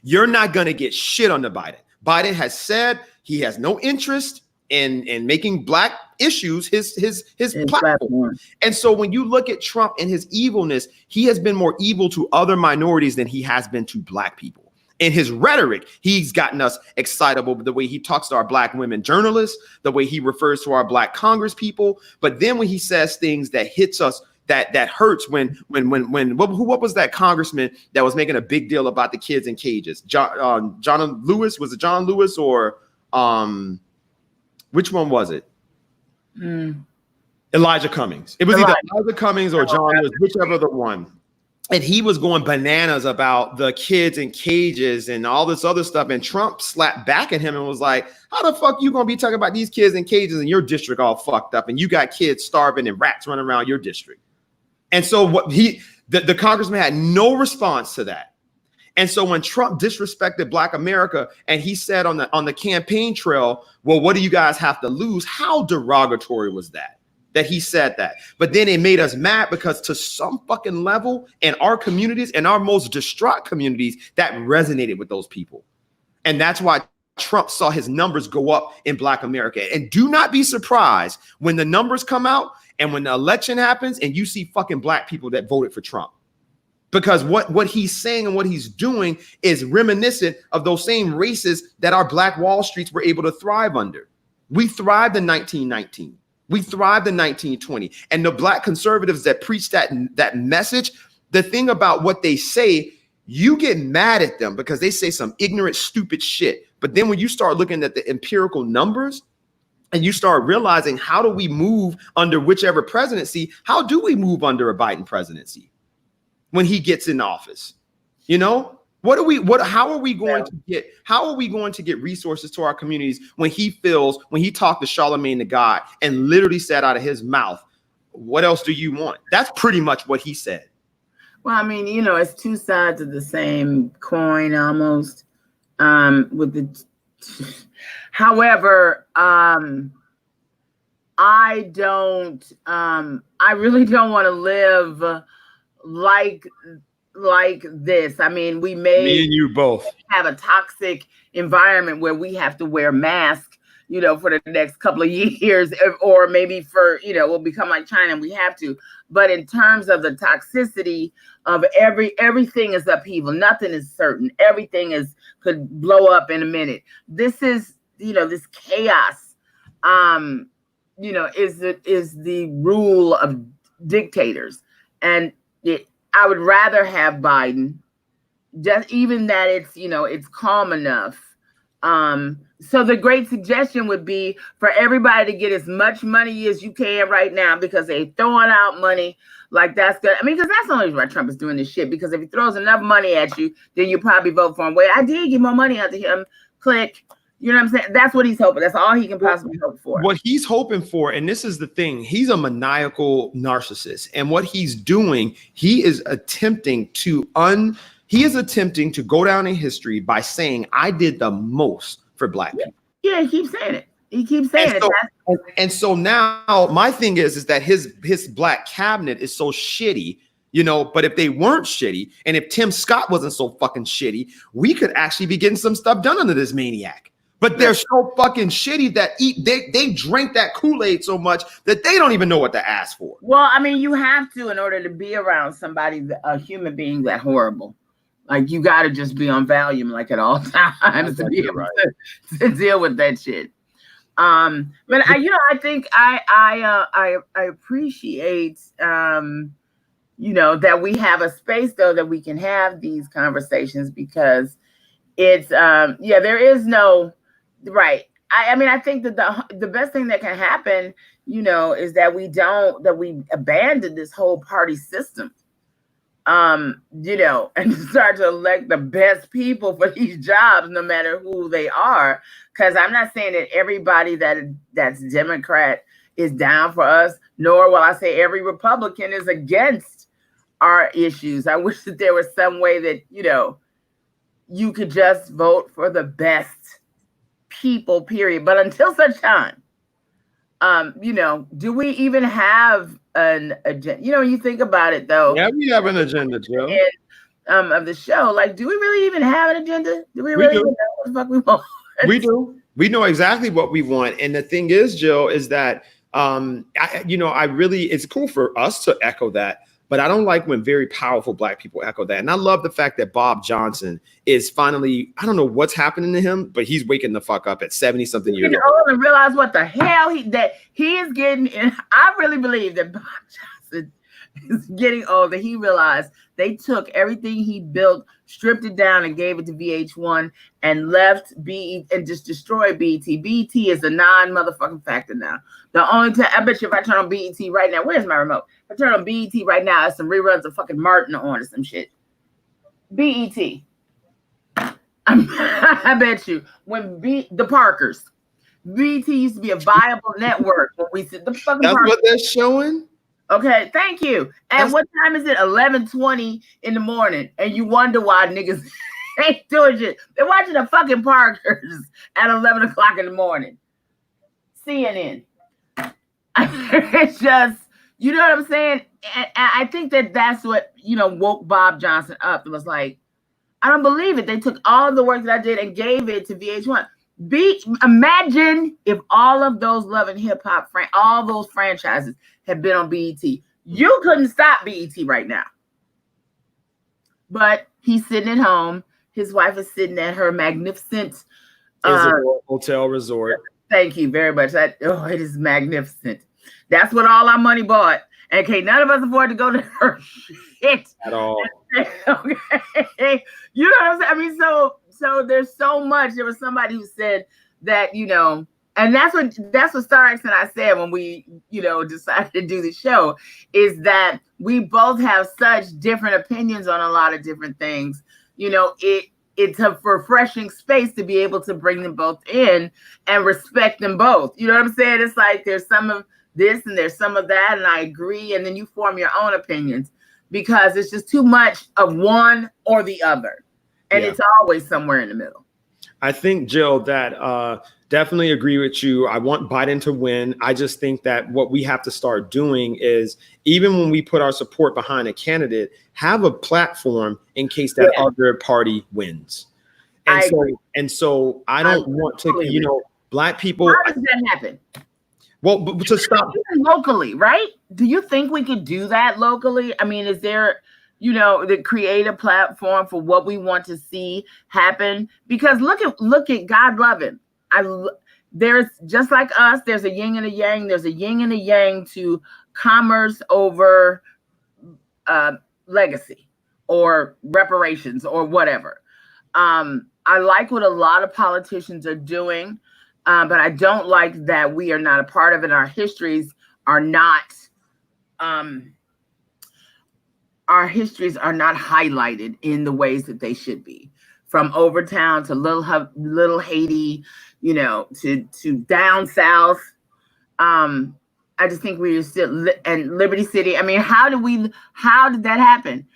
A: You're not going to get shit under Biden. Biden has said he has no interest in making Black issues his platform. And so when you look at Trump and his evilness, he has been more evil to other minorities than he has been to Black people. In his rhetoric, he's gotten us excitable, the way he talks to our Black women journalists, the way he refers to our Black Congress people. But then when he says things that hits us, that hurts, when what was that congressman that was making a big deal about the kids in cages? John Lewis, was it John Lewis, or which one was it? Elijah Cummings. It was either Elijah Cummings or John Lewis, whichever the one. And he was going bananas about the kids in cages and all this other stuff. And Trump slapped back at him and was like, how the fuck you going to be talking about these kids in cages in your district all fucked up, and you got kids starving and rats running around your district? And so the congressman had no response to that. And so when Trump disrespected Black America and he said on the campaign trail, well, what do you guys have to lose? How derogatory was that?
E: that he said that. But then it made us mad because to some fucking level in our communities, in our most distraught communities, that resonated with those people. And that's why Trump saw his numbers go up in Black America. And do not be surprised when the numbers come out and when the election happens and you see fucking Black people that voted for Trump. Because what he's saying and what he's doing is reminiscent of those same races that our Black Wall Streets were able to thrive under. We thrived in 1919. We thrived in 1920. And the Black conservatives that preach that message, the thing about what they say, you get mad at them because they say some ignorant, stupid shit. But then when you start looking at the empirical numbers and you start realizing, how do we move under whichever presidency? How do we move under a Biden presidency when he gets in office? You know, how are we going to get resources to our communities when he talked to Charlemagne the God and literally said out of his mouth, what else do you want? That's pretty much what he said.
B: Well, I mean, you know, it's two sides of the same coin almost. However, I really don't want to live like this. I mean, me
E: and you both
B: have a toxic environment where we have to wear masks, you know, for the next couple of years, or maybe for, you know, we'll become like China and we have to. But in terms of the toxicity of everything is upheaval. Nothing is certain. Everything could blow up in a minute. This is, you know, this chaos, you know, is the rule of dictators. And I would rather have Biden, just even that it's, you know, it's calm enough. So the great suggestion would be for everybody to get as much money as you can right now, because they're throwing out money like that's good. I mean, because that's the only reason why Trump is doing this shit, because if he throws enough money at you, then you probably vote for him. Wait, I did give more money out to him. Click. You know what I'm saying? That's what he's hoping. That's all he can possibly hope for.
E: What he's hoping for, and this is the thing, he's a maniacal narcissist. And what he's doing, he is attempting to go down in history by saying, I did the most for Black people.
B: Yeah, he keeps saying it. He keeps saying it.
E: And so now my thing is that his Black cabinet is so shitty, you know, but if they weren't shitty, and if Tim Scott wasn't so fucking shitty, we could actually be getting some stuff done under this maniac. But they're so fucking shitty that they drink that Kool-Aid so much that they don't even know what to ask for.
B: Well, I mean, you have to in order to be around somebody, a human being that horrible. Like, you got to just be on Valium like at all times to be able to deal with that shit. But I think I appreciate you know, that we have a space though that we can have these conversations, because it's there is no right. I mean, I think that the best thing that can happen, you know, is that we abandon this whole party system. You know, and start to elect the best people for these jobs, no matter who they are. Because I'm not saying that everybody that's Democrat is down for us, nor will I say every Republican is against our issues. I wish that there was some way that, you know, you could just vote for the best people, period. But until such time, you know, do we even have an agenda? You know, you think about it though.
E: Yeah, we have an agenda, Joe.
B: Of the show, like, do we really even have an agenda? Do we really even know what the fuck we want?
E: We do. We know exactly what we want. And the thing is, Jill, is that it's cool for us to echo that, but I don't like when very powerful Black people echo that. And I love the fact that Bob Johnson is finally, I don't know what's happening to him, but he's waking the fuck up at 70 something years old
B: and realize what the hell he is getting. And I really believe that Bob Johnson is getting old, that he realized they took everything he built, stripped it down, and gave it to VH1 and left BET and just destroyed BET. BET is a non-motherfucking factor now. The only time, I bet you if I turn on BET right now, where's my remote? If I turn on BET right now, there's some reruns of fucking Martin on or some shit. BET. I bet you when the Parkers, BET used to be a viable network when we said the fucking
E: That's
B: Parkers.
E: What they're showing?
B: Okay, thank you. And what time is it? 11:20 in the morning. And you wonder why niggas ain't doing shit. They're watching the fucking Parkers at 11 o'clock in the morning. CNN. It's just, you know what I'm saying? And I think that that's what, woke Bob Johnson up. It was like, I don't believe it. They took all the work that I did and gave it to VH1. Imagine if all of those Love and Hip Hop, all those franchises had been on BET. You couldn't stop BET right now. But he's sitting at home. His wife is sitting at her magnificent
E: hotel resort.
B: Thank you very much. It is magnificent. That's what all our money bought. And none of us afford to go to her shit
E: At all.
B: Okay. You know what I'm saying? I mean, so there's so much. There was somebody who said that, and that's what Star X and I said when we, decided to do the show, is that we both have such different opinions on a lot of different things. It's a refreshing space to be able to bring them both in and respect them both. You know what I'm saying? It's like there's some of this and there's some of that, and I agree, and then you form your own opinions because it's just too much of one or the other, and it's always somewhere in the middle.
E: I think, Jill, that definitely agree with you. I want Biden to win. I just think that what we have to start doing is, even when we put our support behind a candidate, have a platform in case that other party wins. And so I don't want to, Black people.
B: How does that happen?
E: Well, to stop
B: locally, right? Do you think we could do that locally? I mean, is there, to create a platform for what we want to see happen? Because look at God love him. There's just like us, there's a yin and a yang. There's a yin and a yang to commerce over legacy or reparations or whatever. I like what a lot of politicians are doing. But I don't like that we are not a part of it. Our histories are not highlighted in the ways that they should be. From Overtown to Little Haiti, to down south. I just think we are still and Liberty City. I mean, how did that happen?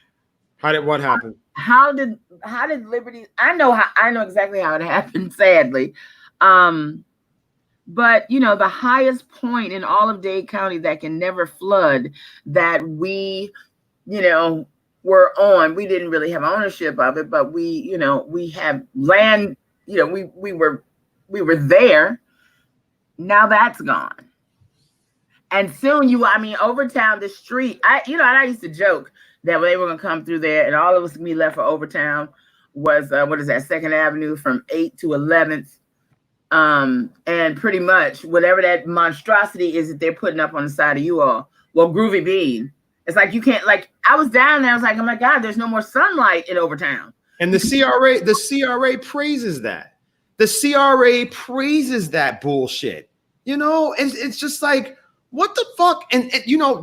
E: What happened?
B: How did Liberty? I know exactly how it happened, sadly. But the highest point in all of Dade County that can never flood that we, were on, we didn't really have ownership of it, but we have land, we were there. Now that's gone. And soon Overtown, the street, I used to joke that they were going to come through there and all of us going to be left for Overtown was, 2nd Avenue from 8th to 11th. And pretty much whatever that monstrosity is that they're putting up on the side of you all. Well, Groovy Bean. It's like you can't, I was down there, I was like, oh my God, there's no more sunlight in Overtown.
E: And the CRA praises that. The CRA praises that bullshit. It's just like, what the fuck? And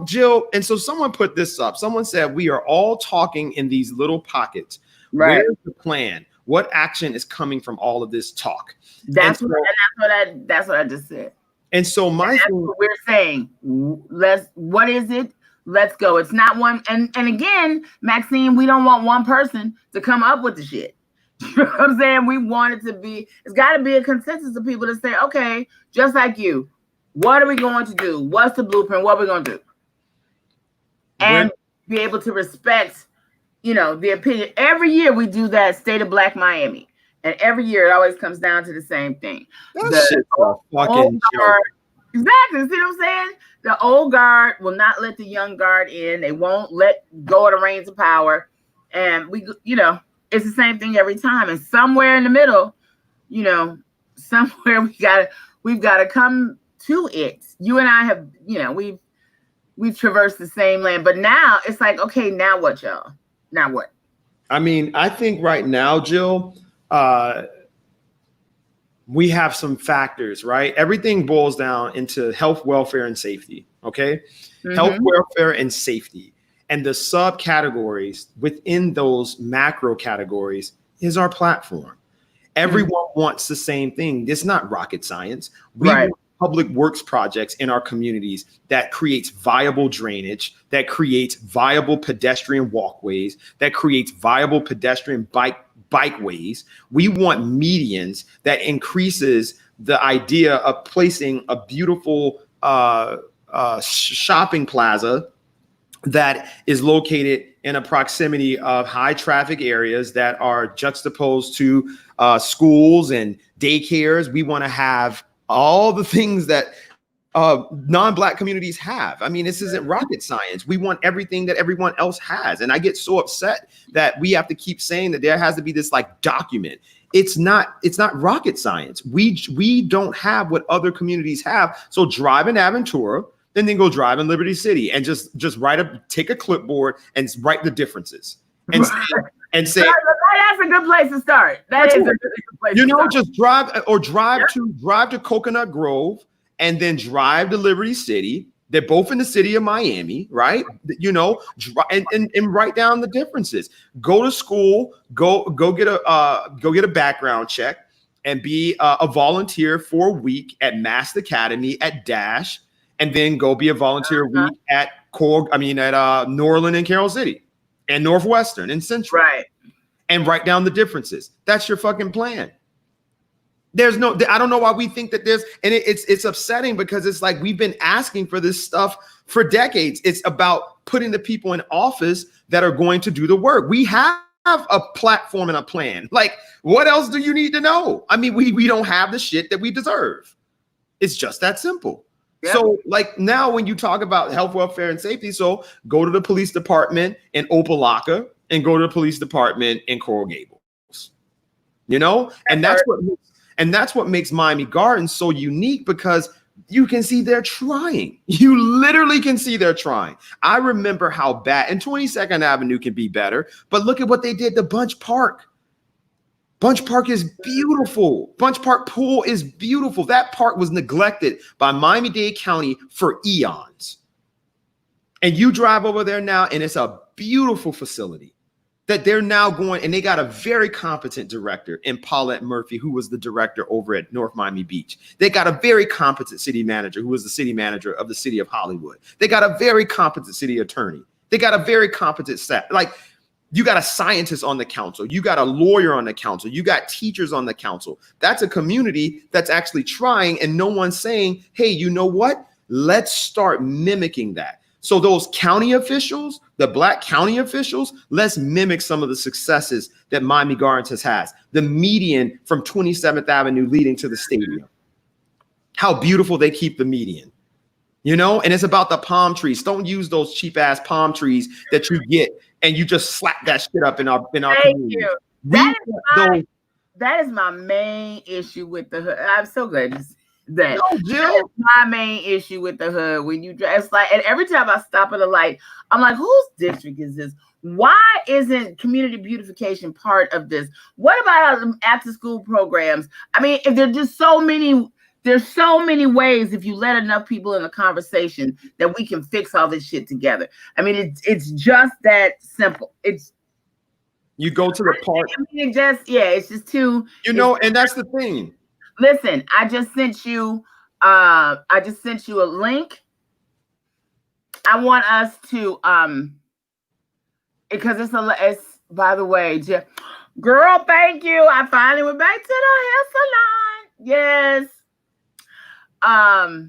E: Jill, and so someone put this up. Someone said, we are all talking in these little pockets.
B: Right.
E: Where's the plan? What action is coming from all of this talk?
B: That's what I just said.
E: And so that's
B: what we're saying. What is it? Let's go. It's not one. And again, Maxine, we don't want one person to come up with the shit. You know what I'm saying? We want it to be, it's got to be a consensus of people to say, okay, just like you, what are we going to do? What's the blueprint? What are we going to do? And be able to respect, the opinion. Every year we do that State of Black Miami. And every year it always comes down to the same thing.
E: That shit's a fucking joke.
B: Exactly. See what I'm saying? The old guard will not let the young guard in. They won't let go of the reins of power. And it's the same thing every time. And somewhere in the middle, somewhere we've got to come to it. You and I have, we've traversed the same land. But now it's like, okay, now what, y'all? Now what?
E: I mean, I think right now, Jill, we have some factors, right? Everything boils down into health, welfare, and safety. Okay. Mm-hmm. Health, welfare, and safety. And the subcategories within those macro categories is our platform. Everyone wants the same thing. It's not rocket science. We want public works projects in our communities that creates viable drainage, that creates viable pedestrian walkways, that creates viable pedestrian bikeways. We want medians that increases the idea of placing a beautiful shopping plaza that is located in a proximity of high traffic areas that are juxtaposed to schools and daycares. We want to have all the things that non-Black communities have. I mean, this isn't rocket science. We want everything that everyone else has. And I get so upset that we have to keep saying that there has to be this like document. It's not rocket science. We don't have what other communities have. So drive in Aventura, and then go drive in Liberty City and just take a clipboard and write the differences and say
B: that's a good place to start. That is a good place.
E: You know, just drive to Coconut Grove and then drive to Liberty City. They're both in the city of Miami, right? You know, and write down the differences. Go to school, go get a background check, and be a volunteer for a week at Mast Academy at Dash. And then go be a volunteer a week at Norland and Carroll City and Northwestern and Central.
B: Right.
E: And write down the differences. That's your fucking plan. I don't know why we think that it's upsetting because it's like we've been asking for this stuff for decades. It's about putting the people in office that are going to do the work. We have a platform and a plan. Like, what else do you need to know? I mean, we don't have the shit that we deserve. It's just that simple. Yep. So like now when you talk about health, welfare, and safety, so go to the police department in Opelika and go to the police department in Coral Gables, you know, and that's what makes Miami Gardens so unique because you can see they're trying. You literally can see they're trying. I remember how bad, and 22nd Avenue can be better, but look at what they did to Bunch Park. Bunch Park is beautiful. Bunch Park Pool is beautiful. That park was neglected by Miami-Dade County for eons. And you drive over there now, and it's a beautiful facility that they're now going, and they got a very competent director in Paulette Murphy, who was the director over at North Miami Beach. They got a very competent city manager, who was the city manager of the city of Hollywood. They got a very competent city attorney. They got a very competent staff. Like, you got a scientist on the council. You got a lawyer on the council. You got teachers on the council. That's a community that's actually trying, and no one's saying, hey, you know what? Let's start mimicking that. So those county officials, the Black county officials, let's mimic some of the successes that Miami Gardens has. The median from 27th Avenue leading to the stadium. How beautiful they keep the median. You know, and it's about the palm trees. Don't use those cheap ass palm trees that you get and you just slap that shit up in our community.
B: You. That is my main issue with the hood. I'm so glad that is my main issue with the hood. When you dress like, and every time I stop at a light, I'm like, whose district is this? Why isn't community beautification part of this? What about after school programs? I mean, if there's just there's so many ways, if you let enough people in the conversation, that we can fix all this shit together. I mean, it's just that simple.
E: You go to the park.
B: I mean, it's just too.
E: You know, and that's the thing.
B: Listen, I just sent you a link. I want us to because it's by the way, girl, thank you. I finally went back to the hair salon. Yes. Wise.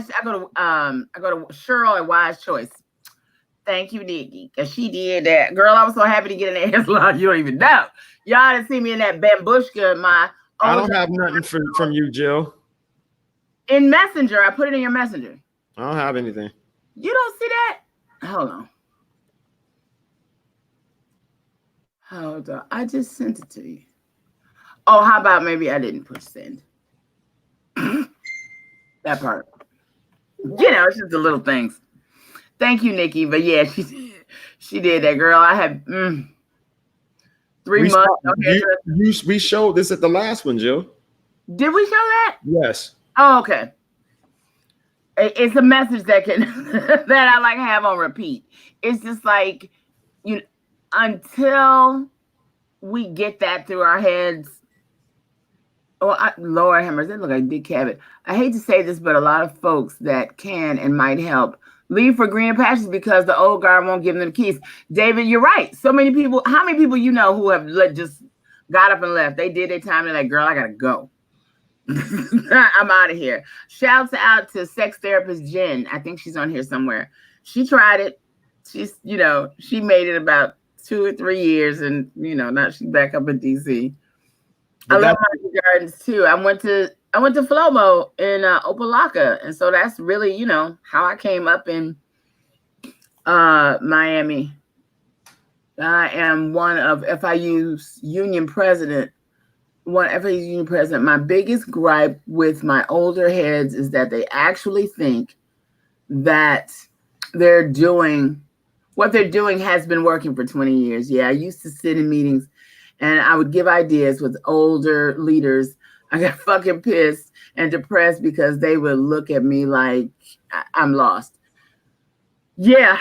B: I go to Cheryl and Wise Choice. Thank you, Nikki, because she did that. Girl, I was so happy to get in the hair salon. You don't even know. Y'all didn't see me in that bambushka.
E: I don't have nothing from you, Jill.
B: In Messenger, I put it in your Messenger.
E: I don't have anything.
B: You don't see that? Hold on. I just sent it to you. Oh, how about maybe I didn't push send? That part. You know, it's just the little things. Thank you, Nikki. But yeah, she did that, girl. I had 3 months.
E: We showed this at the last one, Jill.
B: Did we show that?
E: Yes.
B: Oh, okay. It's a message that can that I like have on repeat. It's just like until we get that through our heads. Lord have mercy, they look like big cabbage. I hate to say this, but a lot of folks that can and might help leave for greener pastures because the old guard won't give them the keys. David, you're right. So many people. How many people you know who have just got up and left? They did their time. They're like, girl, I gotta go. I'm out of here. Shouts out to sex therapist Jen. I think she's on here somewhere. She tried it. She's, she made it about 2 or 3 years, and now she's back up in DC. I love my gardens too. I went to Flomo in Opelika, and so that's really how I came up in Miami. I am one of FIU's union president. My biggest gripe with my older heads is that they actually think that they're doing what they're doing has been working for 20 years. Yeah, I used to sit in meetings and I would give ideas with older leaders. I got fucking pissed and depressed because they would look at me like I'm lost. Yeah.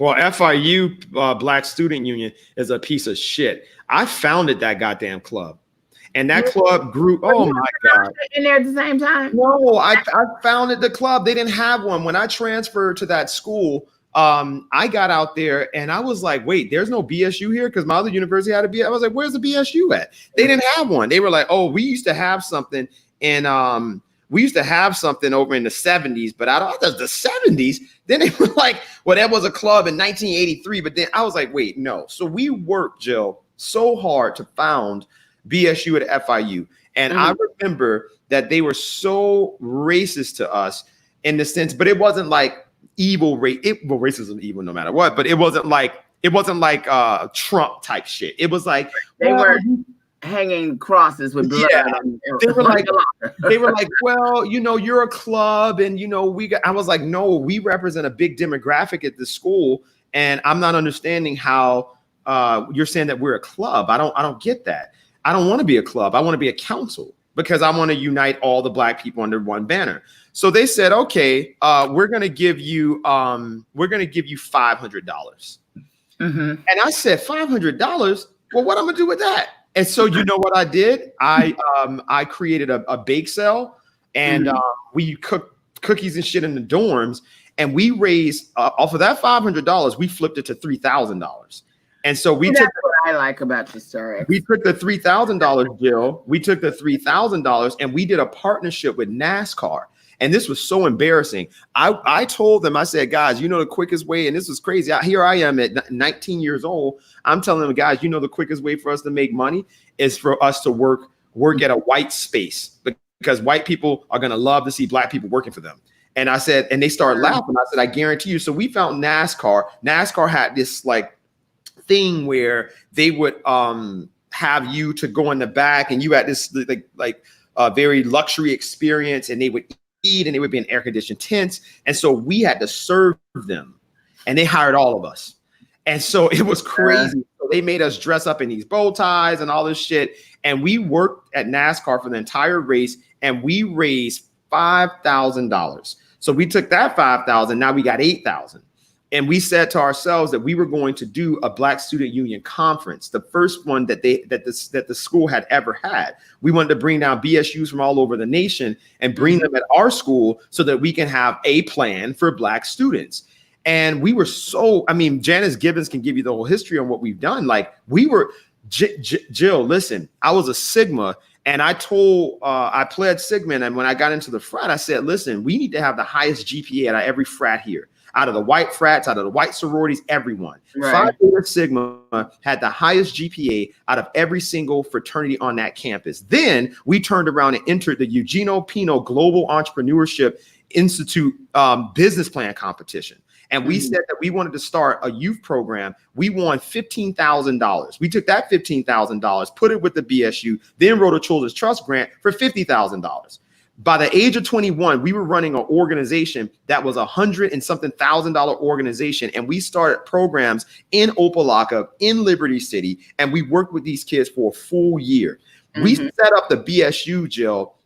E: Well, FIU Black Student Union is a piece of shit. I founded that goddamn club, and that club grew. Oh my God!
B: In there at the same time?
E: No, I founded the club. They didn't have one when I transferred to that school. I got out there and I was like, wait, there's no BSU here because my other university had a BSU. I was like, where's the BSU at? They didn't have one. They were like, oh, we used to have something in we used to have something over in the 70s, but I don't know the 70s. Then they were like, well, that was a club in 1983. But then I was like, wait, no. So we worked, Jill, so hard to found BSU at FIU. And I remember that they were so racist to us in the sense, but it wasn't like evil racism, evil no matter what, but it wasn't like Trump type shit. It was like
B: they were hanging crosses with blood.
E: Yeah. They were like, well, you're a club, and I was like, no, we represent a big demographic at the school, and I'm not understanding how you're saying that we're a club. I don't get that. I don't want to be a club. I want to be a council because I want to unite all the Black people under one banner. So they said, okay, we're gonna give you $500. And I said, $500? Well, what I'm gonna do with that? And so you know what I did? I created a bake sale, and we cooked cookies and shit in the dorms, and we raised off of that $500, we flipped it to $3,000. And so that's
B: what I like about your story.
E: We took the $3,000, Jill. We took the $3,000 and we did a partnership with NASCAR. And this was so embarrassing. I told them, I said, guys, the quickest way, and this was crazy. Here I am at 19 years old. I'm telling them, guys, the quickest way for us to make money is for us to work at a white space, because white people are going to love to see Black people working for them. And I said, and they started laughing. I said, I guarantee you. So we found NASCAR. NASCAR had this thing where they would have you to go in the back, and you had this very luxury experience, and they would eat, and they would be in air conditioned tents. And so we had to serve them, and they hired all of us. And so it was crazy. So they made us dress up in these bow ties and all this shit. And we worked at NASCAR for the entire race, and we raised $5,000. So we took that $5,000. Now we got $8,000. And we said to ourselves that we were going to do a Black Student Union conference, the first one that the school had ever had. We wanted to bring down BSUs from all over the nation and bring them at our school so that we can have a plan for Black students. And we were Janice Gibbons can give you the whole history on what we've done. Like we were, Jill, listen, I was a Sigma, and I pled Sigma. And when I got into the frat, I said, listen, we need to have the highest GPA out of every frat here. Out of the white frats, out of the white sororities, everyone. Phi Beta Sigma had the highest GPA out of every single fraternity on that campus. Then we turned around and entered the Eugenio Pino Global Entrepreneurship Institute business plan competition. And we said that we wanted to start a youth program. We won $15,000. We took that $15,000, put it with the BSU, then wrote a Children's Trust grant for $50,000. By the age of 21, we were running an organization that was $100 and something thousand organization. And we started programs in Opelika, in Liberty City. And we worked with these kids for a full year. We set up the BSU, Jill,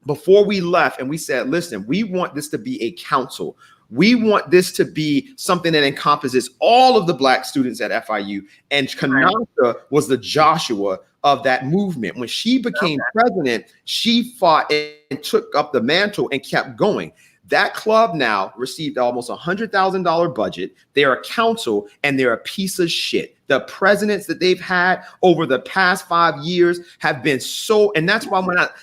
E: before we left. And we said, listen, we want this to be a council. We want this to be something that encompasses all of the Black students at FIU. And Kanaka was the Joshua of that movement. When she became president, she fought and took up the mantle and kept going. That club now received almost $100,000 budget. They're a council and they're a piece of shit. The presidents that they've had over the past 5 years have been so, and that's why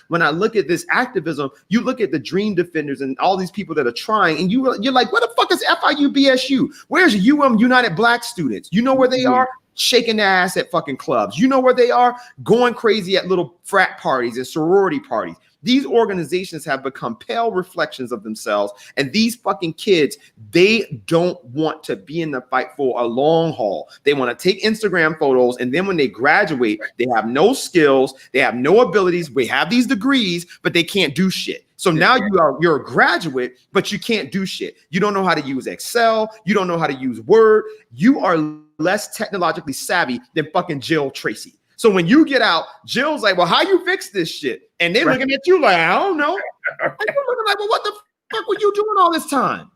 E: when I look at this activism, you look at the Dream Defenders and all these people that are trying, and you're like, where the fuck is FIU BSU? Where's United Black Students? You know where they are? Shaking their ass at fucking clubs. You know where they are? Going crazy at little frat parties and sorority parties. These organizations have become pale reflections of themselves. And these fucking kids, they don't want to be in the fight for a long haul. They want to take Instagram photos. And then when they graduate, they have no skills. They have no abilities. We have these degrees, but they can't do shit. So now you're a graduate, but you can't do shit. You don't know how to use Excel. You don't know how to use Word. You are less technologically savvy than fucking Jill Tracy. So when you get out, Jill's like, well, how you fix this shit? And they're looking at you like, I don't know. And you're looking like, well, what the fuck were you doing all this time?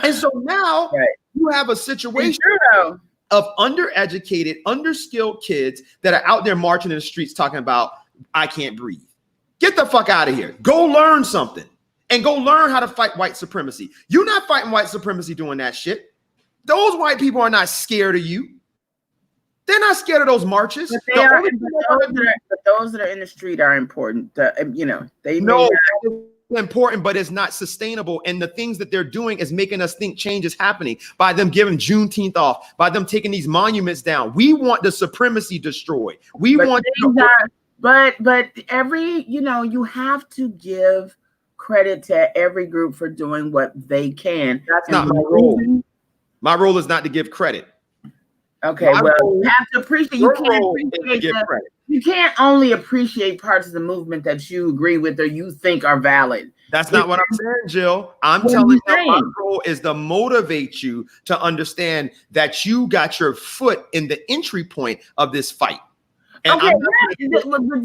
E: And so now you have a situation of undereducated, underskilled kids that are out there marching in the streets talking about, I can't breathe. Get the fuck out of here. Go learn something and go learn how to fight white supremacy. You're not fighting white supremacy doing that shit. Those white people are not scared of you. They're not scared of those marches.
B: But those that are in the street are important.
E: It's important, but it's not sustainable. And the things that they're doing is making us think change is happening by them giving Juneteenth off, by them taking these monuments down. We want the supremacy destroyed.
B: But every, you have to give credit to every group for doing what they can.
E: That's not my role. My role is not to give credit.
B: Okay, you have to appreciate. You can't only appreciate parts of the movement that you agree with or you think are valid.
E: That's not what I'm saying, Jill. I'm telling you, my role is to motivate you to understand that you got your foot in the entry point of this fight. And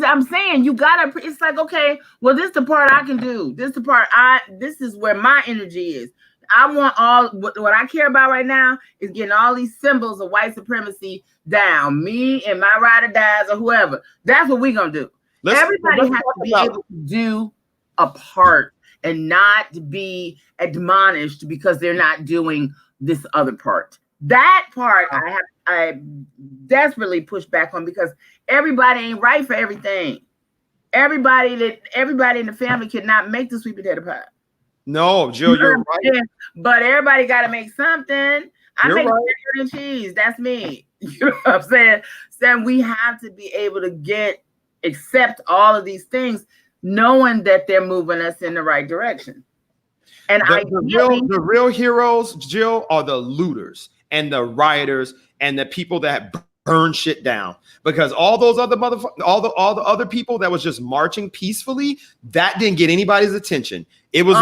B: I'm saying you gotta. It's like, okay, well, this is the part I can do. This is the part this is where my energy is. I want what I care about right now is getting all these symbols of white supremacy down. Me and my ride or dies or whoever. That's what we're gonna do. Everybody has to be able to do a part and not be admonished because they're not doing this other part. That part I desperately push back on because everybody ain't right for everything. Everybody in the family cannot make the sweet potato pie.
E: No, Jill, you're right.
B: But everybody got to make something. I make macaroni and cheese. That's me. You know what I'm saying? So we have to be able to accept all of these things, knowing that they're moving us in the right direction. And
E: the real heroes, Jill, are the looters and the rioters and the people that burn shit down, because all those other all the other people that was just marching peacefully, that didn't get anybody's attention. It was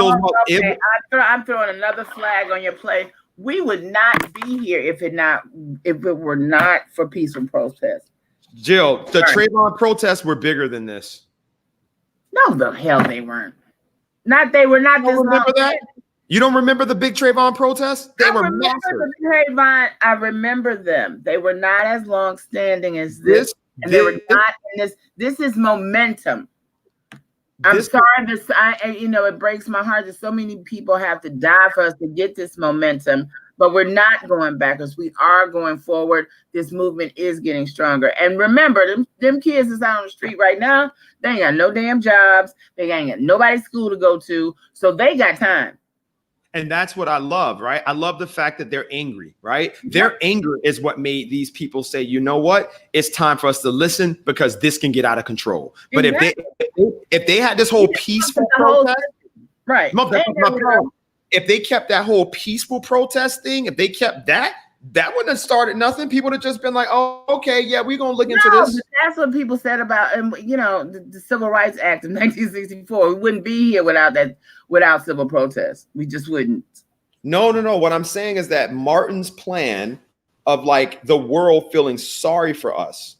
B: I'm throwing another flag on your plate. We would not be here if it were not for peaceful protests.
E: Jill, the Trayvon protests were bigger than this.
B: No, the hell they weren't. They were not.
E: Remember that? You don't remember the big Trayvon protests? They were massive.
B: I remember them. They were not as long standing as this. And they were not in this. This is momentum. I'm sorry. It breaks my heart that so many people have to die for us to get this momentum, but we're not going backwards. We are going forward. This movement is getting stronger. And remember, them kids is out on the street right now. They ain't got no damn jobs. They ain't got nobody's school to go to. So they got time.
E: And that's what I love, right? I love the fact that they're angry, right? Their anger is what made these people say, you know what? It's time for us to listen because this can get out of control. But if they had this whole peaceful protest,
B: right?
E: If they kept that whole peaceful protest thing, if they kept that wouldn't have started nothing. People would have just been like, oh, okay, yeah, we're going to look into this.
B: That's what people said about, the Civil Rights Act of 1964. We wouldn't be here without civil protests. We just wouldn't.
E: No. What I'm saying is that Martin's plan of like the world feeling sorry for us,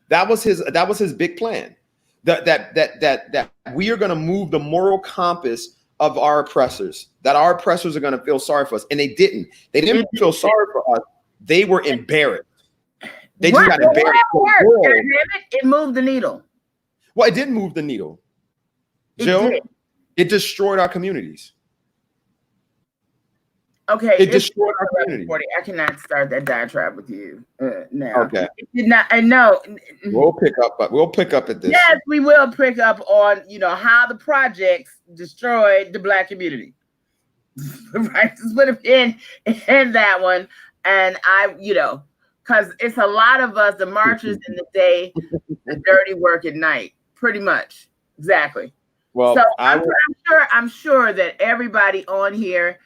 E: that was his big plan. That we are going to move the moral compass of our oppressors, that our oppressors are going to feel sorry for us. And they didn't. They didn't feel sorry for us. They were embarrassed. They just got embarrassed.
B: It moved the needle.
E: Well, it didn't move the needle. Jill, it destroyed our communities.
B: Okay,
E: It destroyed our community.
B: I cannot start that diatribe with you now.
E: Okay.
B: It did not. I know.
E: We'll pick up at this.
B: Yes, we will pick up on how the projects destroyed the Black community. Right, just put it in that one, and because it's a lot of us, the marchers in the day, the dirty work at night, pretty much, exactly.
E: Well,
B: so I'm sure that everybody on here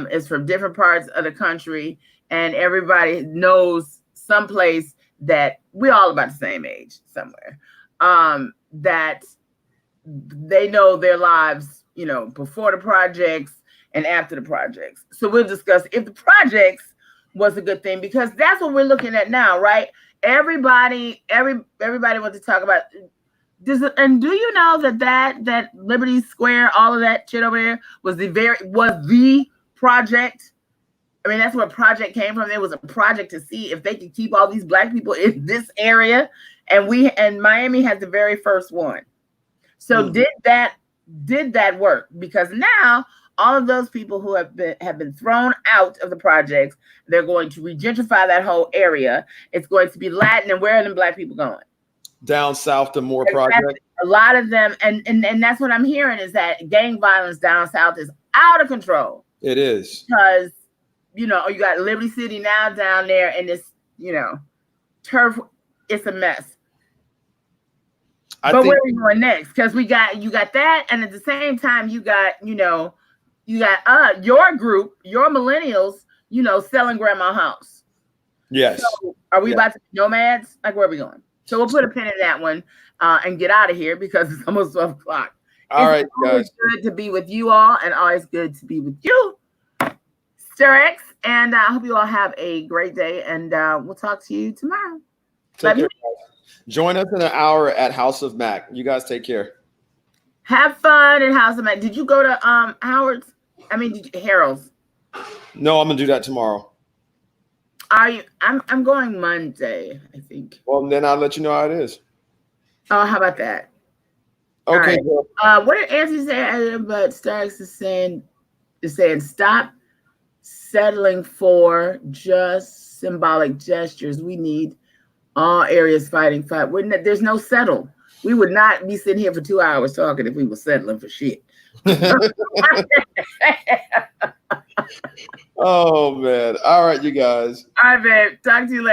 B: is from different parts of the country, and everybody knows someplace that we're all about the same age somewhere, that they know their lives, before the projects and after the projects. So we'll discuss if the projects was a good thing, because that's what we're looking at now, right? Everybody wants to talk about and do you know that Liberty Square, all of that shit over there was the project? I mean, that's where project came from. There was a project to see if they could keep all these Black people in this area, and Miami has the very first one. So did that work? Because now all of those people who have been thrown out of the projects, they're going to regentrify that whole area. It's going to be Latin, and where are the Black people going?
E: Down south to more projects.
B: A lot of them, and that's what I'm hearing, is that gang violence down south is out of control.
E: It is.
B: Because you got Liberty City now down there, and this turf, it's a mess. But where are we going next? Because you got that, and at the same time you got your group, your millennials, selling grandma house.
E: Yes.
B: So are we about to be nomads? Like, where are we going? So we'll put a pin in that one and get out of here, because it's almost 12 o'clock.
E: All right, guys.
B: It's good to be with you all, and always good to be with you, Stir X. And I hope you all have a great day, and we'll talk to you tomorrow.
E: Love you. Join us in an hour at House of Mac. You guys take care.
B: Have fun at House of Mac. Did you go to Howard's? I mean, Harold's?
E: No, I'm gonna do that tomorrow.
B: Are you? I'm going Monday, I think.
E: Well, then I'll let you know how it is.
B: Oh, how about that?
E: Okay.
B: Right. What did Anthony say? But Starks is saying stop settling for just symbolic gestures. We need all areas fighting. There's no settle. We would not be sitting here for 2 hours talking if we were settling for shit.
E: Oh man. All right, you guys.
B: All right, babe. Talk to you later.